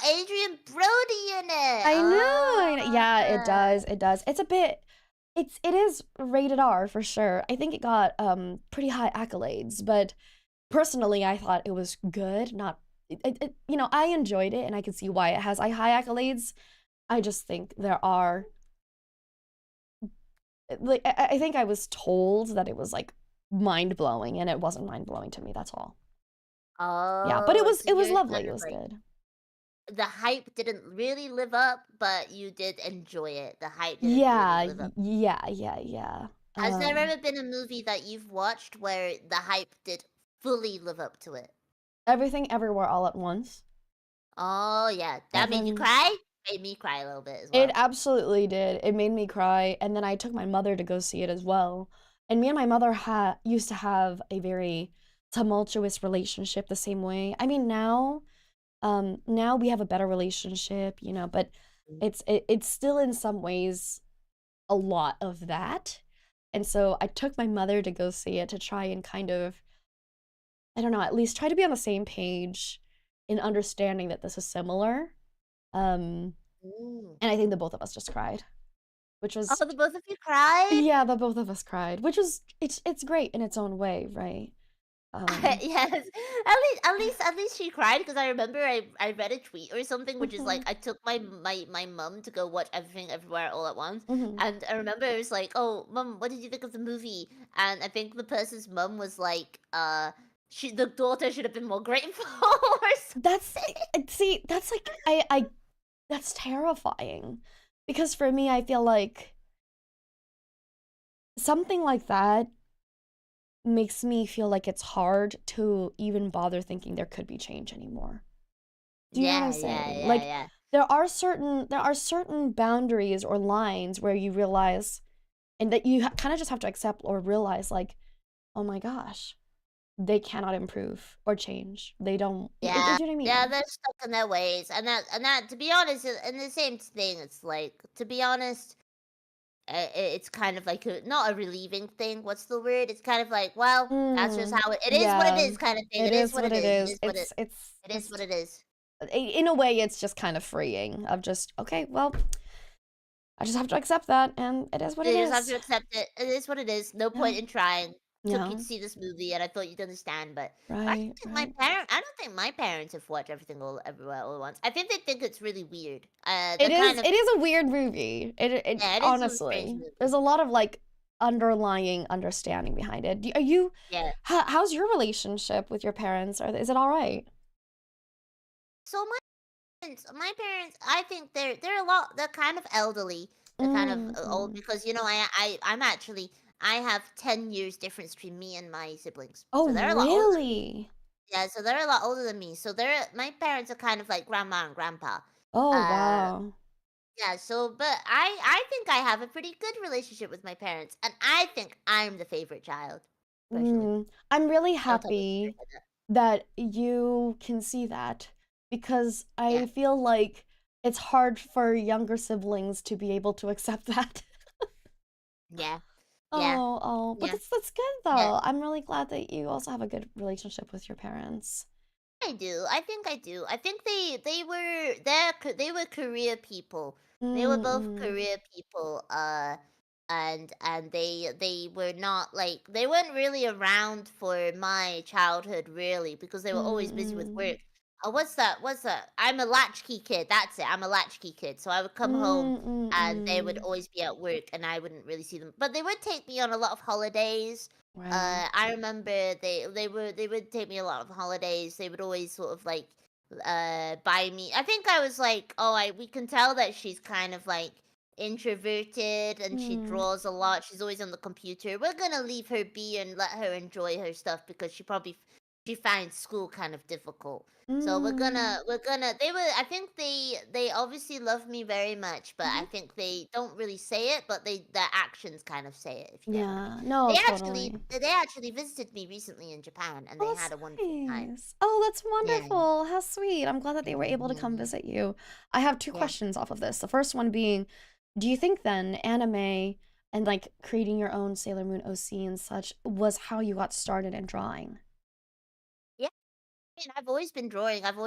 Speaker 2: Adrian Brody in it.
Speaker 1: I know.
Speaker 2: Oh.
Speaker 1: Yeah, it does. It does. It is rated R for sure. I think it got pretty high accolades, but personally I thought it was good, not I enjoyed it and I can see why it has high accolades. I just think there are like I think I was told that it was like mind blowing and it wasn't mind blowing to me. That's all. Yeah, but
Speaker 2: Oh, so
Speaker 1: it was
Speaker 2: you're
Speaker 1: lovely.
Speaker 2: kind
Speaker 1: It
Speaker 2: of
Speaker 1: was
Speaker 2: like
Speaker 1: good.
Speaker 2: the hype didn't really live up, but you did enjoy it. The hype didn't really
Speaker 1: Yeah,
Speaker 2: live up.
Speaker 1: yeah.
Speaker 2: Has there ever been a movie that you've watched where the hype did fully live up to it?
Speaker 1: Everything Everywhere All at Once.
Speaker 2: Oh yeah, that made you
Speaker 1: Every
Speaker 2: cry? Made me cry a little bit as
Speaker 1: It
Speaker 2: well.
Speaker 1: absolutely did. It made me cry, and then I took my mother to go see it as well. And me and my mother used to have a very tumultuous relationship the same way. I mean, now we have a better relationship, but it's still in some ways a lot of that. And so I took my mother to go see it to try and kind of, I don't know, at least try to be on the same page in understanding that this is similar. Um,
Speaker 2: Mm.
Speaker 1: and I think the both of us just cried, which was
Speaker 2: Oh, the both of you cried?
Speaker 1: yeah, the both of us cried, which was it's great in its own way, right? Um,
Speaker 2: Yes. At least she cried because I remember I read a tweet or something which is like
Speaker 1: mhm,
Speaker 2: I took my mum to go watch Everything Everywhere All at Once,
Speaker 1: mhm.
Speaker 2: and I remember it was like, oh mum, what did you think of the movie? And I think the person's mum was like, the daughter should have been more grateful or
Speaker 1: That's
Speaker 2: something.
Speaker 1: see, that's like I that's terrifying because for me, I feel like something like that makes me feel like it's hard to even bother thinking there could be change anymore. Do you know what I'm
Speaker 2: Yeah, yeah,
Speaker 1: saying?
Speaker 2: yeah,
Speaker 1: Like
Speaker 2: yeah.
Speaker 1: there are certain boundaries or lines where you realize and that you kind of just have to accept or realize like, "Oh my gosh. they cannot improve or change. They don't.
Speaker 2: Yeah,
Speaker 1: Do you know what I
Speaker 2: yeah,
Speaker 1: mean?
Speaker 2: they're stuck in their ways, and that, to be honest, in the same thing, it's like, to be honest, it's kind of like not a relieving thing. What's the word? It's kind of like, well, that's just
Speaker 1: Mm,
Speaker 2: how it is. What it
Speaker 1: yeah,
Speaker 2: is, kind of thing.
Speaker 1: it
Speaker 2: It is
Speaker 1: is
Speaker 2: what
Speaker 1: what
Speaker 2: it
Speaker 1: it
Speaker 2: is. It
Speaker 1: is.
Speaker 2: is what it. It is what
Speaker 1: Just
Speaker 2: it is.
Speaker 1: in a way, it's just kind of freeing of just okay. Well, I just have to accept that, and it is what it
Speaker 2: You just have
Speaker 1: is.
Speaker 2: to accept it. It is what it is. No
Speaker 1: Yeah,
Speaker 2: point in trying. Took you
Speaker 1: yeah,
Speaker 2: to see this movie, and I thought you'd understand, but I don't
Speaker 1: right,
Speaker 2: think my
Speaker 1: right.
Speaker 2: parent. I don't think my parents have watched Everything All Everywhere All at Once. I think they think it's really weird.
Speaker 1: It
Speaker 2: The
Speaker 1: is
Speaker 2: kind of,
Speaker 1: it is a weird movie. It
Speaker 2: yeah, it is a strange
Speaker 1: honestly, there's
Speaker 2: movie.
Speaker 1: a lot of like underlying understanding behind it. Are you?
Speaker 2: Yeah.
Speaker 1: How's your relationship with your parents? Is it all right?
Speaker 2: So my parents, I think they're a lot. They're kind of elderly. They're kind of old
Speaker 1: Mm.
Speaker 2: because I'm actually, I have 10 years difference between me and my siblings,
Speaker 1: Oh,
Speaker 2: so they're a lot older than me.
Speaker 1: really?
Speaker 2: Yeah, so they're a lot older than me. So my parents are kind of like grandma and grandpa.
Speaker 1: Oh,
Speaker 2: Uh,
Speaker 1: wow.
Speaker 2: yeah. So, but I think I have a pretty good relationship with my parents, and I think I'm the favorite child, personally.
Speaker 1: I'm really
Speaker 2: Don't tell me if you
Speaker 1: happy
Speaker 2: heard that.
Speaker 1: that you can see that because
Speaker 2: Yeah,
Speaker 1: I feel like it's hard for younger siblings to be able to accept that.
Speaker 2: yeah, yeah,
Speaker 1: But
Speaker 2: yeah,
Speaker 1: that's good
Speaker 2: yeah.
Speaker 1: though. I'm really glad that you also have a good relationship with your parents.
Speaker 2: I do. I think I do. I think they were Korea people. They were both
Speaker 1: Mm-mm.
Speaker 2: Korea people. And they were not like, they weren't really around for my childhood really, because they were always busy with
Speaker 1: Mm-mm.
Speaker 2: work. What's that? What's that? I'm a latchkey kid. That's it. I'm a latchkey kid. So I would come home and they would
Speaker 1: Mm-mm.
Speaker 2: always be at work and I wouldn't really see them. But they would take me on a lot of holidays.
Speaker 1: Right.
Speaker 2: I remember they would take me a lot of holidays. They would always sort of like buy me. I think I was like, oh, I we can tell that she's kind of like introverted and she
Speaker 1: Mm.
Speaker 2: draws a lot. She's always on the computer. We're gonna leave her be and let her enjoy her stuff because she finds school kind of difficult. So
Speaker 1: Mm.
Speaker 2: they were, I think they obviously love me very much, but I
Speaker 1: Mhm.
Speaker 2: think they don't really say it, but their actions kind of say it, if you get what I mean.
Speaker 1: Yeah. No, totally.
Speaker 2: They actually visited me recently in Japan and
Speaker 1: Oh,
Speaker 2: they
Speaker 1: that's
Speaker 2: had a wonderful time.
Speaker 1: nice. Oh, that's
Speaker 2: Yeah.
Speaker 1: wonderful. How sweet. I'm glad that they were able to come
Speaker 2: Mhm.
Speaker 1: visit you. I have two
Speaker 2: Yeah.
Speaker 1: questions off of this. The first one being, do you think then anime and like creating your own Sailor Moon OC and such was how you got started in drawing?
Speaker 2: Yeah. I mean, I've always been drawing. I'm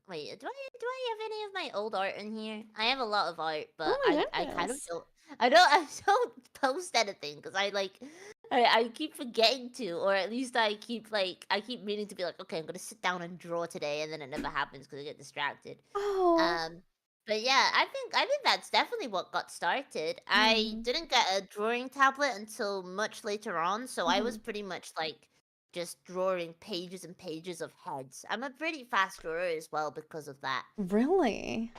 Speaker 2: wait, do I have any of my old art in here? I have a lot of art, but
Speaker 1: Oh my
Speaker 2: I kind of
Speaker 1: goodness.
Speaker 2: don't, I don't post anything because I keep forgetting to, or at least I keep meaning to be like, okay, I'm gonna sit down and draw today, and then it never happens because I get distracted.
Speaker 1: Oh.
Speaker 2: Um, but yeah, I think that's definitely what got started. I
Speaker 1: Mm,
Speaker 2: didn't get a drawing tablet until much later on, so I was
Speaker 1: mhm.
Speaker 2: pretty much like just drawing pages and pages of heads. I'm a pretty fast drawer as well because of that.
Speaker 1: Really?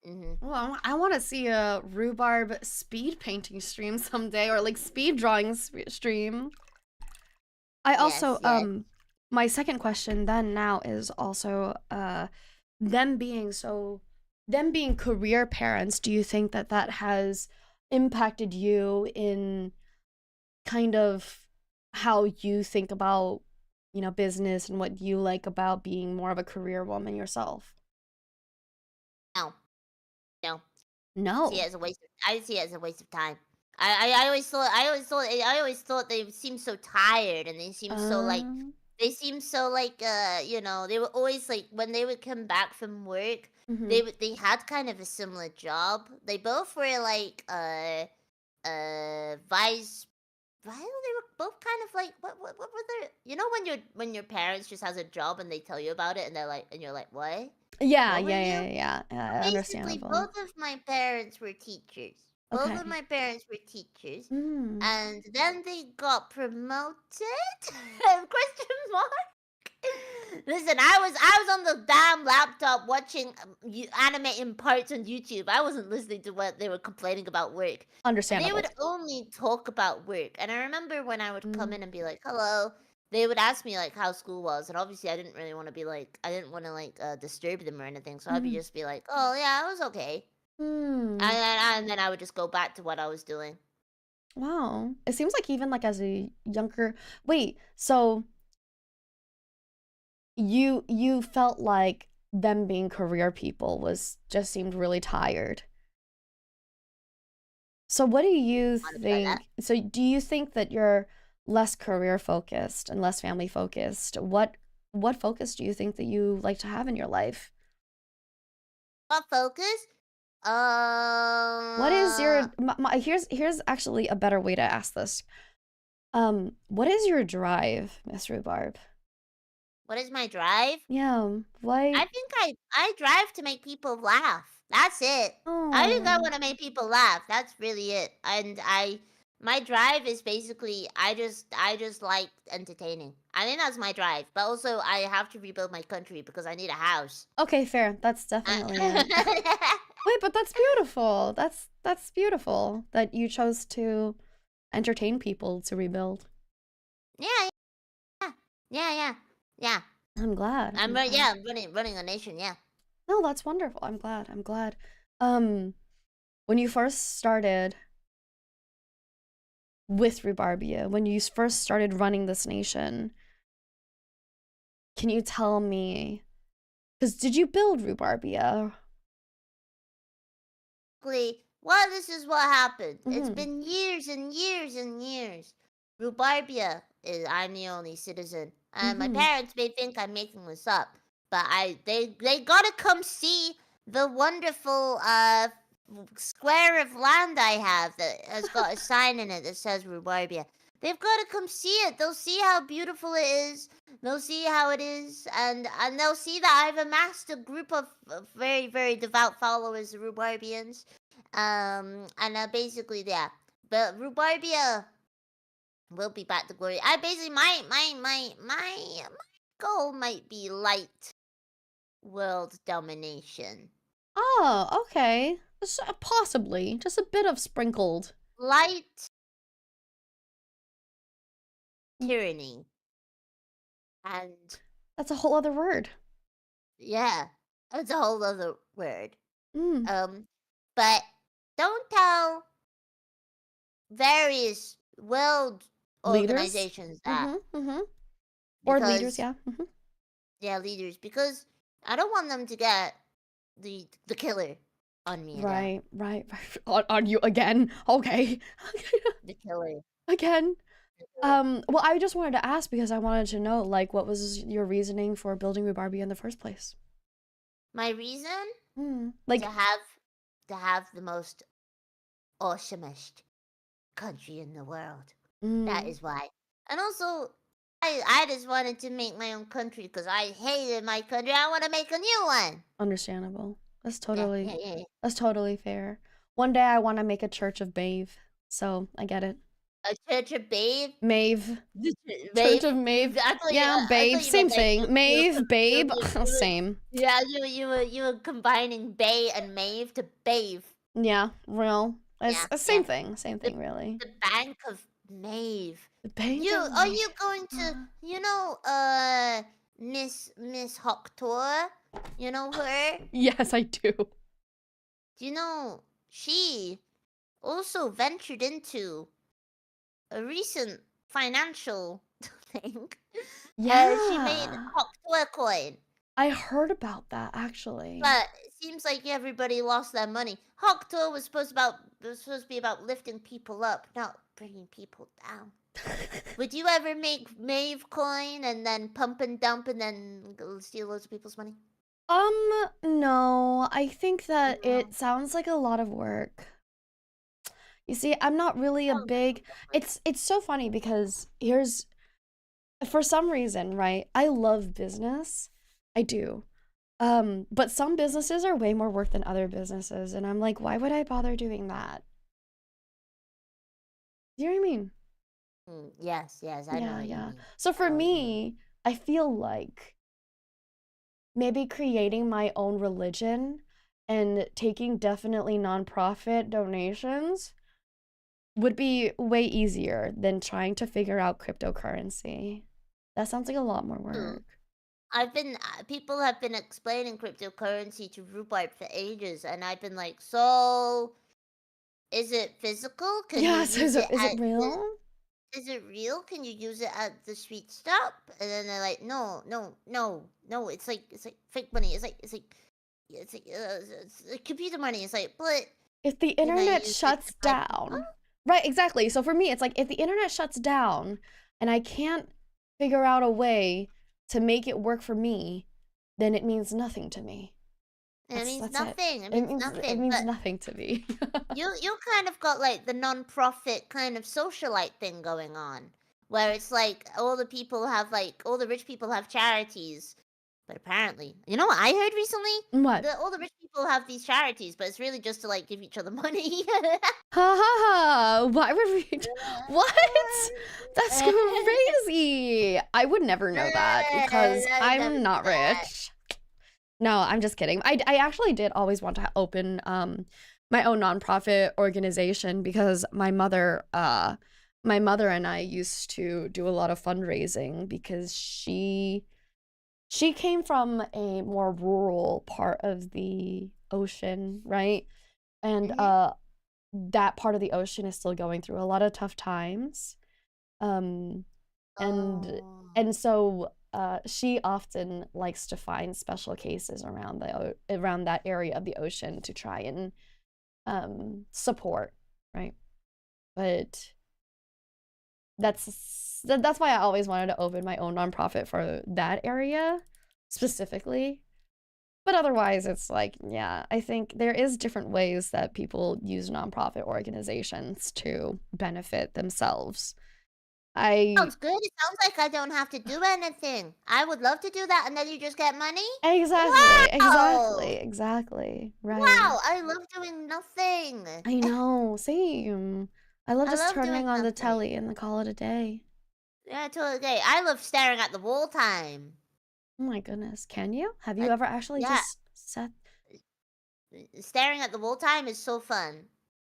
Speaker 2: Hmm.
Speaker 1: Well, I want to see a rhubarb speed painting stream someday or like speed drawing stream. I
Speaker 2: Yes,
Speaker 1: also
Speaker 2: yes.
Speaker 1: my second question then now is also them being so them being career parents, do you think that that has impacted you in kind of how you think about, business and what you like about being more of a career woman yourself?
Speaker 2: No, no. See
Speaker 1: No.
Speaker 2: it as a waste. I see it as a waste of time. I always thought they seemed so tired, and
Speaker 1: Um,
Speaker 2: they seem so like they were always like, when they would come back from work,
Speaker 1: mhm.
Speaker 2: they had kind of a similar job. They both were like vice. Well, they were both kind of like, what were their, when your parents just has a job and they tell you about it and they're like, and you're like,
Speaker 1: Yeah,
Speaker 2: what were
Speaker 1: yeah,
Speaker 2: you?
Speaker 1: yeah, yeah, yeah.
Speaker 2: Basically,
Speaker 1: Understandable.
Speaker 2: both of my parents were teachers. Both of
Speaker 1: Okay.
Speaker 2: my parents were teachers.
Speaker 1: Mm.
Speaker 2: And then they got promoted? Question mark? Listen, I was on the damn laptop watching anime in parts on YouTube. I wasn't listening to what they were complaining about work. And they
Speaker 1: Understandable.
Speaker 2: would only talk about work. And I remember when I would come
Speaker 1: Mm.
Speaker 2: in and be like, "Hello," they would ask me like how school was, and obviously I didn't really want to be like, I didn't want to like disturb them or anything. So I'd be
Speaker 1: Mhm.
Speaker 2: just be like, "Oh yeah, I was okay,"
Speaker 1: Mm.
Speaker 2: and then I would just go back to what I was doing.
Speaker 1: Wow. It seems like even like as a younger wait, so you felt like them being career people was just seemed really tired. So what do you
Speaker 2: Want to be like that?
Speaker 1: think? So do you think that you're less career focused and less family focused? What focus do you think that you like to have in your life?
Speaker 2: What focus?
Speaker 1: What is your
Speaker 2: Uh,
Speaker 1: here's actually a better way to ask this. What is your drive, Miss Rhubarb?
Speaker 2: what is my drive?
Speaker 1: Yeah, why?
Speaker 2: I think I drive to make people laugh. That's it. I think I
Speaker 1: Oh,
Speaker 2: want to make people laugh. That's really it. And my drive is basically I just like entertaining. I think that's my drive. But also I have to rebuild my country because I need a house.
Speaker 1: okay, fair. That's definitely it. Wait, but that's beautiful. That's beautiful that you chose to entertain people to rebuild.
Speaker 2: yeah, yeah, yeah, yeah, yeah.
Speaker 1: I'm glad. I'm glad.
Speaker 2: Yeah, I'm running a nation. Yeah.
Speaker 1: No, that's wonderful. I'm glad. I'm glad. Um, when you first started with Rhubarbia, when you first started running this nation, can you tell me? Because did you build Rhubarbia?
Speaker 2: Well, this is what happened. It's
Speaker 1: Mm-hmm.
Speaker 2: been years and years and years. Rubarbia is I'm the only citizen. And my
Speaker 1: Mm-hmm.
Speaker 2: parents may think I'm making this up, but they gotta come see the wonderful square of land I have that has got a sign in it that says Rubarbia. They've got to come see it. They'll see how beautiful it is. They'll see how it is, and they'll see that I've amassed a group of very very devout followers of Rubarbians. And basically, yeah. But Rubarbia will be back to glory. I basically my goal might be light world domination.
Speaker 1: Oh, okay. Possibly. Just a bit of sprinkled.
Speaker 2: Light tyranny. And
Speaker 1: That's a whole other word.
Speaker 2: yeah, that's a whole other word.
Speaker 1: Mm.
Speaker 2: Um, but don't tell various world
Speaker 1: Leaders?
Speaker 2: organizations that
Speaker 1: Mm-hmm. Mm-hmm. Or leaders,
Speaker 2: because
Speaker 1: yeah. Mm-hmm.
Speaker 2: they're leaders because I don't want them to get the killer on me again.
Speaker 1: Right, right, right. On you again? Okay.
Speaker 2: The killer.
Speaker 1: Again.
Speaker 2: The killer.
Speaker 1: Well, I just wanted to ask because I wanted to know, like, what was your reasoning for building Rhubarbi in the first place?
Speaker 2: My reason to
Speaker 1: Like,
Speaker 2: have the most awesomest country in the world. That
Speaker 1: mm,
Speaker 2: is why. And also, I just wanted to make my own country because I hated my country. I want to make a new one.
Speaker 1: understandable.
Speaker 2: Yeah, yeah, yeah, yeah.
Speaker 1: That's totally fair. One day I want to make a church of Maeve, so I get it.
Speaker 2: A church of babe.
Speaker 1: Maeve. Church
Speaker 2: Babe.
Speaker 1: of Maeve. Yeah,
Speaker 2: I
Speaker 1: babe.
Speaker 2: thought you meant
Speaker 1: Same
Speaker 2: like
Speaker 1: thing. Maeve, babe.
Speaker 2: you were
Speaker 1: Same.
Speaker 2: yeah, you were combining Bay and Maeve to Bave.
Speaker 1: Yeah, real. It's
Speaker 2: Yeah,
Speaker 1: the
Speaker 2: yeah.
Speaker 1: same thing. Same
Speaker 2: The
Speaker 1: thing, really.
Speaker 2: the Bank of Maeve.
Speaker 1: The bank
Speaker 2: You
Speaker 1: of
Speaker 2: are
Speaker 1: Maeve.
Speaker 2: you going to Miss Hoctor? You know her?
Speaker 1: Yes, I do.
Speaker 2: Do you know she also ventured into a recent financial thing? She made
Speaker 1: Yeah.
Speaker 2: Hoctor coin.
Speaker 1: I heard about that actually.
Speaker 2: But it seems like everybody lost their money. Hokto was supposed to be about lifting people up, not bringing people down. Would you ever make Maeve coin and then pump and dump and then go steal loads of people's money?
Speaker 1: No. I think that
Speaker 2: No.
Speaker 1: it sounds like a lot of work. You see, I'm not really a
Speaker 2: Oh, that's
Speaker 1: big
Speaker 2: not work.
Speaker 1: it's so funny because here's for some reason, right? I love business. I do. But some businesses are way more work than other businesses, and I'm like, why would I bother doing that? Do you know what I mean?
Speaker 2: Yes, yes, I know
Speaker 1: Yeah,
Speaker 2: what you
Speaker 1: yeah.
Speaker 2: mean.
Speaker 1: So
Speaker 2: I
Speaker 1: for
Speaker 2: know what you mean.
Speaker 1: me, I feel like maybe creating my own religion and taking definitely nonprofit donations would be way easier than trying to figure out cryptocurrency. That sounds like a lot more
Speaker 2: Hmm.
Speaker 1: work.
Speaker 2: People have been explaining cryptocurrency to Rhubarb for ages, and I've been like, so Is it physical? Can you
Speaker 1: Yes,
Speaker 2: use it
Speaker 1: is it
Speaker 2: at the
Speaker 1: real?
Speaker 2: is it real? Can you use it at the sweet stop? And then they're like, no, no, no, no. It's like fake money. It's like computer money. It's like, but
Speaker 1: If the
Speaker 2: can I
Speaker 1: internet
Speaker 2: use it to
Speaker 1: shuts
Speaker 2: buy pizza?
Speaker 1: down. Right, exactly. So for me, it's like if the internet shuts down and I can't figure out a way to make it work for me, then it means nothing to me.
Speaker 2: It means
Speaker 1: That's it.
Speaker 2: nothing. It
Speaker 1: It
Speaker 2: means
Speaker 1: means it
Speaker 2: nothing.
Speaker 1: means
Speaker 2: But
Speaker 1: nothing to me.
Speaker 2: you kind of got like the non-profit kind of socialite thing going on, where it's like all the rich people have charities. But apparently, you know what I heard recently?
Speaker 1: What?
Speaker 2: All the rich people have these charities, but it's really just to like give each other money.
Speaker 1: Ha ha ha! Why would we? What? That's crazy. I would never know that because
Speaker 2: I would never
Speaker 1: I'm
Speaker 2: do
Speaker 1: not
Speaker 2: that.
Speaker 1: rich. No, I'm just kidding. I actually did always want to open my own nonprofit organization because my mother and I used to do a lot of fundraising because she came from a more rural part of the ocean, right? And
Speaker 2: Mhm.
Speaker 1: that part of the ocean is still going through a lot of tough times. Um and
Speaker 2: Oh.
Speaker 1: and so she often likes to find special cases around that area of the ocean to try and support, right? But that's why I always wanted to open my own nonprofit for that area specifically. But otherwise, it's like, yeah, I think there is different ways that people use nonprofit organizations to benefit themselves. I
Speaker 2: Sounds good. It sounds like I don't have to do anything. I would love to do that, and then you just get money?
Speaker 1: exactly,
Speaker 2: Wow!
Speaker 1: exactly, right.
Speaker 2: Wow, I love doing nothing.
Speaker 1: I know, same. I love
Speaker 2: I
Speaker 1: just
Speaker 2: love doing
Speaker 1: turning on the
Speaker 2: nothing.
Speaker 1: telly and call it a day.
Speaker 2: Yeah, totally gay. I love staring at the wall time.
Speaker 1: Oh my goodness, can you? Have you
Speaker 2: Like,
Speaker 1: ever actually
Speaker 2: yeah,
Speaker 1: just sat?
Speaker 2: staring at the wall time is so fun.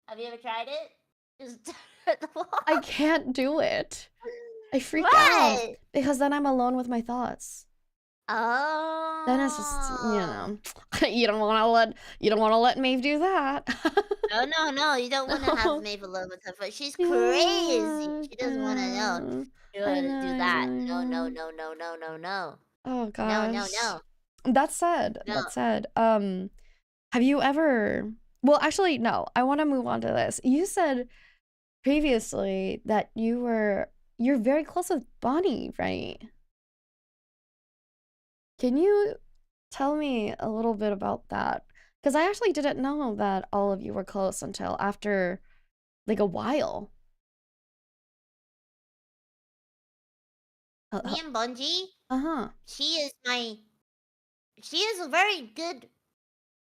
Speaker 2: Have you ever tried it? Just stare at the wall.
Speaker 1: I can't do it. I freak out
Speaker 2: What?
Speaker 1: because then I'm alone with my thoughts. Then it's just,
Speaker 2: Oh.
Speaker 1: you don't want to let Maeve do that.
Speaker 2: No, no, no. You don't want to have
Speaker 1: No.
Speaker 2: Maeve alone with her, but she's crazy.
Speaker 1: Yeah,
Speaker 2: She
Speaker 1: I
Speaker 2: doesn't want to know.
Speaker 1: know.
Speaker 2: You
Speaker 1: I
Speaker 2: want to
Speaker 1: know,
Speaker 2: do
Speaker 1: I
Speaker 2: that.
Speaker 1: know, I
Speaker 2: No, no,
Speaker 1: know.
Speaker 2: no, no, no, no, no.
Speaker 1: Oh
Speaker 2: No, no,
Speaker 1: gosh.
Speaker 2: no,
Speaker 1: That said,
Speaker 2: no.
Speaker 1: have you ever, well, actually, no, I want to move on to this. You said previously that you're very close with Bonnie, right? Can you tell me a little bit about that? Because I actually didn't know that all of you were close until after like a while. Uh,
Speaker 2: Me and Bungie,
Speaker 1: huh.
Speaker 2: she is my, she is a very good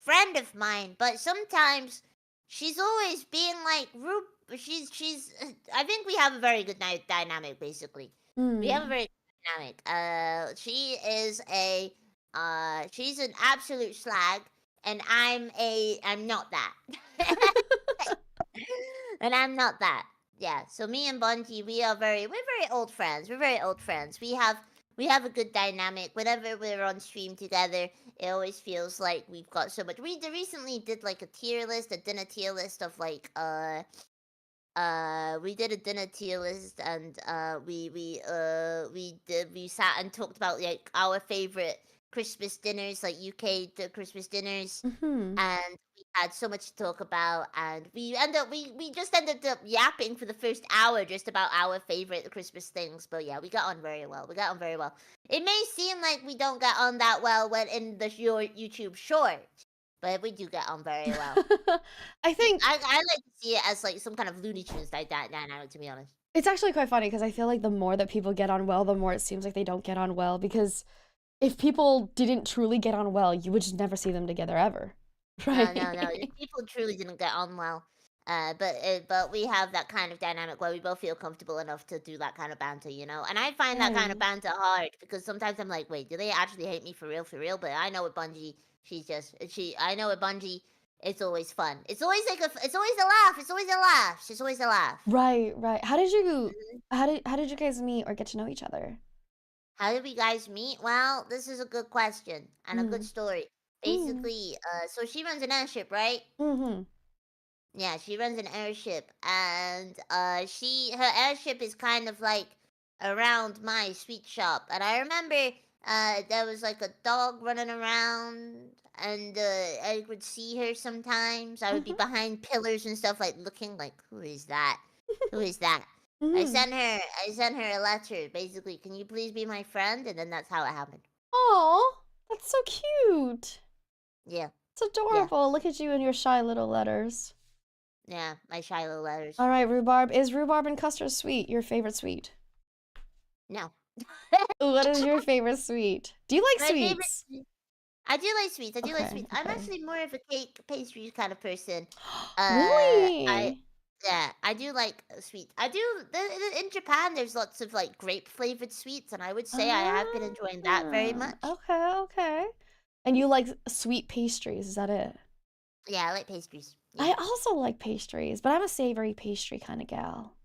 Speaker 2: friend of mine, but sometimes she's always being like rude. She's. I think we have a very good dynamic. Basically, we have a
Speaker 1: Mm.
Speaker 2: very good dynamic. She is a. She's an absolute slag, and I'm not that. And I'm not that. Yeah. So me and Bungie, we're very old friends. We're very old friends. We have a good dynamic. Whenever we're on stream together, it always feels like we've got so much. We recently did like a tier list, a dinner tier list of like we did a dinner tier list, and we sat and talked about like our favorite Christmas dinners, like UK Christmas dinners,
Speaker 1: Hmm.
Speaker 2: and we had so much to talk about, and we just ended up yapping for the first hour just about our favorite Christmas things. But yeah, we got on very well. We got on very well. It may seem like we don't get on that well when in the your YouTube short, but we do get on very well.
Speaker 1: I think
Speaker 2: I like to see it as like some kind of Looney Tunes like that dynamic, to be honest.
Speaker 1: it's actually quite funny because I feel like the more that people get on well, the more it seems like they don't get on well. Because if people didn't truly get on well, you would just never see them together ever.
Speaker 2: No, no, no.
Speaker 1: Right?
Speaker 2: These people truly didn't get on well. But we have that kind of dynamic where we both feel comfortable enough to do that kind of banter, you know. And I find that kind of
Speaker 1: Right.
Speaker 2: banter hard because sometimes I'm like, wait, do they actually hate me for real, for real? But I know with Bungie, I know with Bungie, it's always fun. It's always a laugh. It's always a laugh. It's always a laugh.
Speaker 1: Right, right.
Speaker 2: Mhm.
Speaker 1: How did you guys meet or get to know each other?
Speaker 2: How did we guys meet? Well, this is a good question and a good
Speaker 1: Mm.
Speaker 2: story.
Speaker 1: Mm.
Speaker 2: Basically, so she runs an airship, right?
Speaker 1: Mm-hmm.
Speaker 2: Yeah, she runs an airship, and her airship is kind of like around my sweet shop. And I remember there was like a dog running around, and I would see her sometimes. I would be
Speaker 1: Mhm.
Speaker 2: behind pillars and stuff, like looking like, who is that? Who is that?
Speaker 1: Mhm.
Speaker 2: I sent her a letter, basically. Can you please be my friend? And then that's how it happened.
Speaker 1: Aw, that's so cute.
Speaker 2: Yeah,
Speaker 1: It's
Speaker 2: yeah,
Speaker 1: adorable. Look at you and your shy little letters.
Speaker 2: yeah. My Shiloh letters.
Speaker 1: All right, rhubarb. Is rhubarb and custard sweet your favorite sweet?
Speaker 2: No.
Speaker 1: What is your favorite sweet? Do you like
Speaker 2: My favorite.
Speaker 1: sweets?
Speaker 2: I do like sweets. I do like
Speaker 1: Okay,
Speaker 2: sweets. I'm
Speaker 1: okay.
Speaker 2: actually more of a cake pastry kind of person. I
Speaker 1: Really?
Speaker 2: yeah, I do like sweets. I do in Japan. There's lots of like grape flavored sweets, and I would say I have been enjoying that very much.
Speaker 1: Okay, okay. And you like sweet pastries, is that it?
Speaker 2: Yeah, I like pastries. Yeah.
Speaker 1: I also like pastries, but I'm a savory pastry kind of gal.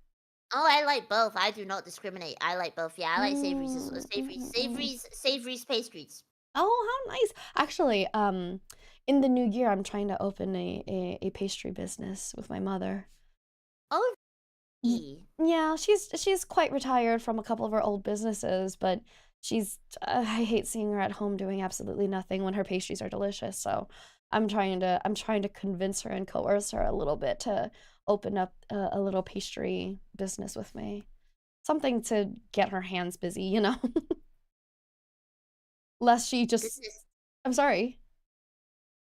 Speaker 2: Oh, I like both. I do not discriminate. I like both. Yeah, I like savories as well.
Speaker 1: Mm.
Speaker 2: Savories, pastries.
Speaker 1: Oh, how nice. Actually, in the new year, I'm trying to open a pastry business with my mother.
Speaker 2: Oh,
Speaker 1: Y-
Speaker 2: really?
Speaker 1: Yeah, she's quite retired from a couple of her old businesses, but she's I hate seeing her at home doing absolutely nothing when her pastries are delicious. So I'm trying to convince her and coerce her a little bit to open up a little pastry business with me. Something to get her hands busy, you know. Lest she just
Speaker 2: Goodness.
Speaker 1: I'm sorry.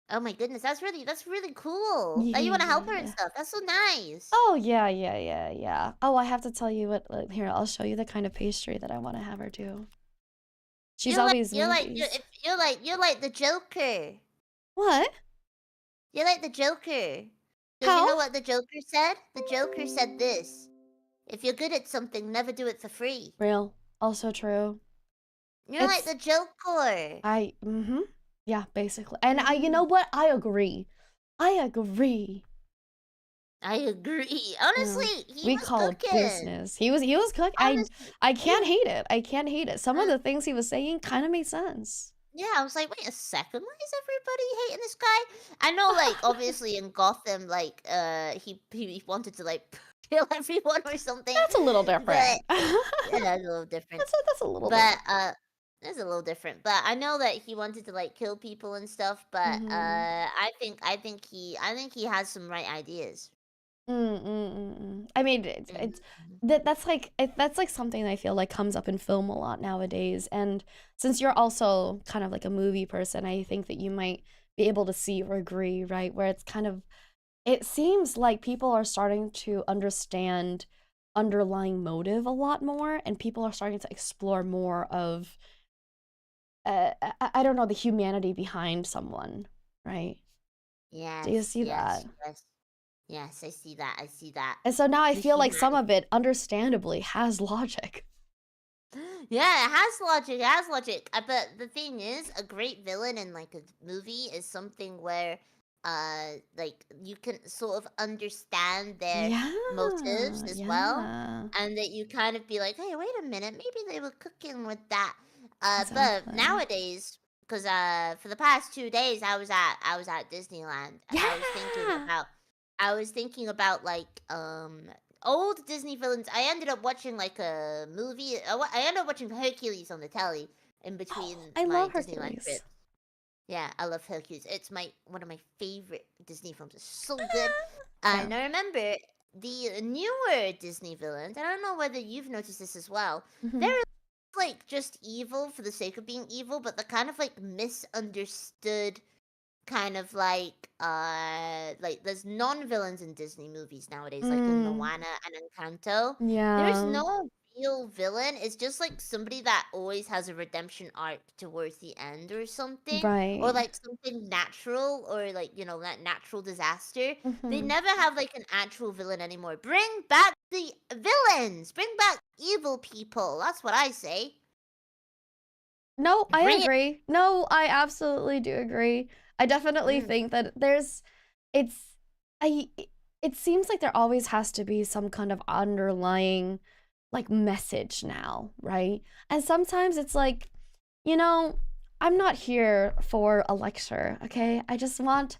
Speaker 2: Oh my goodness. That's really cool. That you want to help her and
Speaker 1: Yeah.
Speaker 2: stuff. That's so nice.
Speaker 1: Oh, yeah, yeah, yeah, yeah. Oh, I have to tell you what, here, I'll show you the kind of pastry that I want to have her do. She's always made these.
Speaker 2: You're like the Joker.
Speaker 1: What?
Speaker 2: You're like the Joker. Because you
Speaker 1: How?
Speaker 2: know what the Joker said? The Joker said this. If you're good at something, never do it for free.
Speaker 1: Real. Also true.
Speaker 2: You're like
Speaker 1: It's,
Speaker 2: the Joker.
Speaker 1: yeah, basically. And you know
Speaker 2: Mm,
Speaker 1: what? I agree. I agree.
Speaker 2: I agree.
Speaker 1: Yeah.
Speaker 2: Honestly, he
Speaker 1: We
Speaker 2: was
Speaker 1: call it
Speaker 2: cooking.
Speaker 1: business. He was cook.
Speaker 2: Honestly,
Speaker 1: I
Speaker 2: he
Speaker 1: can't
Speaker 2: was.
Speaker 1: hate it. I can't hate it. Some of
Speaker 2: Uh,
Speaker 1: the things he was saying kind of made sense.
Speaker 2: yeah, I was like, wait a second. Why is everybody hating this guy? I know, like, obviously in Gotham, like, he wanted to like kill everyone or something,
Speaker 1: That's a little
Speaker 2: but
Speaker 1: different.
Speaker 2: yeah, that's a little different.
Speaker 1: That's a little
Speaker 2: But
Speaker 1: different.
Speaker 2: it's a little different. But I know that he wanted to like kill people and stuff. But
Speaker 1: Mhm.
Speaker 2: I think he has some right ideas.
Speaker 1: I mean, it's
Speaker 2: Mhm.
Speaker 1: that's like something I feel like comes up in film a lot nowadays. And since you're also kind of like a movie person, I think that you might be able to see or agree, right? Where it's kind of it seems like people are starting to understand underlying motive a lot more, and people are starting to explore more of I don't know, the humanity behind someone, right? Do you
Speaker 2: Yes,
Speaker 1: see that?
Speaker 2: yes, yes, yes. I see that. I see that.
Speaker 1: And so now I
Speaker 2: The
Speaker 1: feel like some
Speaker 2: humanity.
Speaker 1: of it, understandably, has logic.
Speaker 2: Yeah, it has logic. It has logic. But the thing is, a great villain in like a movie is something where, like you can sort of understand their motives
Speaker 1: Yeah,
Speaker 2: as well,
Speaker 1: yeah,
Speaker 2: and that you kind of be like, hey, wait a minute, maybe they were cooking with that. But
Speaker 1: exactly.
Speaker 2: nowadays, because for the past 2 days, I was at Disneyland, and
Speaker 1: Yeah.
Speaker 2: I was thinking about like old Disney villains. I ended up watching like a movie. I ended up watching Hercules on the telly in
Speaker 1: Oh,
Speaker 2: between
Speaker 1: I
Speaker 2: my
Speaker 1: love
Speaker 2: Disneyland
Speaker 1: Hercules.
Speaker 2: trips. Yeah, I love Hercules. It's my one of my favorite Disney films. It's so good.
Speaker 1: Yeah.
Speaker 2: And I remember the newer Disney villains. I don't know whether you've noticed this as well.
Speaker 1: Hmm.
Speaker 2: They're like just evil for the sake of being evil, but they're kind of like misunderstood, kind of like there's non-villains in Disney movies nowadays, like in
Speaker 1: Mm,
Speaker 2: Moana and Encanto. There's
Speaker 1: yeah.
Speaker 2: no real villain. It's just like somebody that always has a redemption arc towards the end or something, or
Speaker 1: Right.
Speaker 2: like something natural, or like, that natural disaster. They
Speaker 1: Hmm.
Speaker 2: never have like an actual villain anymore. Bring back the villains. Bring back evil people. That's what I say.
Speaker 1: No, I
Speaker 2: Bring it.
Speaker 1: agree. No, I absolutely do agree. I definitely
Speaker 2: Mm,
Speaker 1: think that it's, I, it seems like there always has to be some kind of underlying like message now, right? And sometimes it's like, you know, I'm not here for a lecture, okay? I just want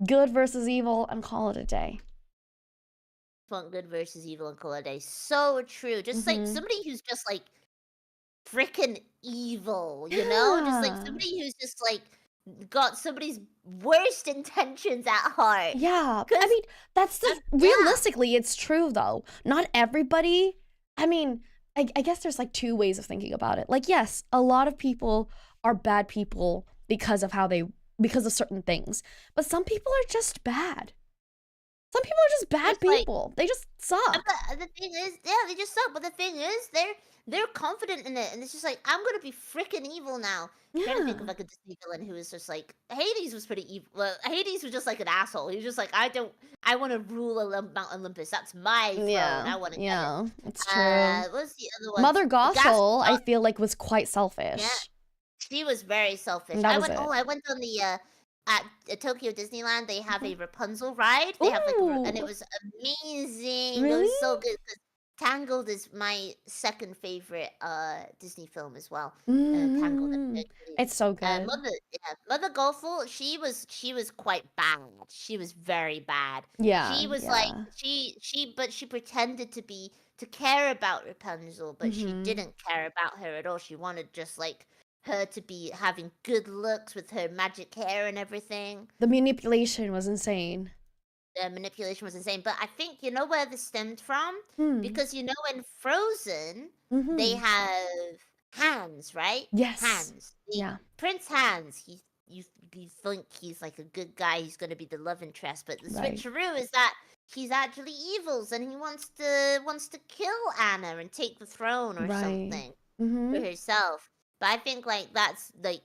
Speaker 1: Good versus evil, and call it a day.
Speaker 2: Want good versus evil and call it a day. So true. Just like somebody who's just like freaking evil, you know? Just like
Speaker 1: Yeah.
Speaker 2: somebody who's just like got somebody's worst intentions at heart.
Speaker 1: Yeah. I
Speaker 2: 'Cause
Speaker 1: mean,
Speaker 2: yeah.
Speaker 1: realistically, it's true though. Not everybody. I mean, I guess there's like two ways of thinking about it. Like, yes, a lot of people are bad people because of because of certain things. But some people are just bad. Some people are just bad
Speaker 2: Just like
Speaker 1: people. They just suck.
Speaker 2: the thing is, yeah, they just suck. But the thing is, they're confident in it, and it's just like I'm gonna be freaking evil now. I'm trying to think of
Speaker 1: Yeah.
Speaker 2: like a Disney villain who was just like Hades was pretty evil. Well, Hades was just like an asshole. He was just like I want to rule Mount Olympus. That's my throne.
Speaker 1: Yeah.
Speaker 2: I want to get it.
Speaker 1: Yeah. It's true.
Speaker 2: What's the other one?
Speaker 1: Mother
Speaker 2: Gas.
Speaker 1: Gothel, I feel like, was quite
Speaker 2: Yeah,
Speaker 1: selfish.
Speaker 2: she was very selfish.
Speaker 1: And that was it.
Speaker 2: I went on the at Tokyo Disneyland. They have a Rapunzel ride. They have like, and it
Speaker 1: Ooh.
Speaker 2: was amazing. It
Speaker 1: Really?
Speaker 2: was so good. Tangled is my second favorite Disney film as well. Tangled.
Speaker 1: It's so good.
Speaker 2: Mother Gothel, she was quite bad. She was very bad.
Speaker 1: Yeah.
Speaker 2: She was like
Speaker 1: Yeah.
Speaker 2: but she pretended to care about Rapunzel, but she didn't care about her at all. She wanted just like her to be having good looks with her magic hair and everything.
Speaker 1: The manipulation was insane.
Speaker 2: The manipulation was insane. But I think you know where this stemmed from? Because you know in Frozen, they have Hans, right?
Speaker 1: Yes.
Speaker 2: Hans.
Speaker 1: Yeah.
Speaker 2: Prince Hans. You think he's like a good guy, he's gonna be the love interest, but the switcheroo is that he's actually evil and he wants to kill Anna and take the throne or something for herself. But I think like that's like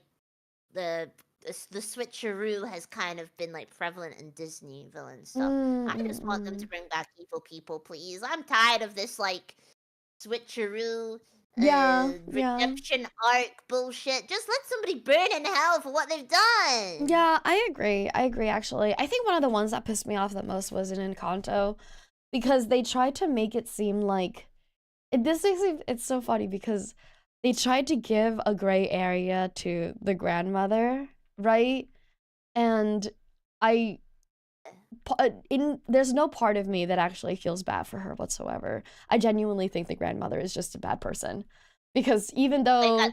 Speaker 2: the switcheroo has kind of been like prevalent in Disney villain stuff. I just want them to bring back evil people, please. I'm tired of this like switcheroo redemption arc bullshit. Just let somebody burn in hell for what they've done.
Speaker 1: Yeah, I agree. I agree, actually. I think one of the ones that pissed me off the most was in Encanto, because they tried to make it seem like it's so funny because they tried to give a gray area to the grandmother, right? And there's no part of me that actually feels bad for her whatsoever. I genuinely think the grandmother is just a bad person, because even though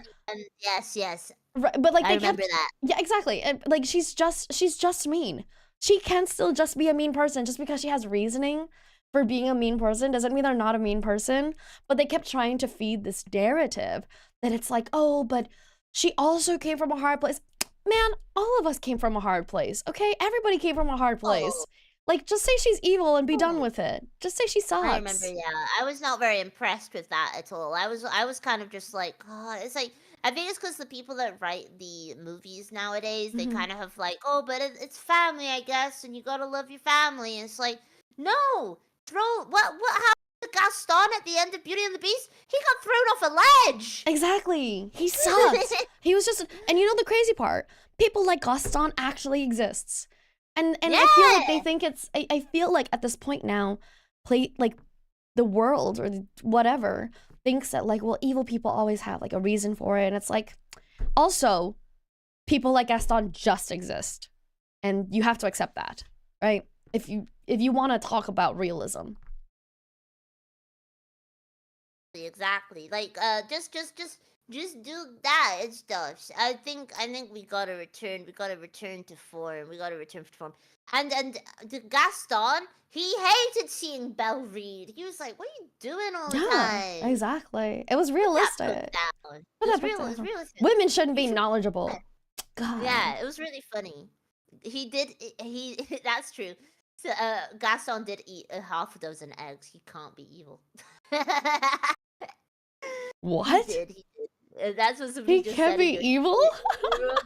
Speaker 2: yes,
Speaker 1: right, but like
Speaker 2: I remember that.
Speaker 1: Yeah, exactly. And like she's just mean. She can still just be a mean person. Just because she has reasoning for being a mean person doesn't mean they're not a mean person. But they kept trying to feed this narrative that it's like, oh, but she also came from a hard place. Man, all of us came from a hard place, okay? Everybody came from a hard place.
Speaker 2: Oh.
Speaker 1: Like, just say she's evil and be done with it. Just say she sucks.
Speaker 2: I remember, yeah. I was not very impressed with that at all. I was kind of just like, oh, it's like, I think it's because the people that write the movies nowadays, they kind of have like, oh, but it's family, I guess, and you gotta love your family. And it's like, no, what happened to Gaston at the end of Beauty and the Beast? He got thrown off a ledge.
Speaker 1: Exactly. He sucks. He was just, and you know the crazy part? People like Gaston actually exists. And yeah. I feel like they think I feel like at this point now, like the world or whatever thinks that like, well, evil people always have like a reason for it. And it's like, also, people like Gaston just exist. And you have to accept that, right? If you want to talk about realism.
Speaker 2: Exactly. Like, just do that and stuff. I think we gotta return to form. And the Gaston, he hated seeing Belle read. He was like, what are you doing all the time?
Speaker 1: Exactly. It was realistic.
Speaker 2: It was realistic.
Speaker 1: Women shouldn't be knowledgeable. God.
Speaker 2: Yeah, it was really funny. That's true. So, Gaston did eat a half a dozen eggs. He can't be evil.
Speaker 1: What?
Speaker 2: He did. That's what somebody just said.
Speaker 1: He can't be evil?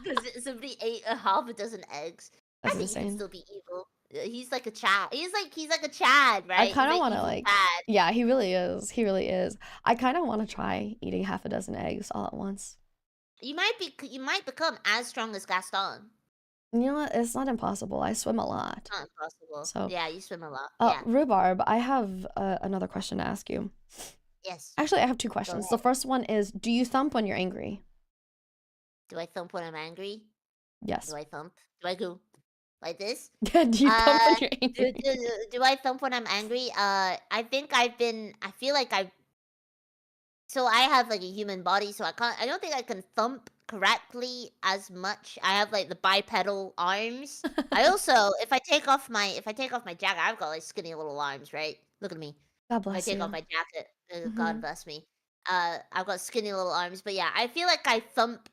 Speaker 2: Because somebody ate a half a dozen eggs.
Speaker 1: That's
Speaker 2: I think
Speaker 1: insane.
Speaker 2: he can still be evil. He's like a Chad. He's like a Chad, right?
Speaker 1: I kind of want to like. Chad. Yeah, he really is. He really is. I kind of want to try eating half a dozen eggs all at once.
Speaker 2: You might become as strong as Gaston.
Speaker 1: You know what? It's not impossible. I swim a lot.
Speaker 2: It's not impossible.
Speaker 1: So
Speaker 2: yeah, you swim a lot.
Speaker 1: Yeah. Rhubarb, I have another question to ask you.
Speaker 2: Yes.
Speaker 1: Actually, I have two questions. The first one is, do you thump when you're angry?
Speaker 2: Do I thump when I'm angry?
Speaker 1: Yes.
Speaker 2: Do I thump? Do I go? like this.
Speaker 1: Yeah, do you thump
Speaker 2: Uh,
Speaker 1: when you're
Speaker 2: do,
Speaker 1: angry?
Speaker 2: do, do I thump when I'm angry? I feel like so I have like a human body, so I don't think I can thump correctly as much. I have like the bipedal arms. I also, if I take off my jacket, I've got like skinny little arms, right? Look at me.
Speaker 1: God
Speaker 2: If I
Speaker 1: bless
Speaker 2: take off
Speaker 1: you.
Speaker 2: my jacket, God
Speaker 1: Mhm.
Speaker 2: bless me. I've got skinny little arms, but yeah, I feel like I thump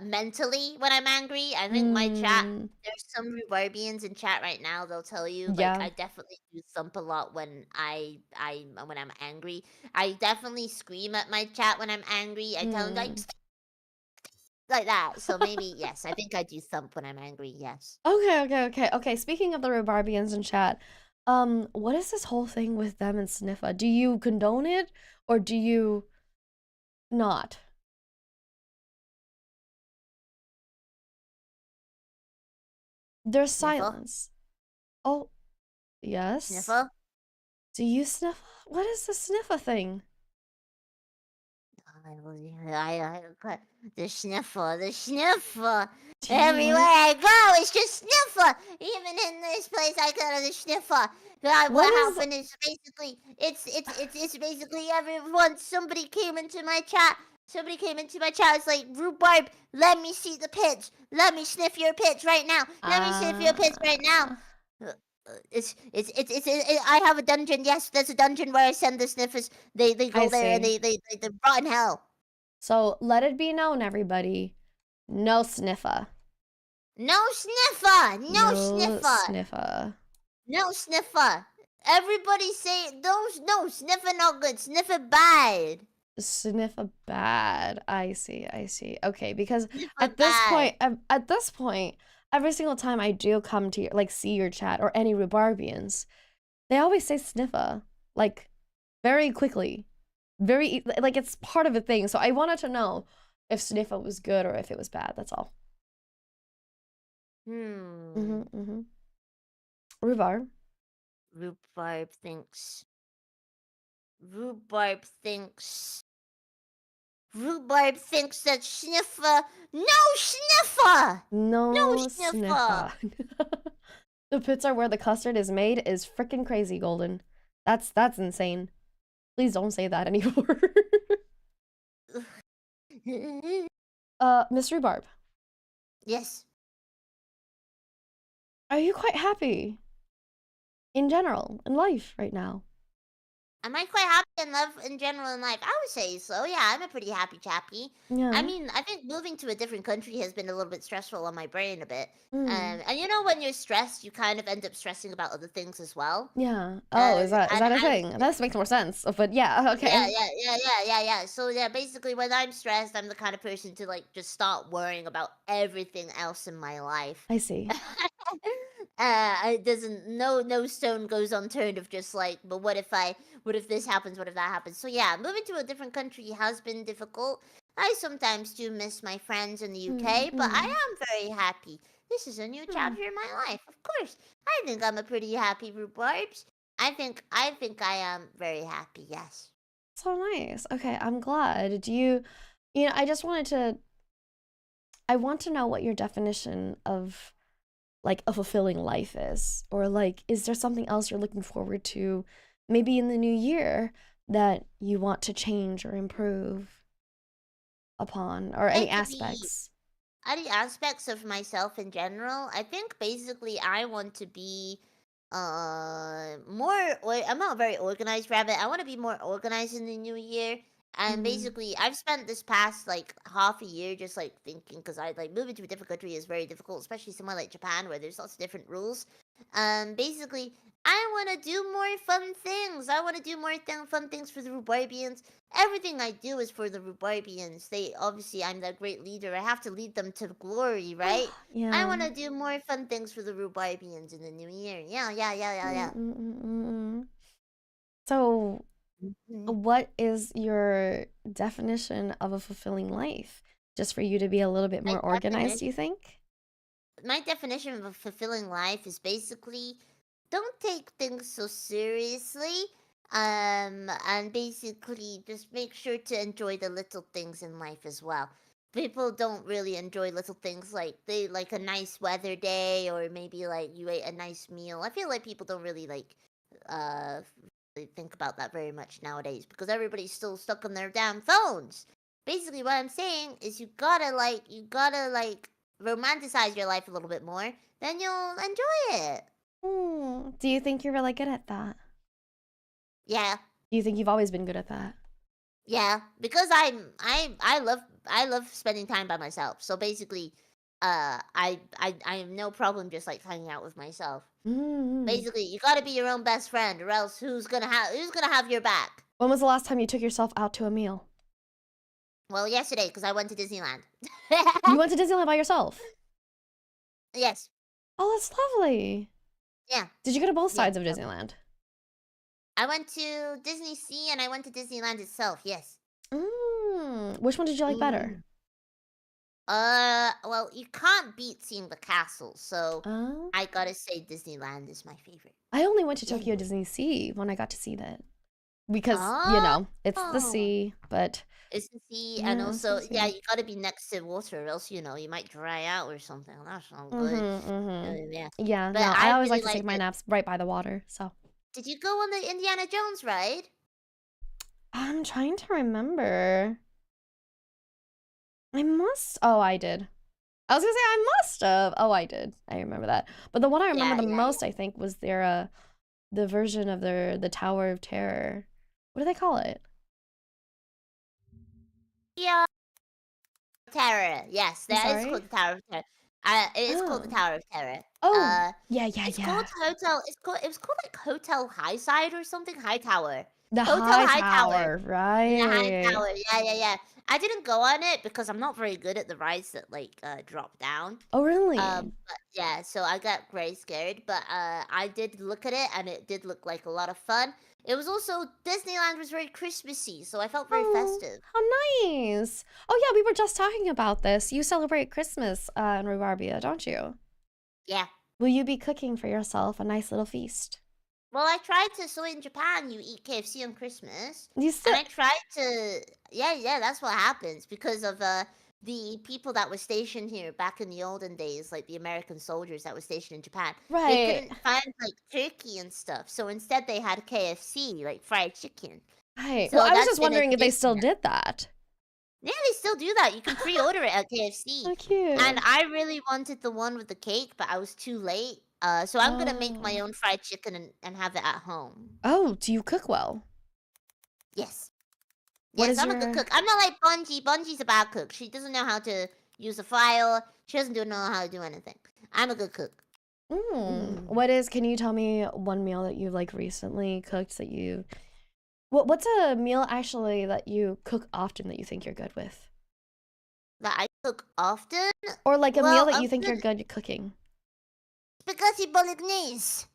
Speaker 2: mentally when I'm angry. I think my chat,
Speaker 1: Mm,
Speaker 2: there's some Rebarbians in chat right now. They'll tell you like
Speaker 1: yeah.
Speaker 2: I definitely do thump a lot when when I'm angry. I definitely scream at my chat when I'm angry. I tell them like
Speaker 1: Mm.
Speaker 2: like that. So maybe yes, I think I do thump when I'm angry. Yes.
Speaker 1: Okay. Speaking of the Rebarbians in chat, what is this whole thing with them and Sniffa? Do you condone it or do you not? There's
Speaker 2: Sniffle,
Speaker 1: silence. Oh, yes.
Speaker 2: sniffle.
Speaker 1: Do you sniff? What is the Sniffa thing?
Speaker 2: The sniffer, the sniffer.
Speaker 1: Do you
Speaker 2: Everywhere
Speaker 1: like
Speaker 2: I go, it's just sniffer. Even in this place, I got the sniffer.
Speaker 1: what
Speaker 2: What
Speaker 1: is
Speaker 2: happened is basically, it's basically everyone. Somebody came into my chat. Somebody came into my chat. It's like, Rhubarb, let me see the pitch. Let me sniff your pitch right now. Let me sniff your pitch right now.
Speaker 1: uh
Speaker 2: Uh, I have a dungeon. Yes, there's a dungeon where I send the sniffers. They
Speaker 1: I
Speaker 2: go there and
Speaker 1: see.
Speaker 2: they rot in hell.
Speaker 1: So let it be known, everybody. No Sniffa.
Speaker 2: No sniffer! No
Speaker 1: No
Speaker 2: sniffer!
Speaker 1: Sniffa.
Speaker 2: No sniffer! Everybody say no sniffer no good, sniffer bad.
Speaker 1: Sniffa bad. I see. Okay, because
Speaker 2: Sniffer
Speaker 1: at this
Speaker 2: bad.
Speaker 1: point, at this point, every single time I do come to your, like, see your chat or any Rhubarbians, they always say Sniffa, like, very quickly. Like, it's part of a thing. So I wanted to know if Sniffa was good or if it was bad. That's all.
Speaker 2: Hmm.
Speaker 1: Mm-hmm. Rhubarb.
Speaker 2: Rhubarb thinks. Rhubarb thinks. Rhubarb thinks that sniffer. No sniffer! No
Speaker 1: No
Speaker 2: sniffer!
Speaker 1: Sniffa. The pits are where the custard is made is freaking crazy, Golden. That's insane. Please don't say that anymore. Miss Rhubarb,
Speaker 2: Yes.
Speaker 1: are you quite happy in general in life right now?
Speaker 2: Am I quite happy in love in general in life? I would say so. Yeah, I'm a pretty happy chappy. I
Speaker 1: Yeah.
Speaker 2: mean, I think moving to a different country has been a little bit stressful on my brain a bit.
Speaker 1: Mm.
Speaker 2: And you know, when you're stressed, you kind of end up stressing about other things as well.
Speaker 1: Yeah. Oh,
Speaker 2: And
Speaker 1: is
Speaker 2: and
Speaker 1: that a
Speaker 2: I
Speaker 1: thing? This makes more sense. But yeah,
Speaker 2: yeah,
Speaker 1: okay.
Speaker 2: yeah. So yeah, basically, when I'm stressed, I'm the kind of person to like just start worrying about everything else in my life.
Speaker 1: I see.
Speaker 2: It doesn't. No stone goes unturned of just like, but what if this happens? What if that happens? So yeah, moving to a different country has been difficult. I sometimes do miss my friends in the
Speaker 1: Mm,
Speaker 2: UK, but I
Speaker 1: mm,
Speaker 2: am very happy. This is a new
Speaker 1: mm.
Speaker 2: chapter in my life. Of course, I think I'm a pretty happy rhubarbs. I think I am very happy. Yes.
Speaker 1: So nice. Okay, I'm glad. I just wanted to I want to know what your definition of like a fulfilling life is, or like is there something else you're looking forward to maybe in the new year that you want to change or improve upon, or any
Speaker 2: Like to be
Speaker 1: aspects?
Speaker 2: any aspects of myself in general. I think basically I want to be I'm not a very organized rabbit. I want to be more organized in the new year. And
Speaker 1: Mm,
Speaker 2: basically I've spent this past like half a year just like thinking, because I like moving to a different country is very difficult, especially somewhere like Japan where there's lots of different rules. Basically I want to do more fun things. I want to do more fun things for the Rubarbians. Everything I do is for the Rubarbians. They obviously, I'm the great leader. I have to lead them to glory, right? I
Speaker 1: yeah.
Speaker 2: want to do more fun things for the Rubarbians in the new year. Yeah.
Speaker 1: Mm. So,
Speaker 2: Mhm.
Speaker 1: what is your definition of a fulfilling life? Just for you to be a little bit
Speaker 2: My
Speaker 1: more organized, do
Speaker 2: definition,
Speaker 1: you think?
Speaker 2: my definition of a fulfilling life is basically don't take things so seriously. And basically just make sure to enjoy the little things in life as well. people don't really enjoy little things like they like a nice weather day or maybe like you ate a nice meal. I feel like people don't really like uh really think about that very much nowadays because everybody's still stuck on their damn phones. Basically what I'm saying is you gotta like romanticize your life a little bit more, then you'll enjoy it.
Speaker 1: Do you think you're really good at that?
Speaker 2: Yeah.
Speaker 1: Do you think you've always been good at that?
Speaker 2: Yeah, because I love spending time by myself. So basically, I have no problem just like hanging out with myself.
Speaker 1: Mm.
Speaker 2: Basically, you got to be your own best friend, or else who's gonna have your back?
Speaker 1: When was the last time you took yourself out to a meal?
Speaker 2: Well, yesterday because I went to Disneyland.
Speaker 1: You went to Disneyland by yourself?
Speaker 2: Yes.
Speaker 1: Oh, that's lovely.
Speaker 2: Yeah.
Speaker 1: Did you go to both
Speaker 2: Yeah.
Speaker 1: sides of Disneyland?
Speaker 2: I went to Disney Sea and I went to Disneyland itself. Yes.
Speaker 1: Which one did you like better?
Speaker 2: Well, you can't beat seeing the castle, so
Speaker 1: Uh,
Speaker 2: I gotta say Disneyland is my favorite.
Speaker 1: I only went to
Speaker 2: Yeah.
Speaker 1: Tokyo Disney Sea when I got to see that. Because,
Speaker 2: Oh,
Speaker 1: it's the sea, but
Speaker 2: it's the sea, and
Speaker 1: yeah, it's the
Speaker 2: also, yeah,
Speaker 1: sea.
Speaker 2: you gotta be next to water, or else you might dry out or something. That's not good. Yeah,
Speaker 1: Yeah,
Speaker 2: but
Speaker 1: no, I
Speaker 2: I
Speaker 1: always
Speaker 2: really
Speaker 1: like to take
Speaker 2: liked
Speaker 1: my
Speaker 2: it.
Speaker 1: naps right by the water, so.
Speaker 2: Did you go on the Indiana Jones ride?
Speaker 1: I'm trying to remember. Oh, I did. I was gonna say I must have. Oh, I did. I remember that. But the one I remember
Speaker 2: Yeah,
Speaker 1: the
Speaker 2: yeah,
Speaker 1: most, I think, was the version of the Tower of Terror. What do they call it?
Speaker 2: yeah. Terror. Yes,
Speaker 1: I'm
Speaker 2: that is
Speaker 1: sorry.
Speaker 2: called the Tower of Terror. It is called the
Speaker 1: Oh.
Speaker 2: Tower of Terror.
Speaker 1: Oh,
Speaker 2: Uh,
Speaker 1: yeah, yeah,
Speaker 2: it's
Speaker 1: yeah.
Speaker 2: called Hotel. It was called like Hotel High Side or something. High Tower.
Speaker 1: The
Speaker 2: Hotel
Speaker 1: High
Speaker 2: High Tower.
Speaker 1: Tower,
Speaker 2: The high
Speaker 1: right?
Speaker 2: tower, yeah, yeah, yeah. I didn't go on it because I'm not very good at the rides that like drop down.
Speaker 1: Oh, really?
Speaker 2: But yeah, so I got very scared. But I did look at it, and it did look like a lot of fun. It was also Disneyland was very Christmassy, so I felt very
Speaker 1: Oh,
Speaker 2: festive.
Speaker 1: how nice. Oh, yeah, we were just talking about this. You celebrate Christmas in Rubarbia, don't you?
Speaker 2: Yeah.
Speaker 1: Will you be cooking for yourself a nice little feast?
Speaker 2: Well, I tried to. So in Japan, you eat KFC on Christmas,
Speaker 1: You
Speaker 2: and
Speaker 1: still
Speaker 2: I tried to. Yeah, yeah, that's what happens because of the people that were stationed here back in the olden days, like the American soldiers that were stationed in Japan. They
Speaker 1: right.
Speaker 2: couldn't find like turkey and stuff, so instead they had KFC, like fried chicken.
Speaker 1: Right. Well,
Speaker 2: So
Speaker 1: I was
Speaker 2: that's
Speaker 1: just
Speaker 2: been a
Speaker 1: wondering if they
Speaker 2: tradition
Speaker 1: still
Speaker 2: now.
Speaker 1: did that.
Speaker 2: Yeah, they still do that. You can pre-order it at KFC.
Speaker 1: So
Speaker 2: And
Speaker 1: cute.
Speaker 2: I really wanted the one with the cake, but I was too late. So I'm gonna make my
Speaker 1: Oh.
Speaker 2: own fried chicken and have it at home.
Speaker 1: Oh, do you cook well?
Speaker 2: Yes.
Speaker 1: What
Speaker 2: Yes,
Speaker 1: is
Speaker 2: I'm a good
Speaker 1: your
Speaker 2: cook. I'm not like Bungie. Bungie's a bad cook. She doesn't know how to use a file. She doesn't know how to do anything. I'm a good cook.
Speaker 1: What is, can you tell me one meal that you like recently cooked that you what's a meal actually that you cook often that you think you're good with?
Speaker 2: That I cook often.
Speaker 1: Or like a meal
Speaker 2: Well,
Speaker 1: that
Speaker 2: a
Speaker 1: you think you're
Speaker 2: good
Speaker 1: good at cooking?
Speaker 2: spaghetti bolognese.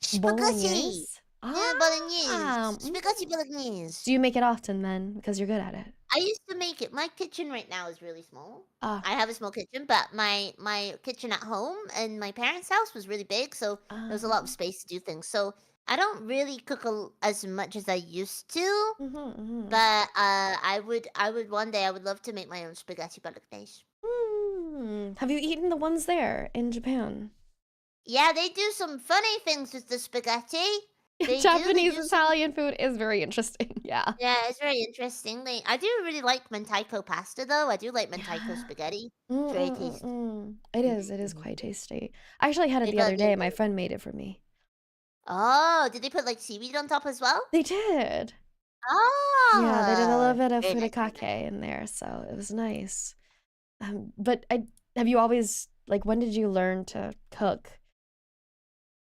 Speaker 2: Spaghetti.
Speaker 1: Bolognese?
Speaker 2: Yeah, bolognese.
Speaker 1: Ah,
Speaker 2: Spaghetti bolognese.
Speaker 1: do you make it often then because you're good at it?
Speaker 2: I used to make it. My kitchen right now is really small.
Speaker 1: Ah,
Speaker 2: I have a small kitchen, but my kitchen at home and my parents' house was really big, so there's a lot of
Speaker 1: um,
Speaker 2: space to do things. So I don't really cook as much as I used to,
Speaker 1: mhm.
Speaker 2: but I would one day I would love to make my own spaghetti bolognese.
Speaker 1: Have you eaten the ones there in Japan?
Speaker 2: Yeah, they do some funny things with the spaghetti. They do. They
Speaker 1: Japanese
Speaker 2: do some.
Speaker 1: Italian food is very interesting. Yeah.
Speaker 2: Yeah, it's very interesting. I do really like mentaiko pasta though. I do like mentaiko
Speaker 1: Yeah.
Speaker 2: spaghetti. It's very tasty.
Speaker 1: Mm. It is. It is
Speaker 2: Mhm.
Speaker 1: quite tasty. I actually had it
Speaker 2: They
Speaker 1: the
Speaker 2: put
Speaker 1: other
Speaker 2: they
Speaker 1: day. My
Speaker 2: put
Speaker 1: friend made it for me.
Speaker 2: Oh, did they put, like, seaweed on top as well?
Speaker 1: They did. Yeah, they did a little
Speaker 2: Oh!
Speaker 1: bit of
Speaker 2: Very nice, very
Speaker 1: furikake
Speaker 2: nice.
Speaker 1: in there, so it was nice. But have you always like when did you learn to cook?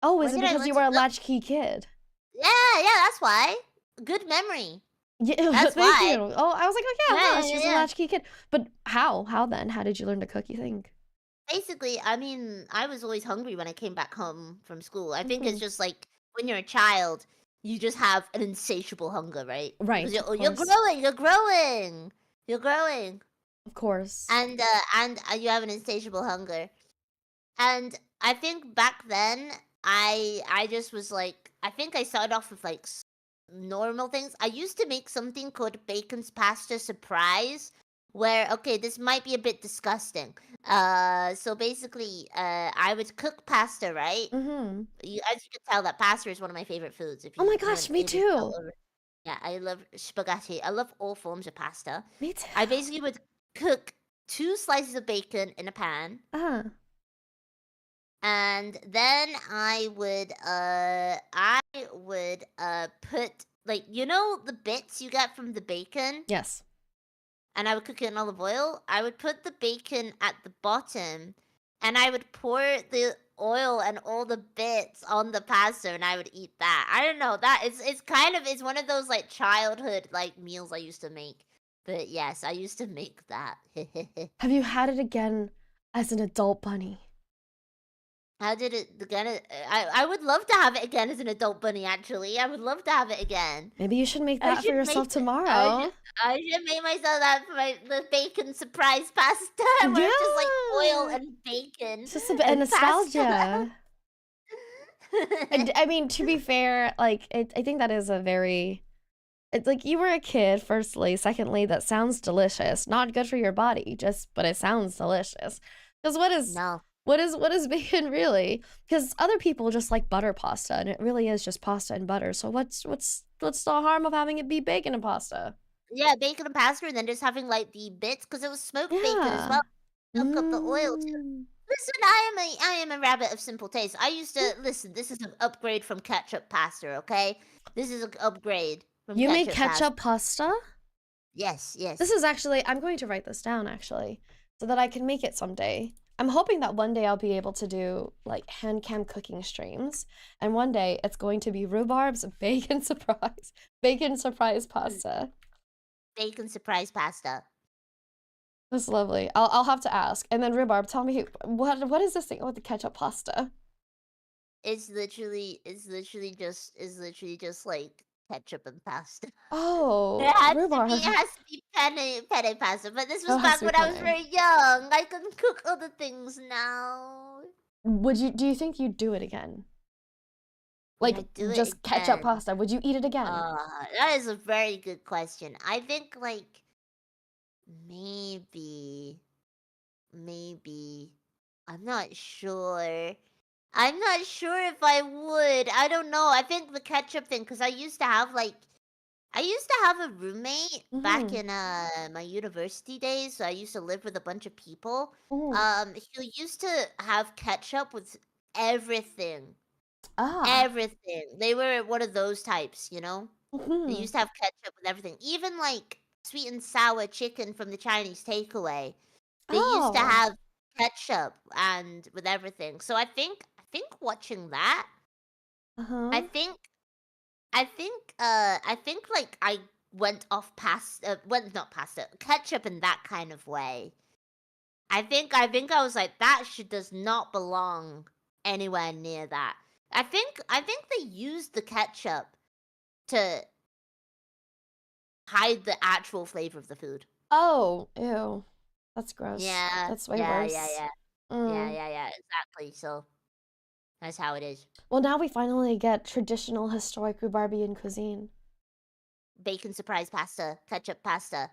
Speaker 1: Oh, is
Speaker 2: When
Speaker 1: it
Speaker 2: did I
Speaker 1: because
Speaker 2: learn
Speaker 1: you
Speaker 2: to
Speaker 1: were a
Speaker 2: cook?
Speaker 1: latchkey kid?
Speaker 2: Yeah, yeah, that's why. Good memory.
Speaker 1: Yeah,
Speaker 2: That's
Speaker 1: thank you.
Speaker 2: why.
Speaker 1: Oh, I was like, oh yeah,
Speaker 2: Yeah,
Speaker 1: huh?
Speaker 2: yeah,
Speaker 1: She's a
Speaker 2: yeah.
Speaker 1: latchkey kid. But how? How then? How did you learn to cook? You think?
Speaker 2: Basically, I mean, I was always hungry when I came back home from school. I think it's
Speaker 1: Hmm.
Speaker 2: just, like, when you're a child, you just have an insatiable hunger, right? Because
Speaker 1: Right,
Speaker 2: you're
Speaker 1: of
Speaker 2: oh, you're
Speaker 1: course,
Speaker 2: growing, you're growing! You're growing.
Speaker 1: of course.
Speaker 2: And you have an insatiable hunger. And I think back then, I just was like, I think I started off with like normal things. I used to make something called bacon's pasta surprise, where okay, this might be a bit disgusting. So basically, I would cook pasta, right?
Speaker 1: Mm-hmm.
Speaker 2: As you can tell, that pasta is one of my favorite foods. If
Speaker 1: Oh my
Speaker 2: you
Speaker 1: gosh,
Speaker 2: weren't
Speaker 1: me
Speaker 2: able to tell
Speaker 1: too.
Speaker 2: over, yeah, I love spaghetti. I love all forms of pasta.
Speaker 1: Me too.
Speaker 2: I basically would cook 2 slices of bacon in a pan,
Speaker 1: Uh,
Speaker 2: and then I would put, like, you know, the bits you get from the bacon,
Speaker 1: yes.
Speaker 2: and I would cook it in olive oil. I would put the bacon at the bottom, and I would pour the oil and all the bits on the pasta, and I would eat that. I don't know, that it's kind of, it's one of those like childhood like meals I used to make. But yes, I used to make that.
Speaker 1: Have you had it again as an adult bunny?
Speaker 2: How did it again? I would love to have it again as an adult bunny. Actually, I would love to have it again.
Speaker 1: Maybe you should make
Speaker 2: I
Speaker 1: that for
Speaker 2: should make
Speaker 1: yourself
Speaker 2: it. I should.
Speaker 1: tomorrow.
Speaker 2: I should make myself that for the bacon surprise pasta, where it's just like oil
Speaker 1: Yeah.
Speaker 2: and bacon
Speaker 1: It's just a bit of
Speaker 2: and pasta.
Speaker 1: nostalgia. I mean, to be fair, like I think that is a very it's like you were a kid, firstly. Secondly, that sounds delicious. Not good for your body, just but it sounds delicious. Because
Speaker 2: No.
Speaker 1: what is bacon really? Because other people just like butter pasta, and it really is just pasta and butter. So what's the harm of having it be bacon and pasta?
Speaker 2: Yeah, bacon and pasta, and then just having like the bits, because it was smoked bacon as
Speaker 1: Yeah.
Speaker 2: well. Soak up the oil too.
Speaker 1: Mm.
Speaker 2: Listen, I am a rabbit of simple taste. I used to listen. This is an upgrade from ketchup pasta. Okay, this is an upgrade from
Speaker 1: You make
Speaker 2: ketchup pasta.
Speaker 1: ketchup pasta?
Speaker 2: Yes,
Speaker 1: This
Speaker 2: yes.
Speaker 1: is actually, I'm going to write this down actually, so that I can make it someday. I'm hoping that one day I'll be able to do like hand cam cooking streams, and one day it's going to be rhubarb's bacon surprise pasta.
Speaker 2: Bacon surprise pasta.
Speaker 1: That's lovely. I'll have to ask. And then rhubarb, tell me what is this thing with the ketchup pasta?
Speaker 2: It's literally just like ketchup and pasta.
Speaker 1: Oh, rhubarb.
Speaker 2: It has to be penne pasta. But this
Speaker 1: Oh,
Speaker 2: was
Speaker 1: it has
Speaker 2: back
Speaker 1: to be
Speaker 2: when I was
Speaker 1: penne.
Speaker 2: very young. I can cook other things now.
Speaker 1: Do you think you'd do it again?
Speaker 2: Would
Speaker 1: Like
Speaker 2: I do it
Speaker 1: just ketchup
Speaker 2: again?
Speaker 1: pasta. Would you eat it again?
Speaker 2: That is a very good question. I think like maybe, maybe. I'm not sure. I'm not sure if I would. I don't know. I think the ketchup thing, because I used to have a roommate back
Speaker 1: Mm-hmm.
Speaker 2: in my university days. So I used to live with a bunch of people.
Speaker 1: Mm-hmm.
Speaker 2: He used to have ketchup with everything.
Speaker 1: Ah.
Speaker 2: Everything. They were one of those types, you know? They
Speaker 1: Mm-hmm.
Speaker 2: used to have ketchup with everything. Even like sweet and sour chicken from the Chinese takeaway. They used to
Speaker 1: Oh.
Speaker 2: have ketchup and with everything. So I think watching that, I
Speaker 1: Uh-huh.
Speaker 2: think I think like I went off past went not past it, ketchup in that kind of way. I think I was like, that shit does not belong anywhere near that. I think they used the ketchup to hide the actual flavor of the food.
Speaker 1: Oh, ew. That's gross.
Speaker 2: Yeah,
Speaker 1: That's way
Speaker 2: yeah, yeah,
Speaker 1: worse.
Speaker 2: yeah. Yeah,
Speaker 1: Mm.
Speaker 2: yeah, yeah, exactly. So that's how it is.
Speaker 1: Well, now we finally get traditional historic Rubarbian cuisine.
Speaker 2: Bacon surprise pasta, ketchup pasta,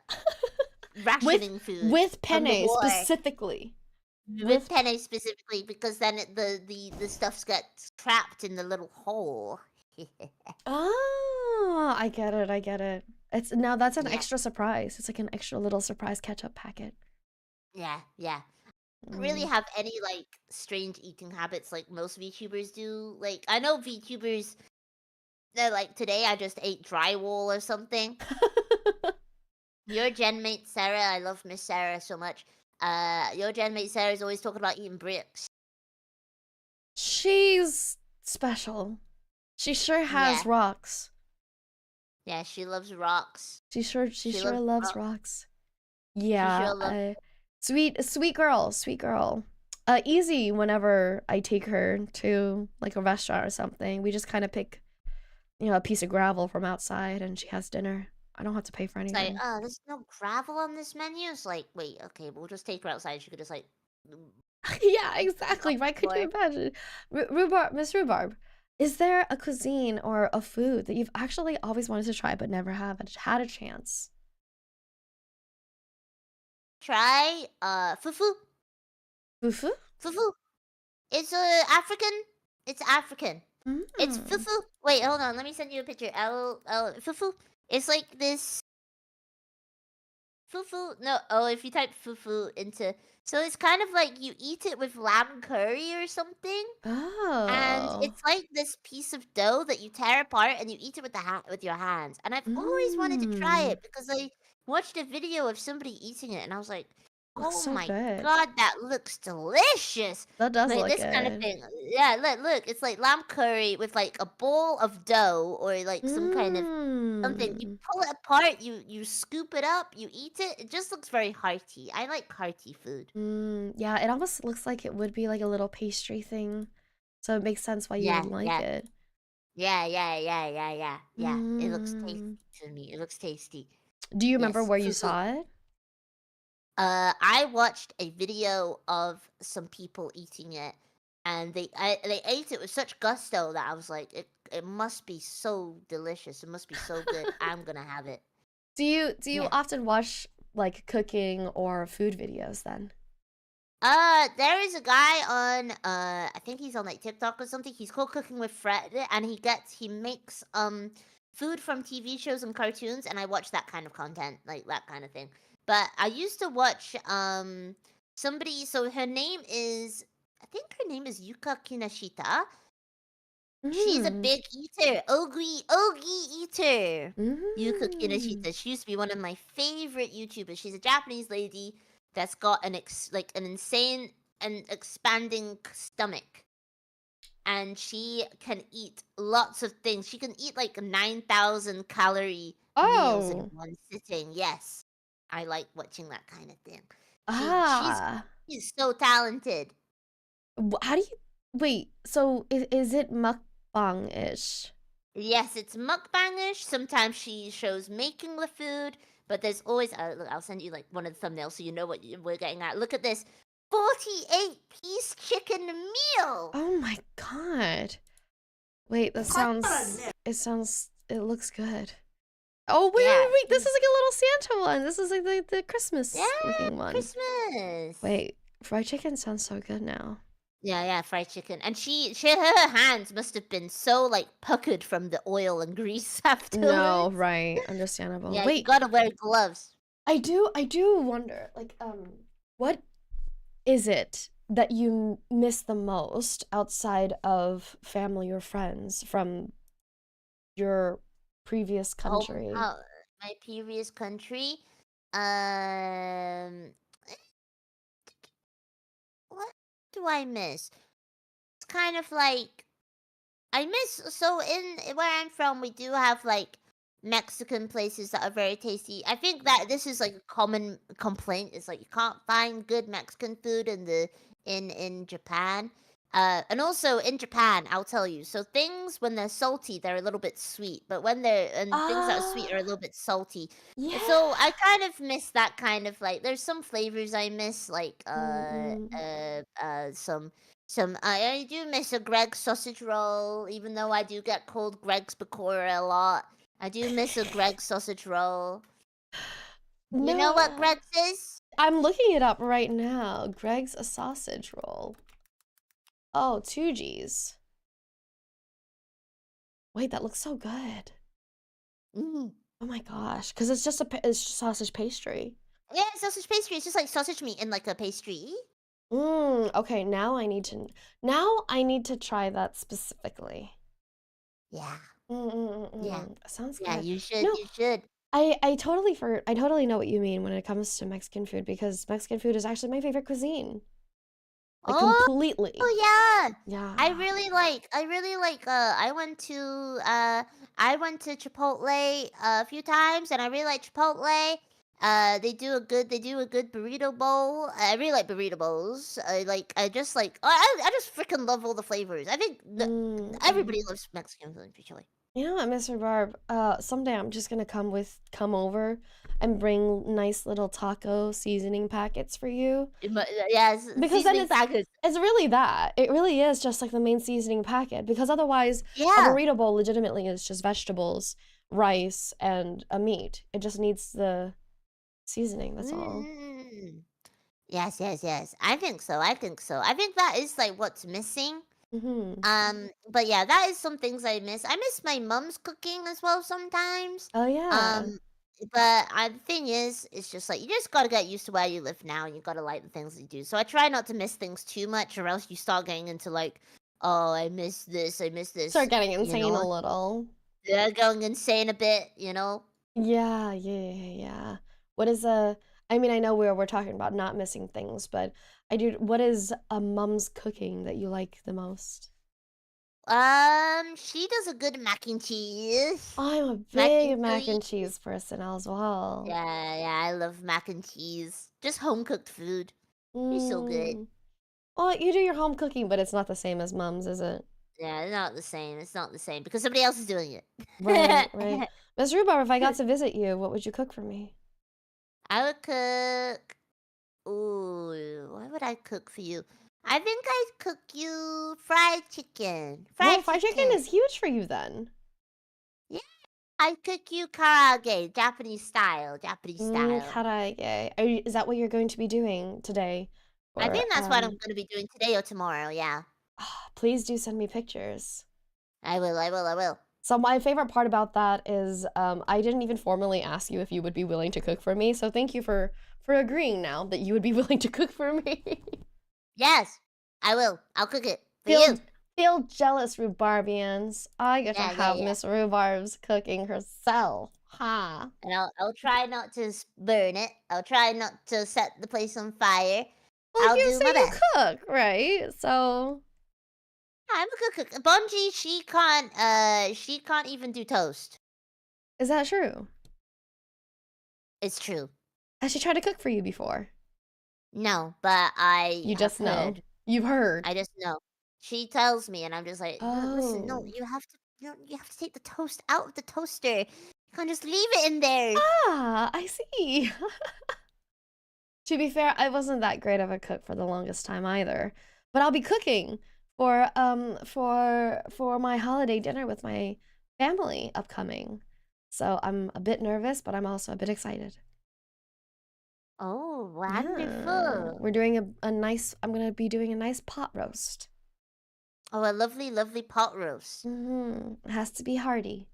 Speaker 1: with
Speaker 2: rationing food
Speaker 1: with
Speaker 2: from the
Speaker 1: penne
Speaker 2: war.
Speaker 1: specifically.
Speaker 2: With
Speaker 1: With
Speaker 2: penne specifically, because then the stuff gets trapped in the little hole.
Speaker 1: Oh, I get it. I get it. It's now that's an
Speaker 2: Yeah,
Speaker 1: extra surprise. It's like an extra little surprise ketchup packet.
Speaker 2: yeah, yeah. I don't really
Speaker 1: Mm.
Speaker 2: have any like strange eating habits like most VTubers do. Like I know VTubers, they're like, today I just ate drywall or something. Your genmate Sarah, I love Miss Sarah so much. Your genmate Sarah is always talking about eating bricks.
Speaker 1: She's special. She sure
Speaker 2: Yeah,
Speaker 1: has rocks.
Speaker 2: yeah, she loves rocks.
Speaker 1: She
Speaker 2: She
Speaker 1: sure
Speaker 2: loves
Speaker 1: loves
Speaker 2: rocks.
Speaker 1: rocks.
Speaker 2: She
Speaker 1: Yeah,
Speaker 2: sure loves.
Speaker 1: sweet girl, sweet girl. Easy whenever I take her to like a restaurant or something. We just kind of pick, a piece of gravel from outside and she has dinner. I don't have to pay for
Speaker 2: It's like,
Speaker 1: anything.
Speaker 2: oh, there's no gravel on this menu. It's like, wait, okay, we'll just take her outside. She could just like
Speaker 1: Yeah,
Speaker 2: off
Speaker 1: exactly. Right?
Speaker 2: the
Speaker 1: Could you
Speaker 2: floor.
Speaker 1: imagine? Miss Rhubarb, is there a cuisine or a food that you've actually always wanted to try but never have had a chance?
Speaker 2: try fufu.
Speaker 1: Fufu?
Speaker 2: Fufu. It's African. It's African. It's
Speaker 1: Mm.
Speaker 2: fufu. Wait, hold on. Let me send you a picture. Fufu. It's like this fufu. No, oh, if you type fufu into, so it's kind of like you eat it with lamb curry or something, and
Speaker 1: Oh.
Speaker 2: it's like this piece of dough that you tear apart and you eat it with with your hands. And I've always wanted to try
Speaker 1: Mm.
Speaker 2: it because I watched a video of somebody eating it, and I was like,
Speaker 1: Looks
Speaker 2: "Oh
Speaker 1: so
Speaker 2: my
Speaker 1: good.
Speaker 2: god, that looks delicious!"
Speaker 1: That does
Speaker 2: Like
Speaker 1: look
Speaker 2: this kind of
Speaker 1: good.
Speaker 2: thing. Yeah, look, it's like lamb curry with like a bowl of dough or like some kind of something. You
Speaker 1: Mm.
Speaker 2: pull it apart, you scoop it up, you eat it. It just looks very hearty. I like hearty food.
Speaker 1: Yeah, it almost looks like it would be like a little pastry thing. So it makes sense why you would
Speaker 2: Yeah,
Speaker 1: like
Speaker 2: yeah.
Speaker 1: it.
Speaker 2: Yeah. It looks tasty
Speaker 1: Mm.
Speaker 2: to me. It looks tasty.
Speaker 1: Do you remember
Speaker 2: Yes,
Speaker 1: where you
Speaker 2: fufu.
Speaker 1: saw it?
Speaker 2: I watched a video of some people eating it, and they ate it with such gusto that I was like, it must be so delicious. It must be so good. I'm gonna have it.
Speaker 1: Do you
Speaker 2: Yeah.
Speaker 1: often watch like cooking or food videos then?
Speaker 2: There is a guy on I think he's on like TikTok or something. He's called Cooking with Fred, and he makes food from TV shows and cartoons, and I watch that kind of content, like that kind of thing. But I used to watch somebody, so her name is, I think her name is Yuka Kinashita. She's a
Speaker 1: Mm.
Speaker 2: big eater, ogi eater. Yuka
Speaker 1: Mm.
Speaker 2: Kinashita. She used to be one of my favorite YouTubers. She's a Japanese lady that's got like an insane and expanding stomach, and she can eat lots of things. She can eat like 9,000 calorie meals in
Speaker 1: Oh.
Speaker 2: one sitting. Yes, I like watching that kind of thing. She's
Speaker 1: Ah.
Speaker 2: she's so talented.
Speaker 1: How do you wait? So is it mukbang-ish?
Speaker 2: Yes, it's mukbangish. Sometimes she shows making the food, but there's always. Look, I'll send you like one of the thumbnails so you know what we're getting at. Look at this, 48-piece chicken meal.
Speaker 1: Oh my god. Wait, that sounds it looks good. Oh,
Speaker 2: Yeah,
Speaker 1: wait. This is like a little Santa one. This is like the
Speaker 2: yeah,
Speaker 1: Christmas looking one.
Speaker 2: Christmas.
Speaker 1: Wait, fried chicken sounds so good now.
Speaker 2: Yeah, fried chicken, and her hands must have been so like puckered from the oil and grease
Speaker 1: No,
Speaker 2: afterwards.
Speaker 1: right. Understandable.
Speaker 2: Yeah, you
Speaker 1: Wait,
Speaker 2: gotta wear gloves.
Speaker 1: I do wonder, like, what is it that you miss the most outside of family or friends from your previous
Speaker 2: Home,
Speaker 1: country?
Speaker 2: my previous country. Um, what do I miss? It's kind of like I miss, so in where I'm from, we do have like Mexican places that are very tasty. I think that this is like a common complaint. Is like you can't find good Mexican food in Japan. And also in Japan, I'll tell you. So things when they're salty, they're a little bit sweet, but when they're and things that are sweet are a
Speaker 1: Ah,
Speaker 2: little bit salty.
Speaker 1: yeah.
Speaker 2: So I kind of miss that kind of like. There's some flavors I miss, like
Speaker 1: Mm-mm.
Speaker 2: some I do miss a Greg's sausage roll, even though I do get called Greg's Bakura a lot. I do miss a Greg's sausage roll. You know what
Speaker 1: No.
Speaker 2: Greg's is?
Speaker 1: I'm looking it up right now. Greg's a sausage roll. Oh, 2Gs. Wait, that looks so good.
Speaker 2: Mm.
Speaker 1: Oh my gosh, because it's just it's just sausage pastry.
Speaker 2: Yeah, sausage pastry. It's just like sausage meat in like a pastry.
Speaker 1: Okay, now I need to try that specifically.
Speaker 2: Yeah, yeah,
Speaker 1: Sounds
Speaker 2: yeah.
Speaker 1: good.
Speaker 2: You should.
Speaker 1: No,
Speaker 2: You should.
Speaker 1: I totally know what you mean when it comes to Mexican food because Mexican food is actually my favorite cuisine. Like
Speaker 2: Oh,
Speaker 1: completely.
Speaker 2: yeah. I
Speaker 1: Yeah.
Speaker 2: really like. I really like. I went to Chipotle a few times, and I really like Chipotle. They do a good burrito bowl. I really like burrito bowls. I just like. I just freaking love all the flavors. I think
Speaker 1: Mm-mm.
Speaker 2: everybody loves Mexican food, usually.
Speaker 1: You know what, Mr. Barb? Someday I'm just gonna come over and bring nice little taco seasoning packets for you.
Speaker 2: Yeah,
Speaker 1: Because then
Speaker 2: seasoning
Speaker 1: it's
Speaker 2: packets.
Speaker 1: it's really that. It really is just like the main seasoning packet. Because otherwise, a
Speaker 2: Yeah.
Speaker 1: burrito bowl legitimately is just vegetables, rice, and a meat. It just needs the seasoning, that's all.
Speaker 2: Mm. Yes, yes, yes. I think so. I think so. I think that is like what's missing.
Speaker 1: Mm-hmm.
Speaker 2: But yeah, that is some things I miss. I miss my mom's cooking as well sometimes.
Speaker 1: Oh yeah.
Speaker 2: Um, but the thing is, it's just like you just gotta get used to where you live now, and you gotta like the things you do. So I try not to miss things too much, or else you start getting into like, oh, I miss this, I miss this.
Speaker 1: Start getting
Speaker 2: You
Speaker 1: insane
Speaker 2: know,
Speaker 1: a little.
Speaker 2: yeah, going insane a bit. You know.
Speaker 1: Yeah, yeah, yeah, yeah. What is a I mean, I know we're talking about not missing things, but I do what is a mom's cooking that you like the most?
Speaker 2: She does a good mac and cheese.
Speaker 1: I'm a
Speaker 2: Mac and
Speaker 1: big mac and
Speaker 2: cheese.
Speaker 1: cheese person as well.
Speaker 2: Yeah, yeah, I love mac and cheese. Just home cooked food. It's so good.
Speaker 1: Mm. Well, you do your home cooking, but it's not the same as mom's, is it?
Speaker 2: Yeah, it's not the same. It's not the same because somebody else is doing
Speaker 1: Right, right.
Speaker 2: it.
Speaker 1: Miss Rhubarb, if I got to visit you, what would you cook for me?
Speaker 2: I would cook. Ooh, what would I cook for you? I think I'd cook you fried chicken.
Speaker 1: Well,
Speaker 2: Fried
Speaker 1: fried chicken
Speaker 2: chicken.
Speaker 1: is huge for you then.
Speaker 2: Yeah, I'd cook you karaage, Japanese style. Japanese style.
Speaker 1: Karaage. Is that what you're going to be doing today?
Speaker 2: I
Speaker 1: Or
Speaker 2: think that's what I'm going to be doing today or tomorrow. Yeah,
Speaker 1: please do send me pictures.
Speaker 2: I will. I will. I will.
Speaker 1: So my favorite part about that is I didn't even formally ask you if you would be willing to cook for me. So thank you for agreeing now that you would be willing to cook for me.
Speaker 2: Yes, I will. I'll cook it for
Speaker 1: feel
Speaker 2: you.
Speaker 1: feel jealous, Rhubarbians. I get to
Speaker 2: Yeah, yeah,
Speaker 1: have
Speaker 2: yeah.
Speaker 1: Miss Rhubarb's cooking herself. Ha.
Speaker 2: And I'll try not to burn it. I'll try not to set the place on fire.
Speaker 1: Well,
Speaker 2: I'll
Speaker 1: you
Speaker 2: do
Speaker 1: say
Speaker 2: my
Speaker 1: you
Speaker 2: best.
Speaker 1: cook, right? So
Speaker 2: I'm a good cook. Bungie, she can't even do toast.
Speaker 1: is that true?
Speaker 2: It's true.
Speaker 1: Has she tried to cook for you before?
Speaker 2: No, but I
Speaker 1: You
Speaker 2: have
Speaker 1: just know.
Speaker 2: heard.
Speaker 1: You've heard.
Speaker 2: I just know. She tells me, and I'm just like, no, listen, no,
Speaker 1: Oh.
Speaker 2: you have to take the toast out of the toaster. You can't just leave it in there.
Speaker 1: Ah, I see. To be fair, I wasn't that great of a cook for the longest time either. But I'll be cooking for my holiday dinner with my family upcoming. So I'm a bit nervous, but I'm also a bit excited.
Speaker 2: Oh,
Speaker 1: Yeah.
Speaker 2: wonderful.
Speaker 1: We're doing a nice I'm gonna be doing a nice pot roast.
Speaker 2: Oh, a lovely, lovely pot roast.
Speaker 1: It has to be hearty.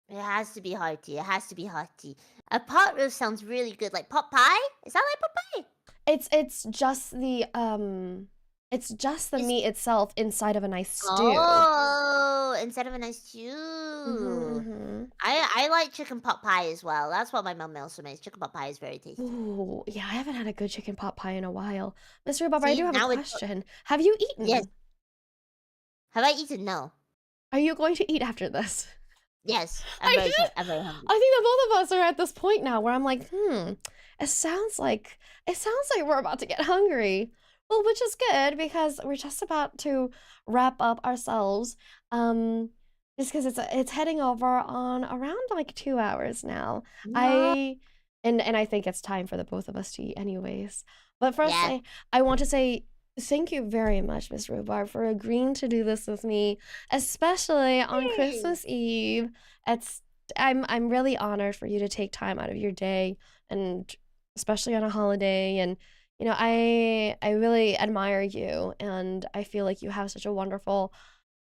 Speaker 2: It has to be hearty. It has to be hearty. A pot roast sounds really good. Like pot pie? Is that like pot pie?
Speaker 1: It's just the
Speaker 2: It's
Speaker 1: meat itself inside of a nice stew.
Speaker 2: oh, instead of a nice
Speaker 1: Mhm,
Speaker 2: stew.
Speaker 1: mhm.
Speaker 2: I like chicken pot pie as well. That's what my mom also makes. Chicken pot pie is very tasty.
Speaker 1: Ooh, yeah, I haven't had a good chicken pot pie in a while. Mr. Bob, I do
Speaker 2: See,
Speaker 1: have a
Speaker 2: now it's
Speaker 1: question. Have you
Speaker 2: yes.
Speaker 1: eaten?
Speaker 2: Have I eaten? No.
Speaker 1: Are you going to eat after this?
Speaker 2: Yes,
Speaker 1: I
Speaker 2: I'm very hungry.
Speaker 1: I think that both of us are at this point now where I'm like, it sounds like we're about to get hungry. Well, which is good because we're just about to wrap up ourselves. Just because it's heading over on around like 2 hours now.
Speaker 2: No.
Speaker 1: And I think it's time for the both of us to eat anyways. But first,
Speaker 2: Yeah.
Speaker 1: I want to say thank you very much, Miss Rhubarb, for agreeing to do this with me, especially on
Speaker 2: Yay.
Speaker 1: Christmas Eve. It's I'm really honored for you to take time out of your day and especially on a holiday and I really admire you and I feel like you have such a wonderful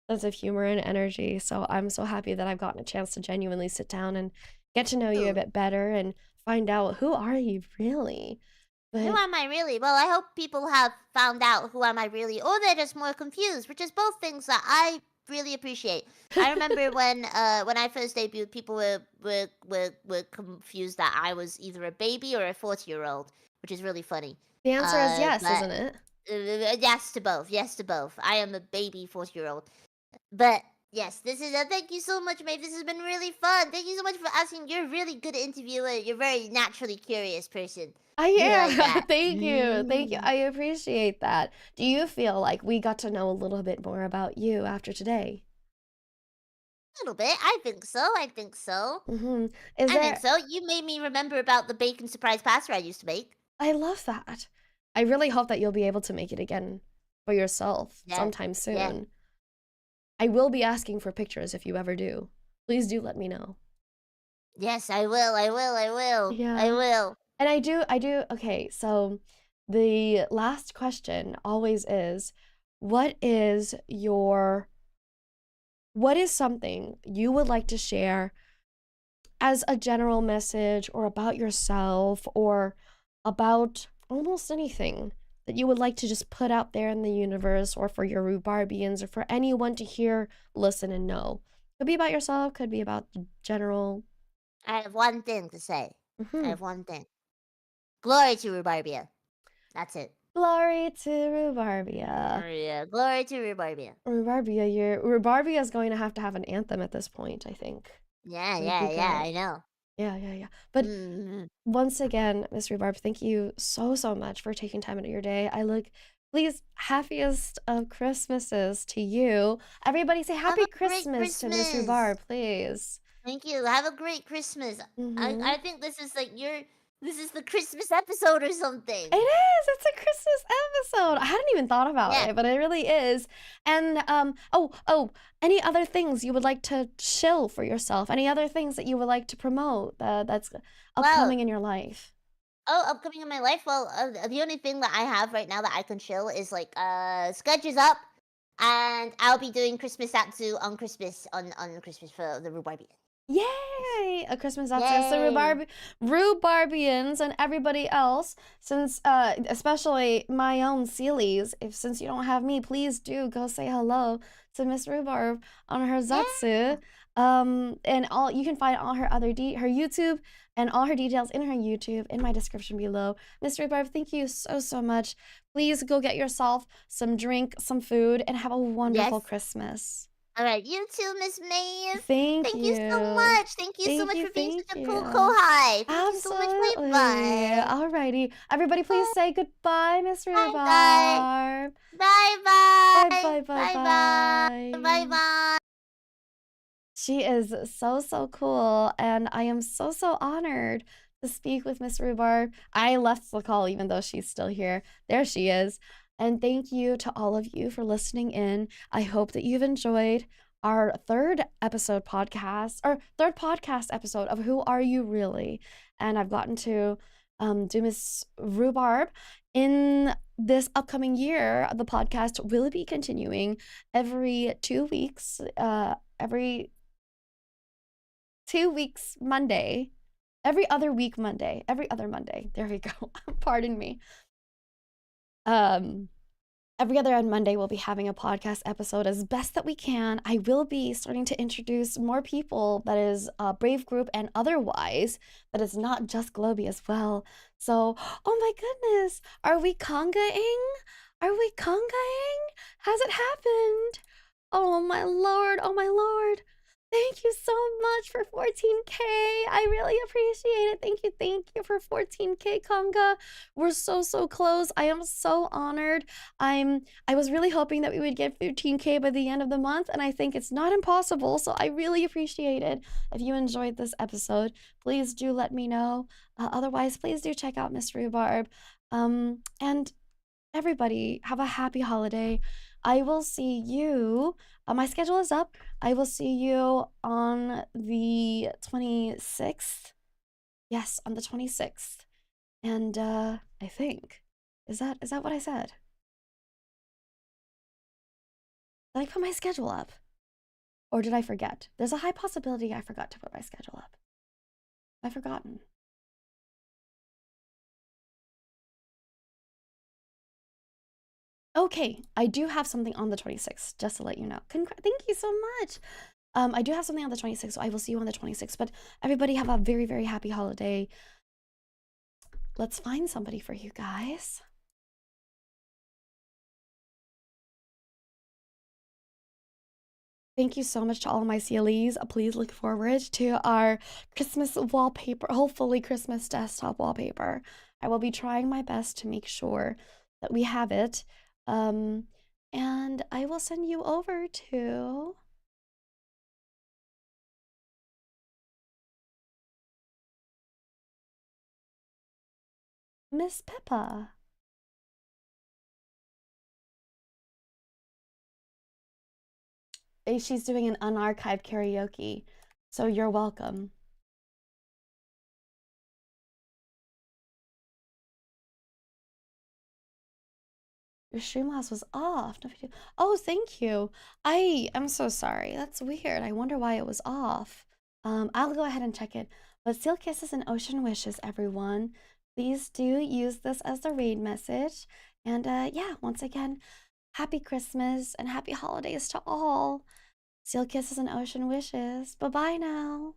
Speaker 1: sense of humor and energy. So I'm so happy that I've gotten a chance to genuinely sit down and get to know you a
Speaker 2: Ooh.
Speaker 1: bit better and find out who are you really.
Speaker 2: Who
Speaker 1: But
Speaker 2: am I really? Well, I hope people have found out who am I really, or they're just more confused, which is both things that I really appreciate. I remember when I first debuted, people were confused that I was either a baby or a 40-year-old, which is really funny.
Speaker 1: the answer is yes,
Speaker 2: But
Speaker 1: isn't it?
Speaker 2: yes to both. Yes to both. I am a baby 40-year-old. But yes, this is a thank you so much, Maeve. This has been really fun. Thank you so much for asking. You're a really good interviewer. You're a very naturally curious person.
Speaker 1: I
Speaker 2: We like
Speaker 1: am.
Speaker 2: that.
Speaker 1: Thank you. Thank you. I appreciate that. Do you feel like we got to know a little bit more about you after today?
Speaker 2: A little bit. I think so. I think so.
Speaker 1: Is
Speaker 2: I think
Speaker 1: there
Speaker 2: so. You made me remember about the bacon surprise pasta I used to make.
Speaker 1: I love that. I really hope that you'll be able to make it again for yourself
Speaker 2: Yeah.
Speaker 1: sometime
Speaker 2: Yeah.
Speaker 1: soon. I will be asking for pictures if you ever do. Please do let me know.
Speaker 2: Yes, I will. I will. I will. I
Speaker 1: Yeah.
Speaker 2: will.
Speaker 1: And I do, okay, so the last question always is, what is something you would like to share as a general message or about yourself or about almost anything that you would like to just put out there in the universe or for your rhubarbians or for anyone to hear, listen, and know? Could be about yourself, could be about the general.
Speaker 2: I have one thing to say. I
Speaker 1: Mm-hmm.
Speaker 2: have one thing. Glory to Rhubarbia. That's it.
Speaker 1: Glory to Rhubarbia.
Speaker 2: Yeah, glory to Rhubarbia.
Speaker 1: Rhubarbia is going to have an anthem at this point, I think.
Speaker 2: Yeah,
Speaker 1: It would be
Speaker 2: yeah,
Speaker 1: good.
Speaker 2: I know.
Speaker 1: Yeah. But
Speaker 2: Mm-hmm.
Speaker 1: once again, Miss Rhubarb, thank you so much for taking time out of your day. Please, happiest of Christmases to you. Everybody say
Speaker 2: Have
Speaker 1: happy
Speaker 2: a great
Speaker 1: Christmas to Miss
Speaker 2: Christmas.
Speaker 1: Rhubarb, please.
Speaker 2: Thank you. Have a great Christmas.
Speaker 1: Mm-hmm.
Speaker 2: I think this is like this is the Christmas episode or
Speaker 1: It
Speaker 2: something.
Speaker 1: is. It's a Christmas episode. I hadn't even thought about
Speaker 2: Yeah.
Speaker 1: it, but it really is. And any other things you would like to shill for yourself? Any other things that you would like to promote that's
Speaker 2: Well,
Speaker 1: upcoming in your life?
Speaker 2: upcoming in my life. Well, the only thing that I have right now that I can chill is like sketches up, and I'll be doing Christmas Atsu on Christmas for the Rhubarbian.
Speaker 1: Yay! A Christmas outside. So
Speaker 2: Yay!
Speaker 1: rhubarbians and everybody else, since especially my own Sealies, if since you don't have me, please do go say hello to Miss Rhubarb on her
Speaker 2: Yeah.
Speaker 1: Zatsu. And all you can find all her her YouTube and all her details in her YouTube in my description below. Miss Rhubarb, thank you so much. Please go get yourself some drink, some food, and have a wonderful
Speaker 2: Yes.
Speaker 1: Christmas.
Speaker 2: All right. You too, Miss Maeve.
Speaker 1: Thank
Speaker 2: Thank you so
Speaker 1: you.
Speaker 2: much. Thank you so much for being
Speaker 1: Thank
Speaker 2: such a cool
Speaker 1: you.
Speaker 2: co-hi. Thank you so much. Bye
Speaker 1: Absolutely.
Speaker 2: bye.
Speaker 1: Alrighty. Everybody, please say goodbye, Miss
Speaker 2: Bye bye.
Speaker 1: Rhubarb.
Speaker 2: Bye
Speaker 1: Bye,
Speaker 2: bye.
Speaker 1: bye, bye,
Speaker 2: Bye bye. Bye
Speaker 1: bye.
Speaker 2: bye.
Speaker 1: She is so cool, and I am so honored to speak with Miss Rhubarb. I left the call even though she's still here. There she is. And thank you to all of you for listening in. I hope that you've enjoyed our third podcast episode of Who Are You Really? And I've gotten to do Miss Rhubarb. In this upcoming year, the podcast will be continuing every 2 weeks, every 2 weeks Monday, every other week Monday, every other Monday. There we go. Pardon me. Every other Monday, we'll be having a podcast episode as best that we can. I will be starting to introduce more people that is a Brave group and otherwise, that is not just Globie as well. So, oh my goodness, are we congaing? Are we congaing? Has it happened? Oh my lord, oh my lord. Thank you so much for 14K. I really appreciate it. Thank you for 14K, Conga. We're so close. I am so honored. I was really hoping that we would get 15K by the end of the month, and I think it's not impossible. So I really appreciate it. If you enjoyed this episode, please do let me know. Otherwise, please do check out Miss Rhubarb. And everybody, have a happy holiday. I will see you. My schedule is up. I will see you on the 26th. Yes, on the 26th. And I think is that what I said? Did I put my schedule up? Or did I forget? There's a high possibility I forgot to put my schedule up. I've forgotten. Okay, I do have something on the 26th, just to let you know. Thank you so much. I do have something on the 26th, so I will see you on the 26th. But everybody have a very happy holiday. Let's find somebody for you guys. Thank you so much to all my CLEs. Please look forward to our Christmas wallpaper, hopefully Christmas desktop wallpaper. I will be trying my best to make sure that we have it. And I will send you over to Miss Peppa. She's doing an unarchived karaoke, so you're welcome. Your Streamlabs was off. No video. Oh, thank you. I'm so sorry. That's weird. I wonder why it was off. I'll go ahead and check it. But Seal Kisses and Ocean Wishes, everyone. Please do use this as the raid message. And yeah, once again, happy Christmas and happy holidays to all. Seal Kisses and Ocean Wishes. Bye-bye now.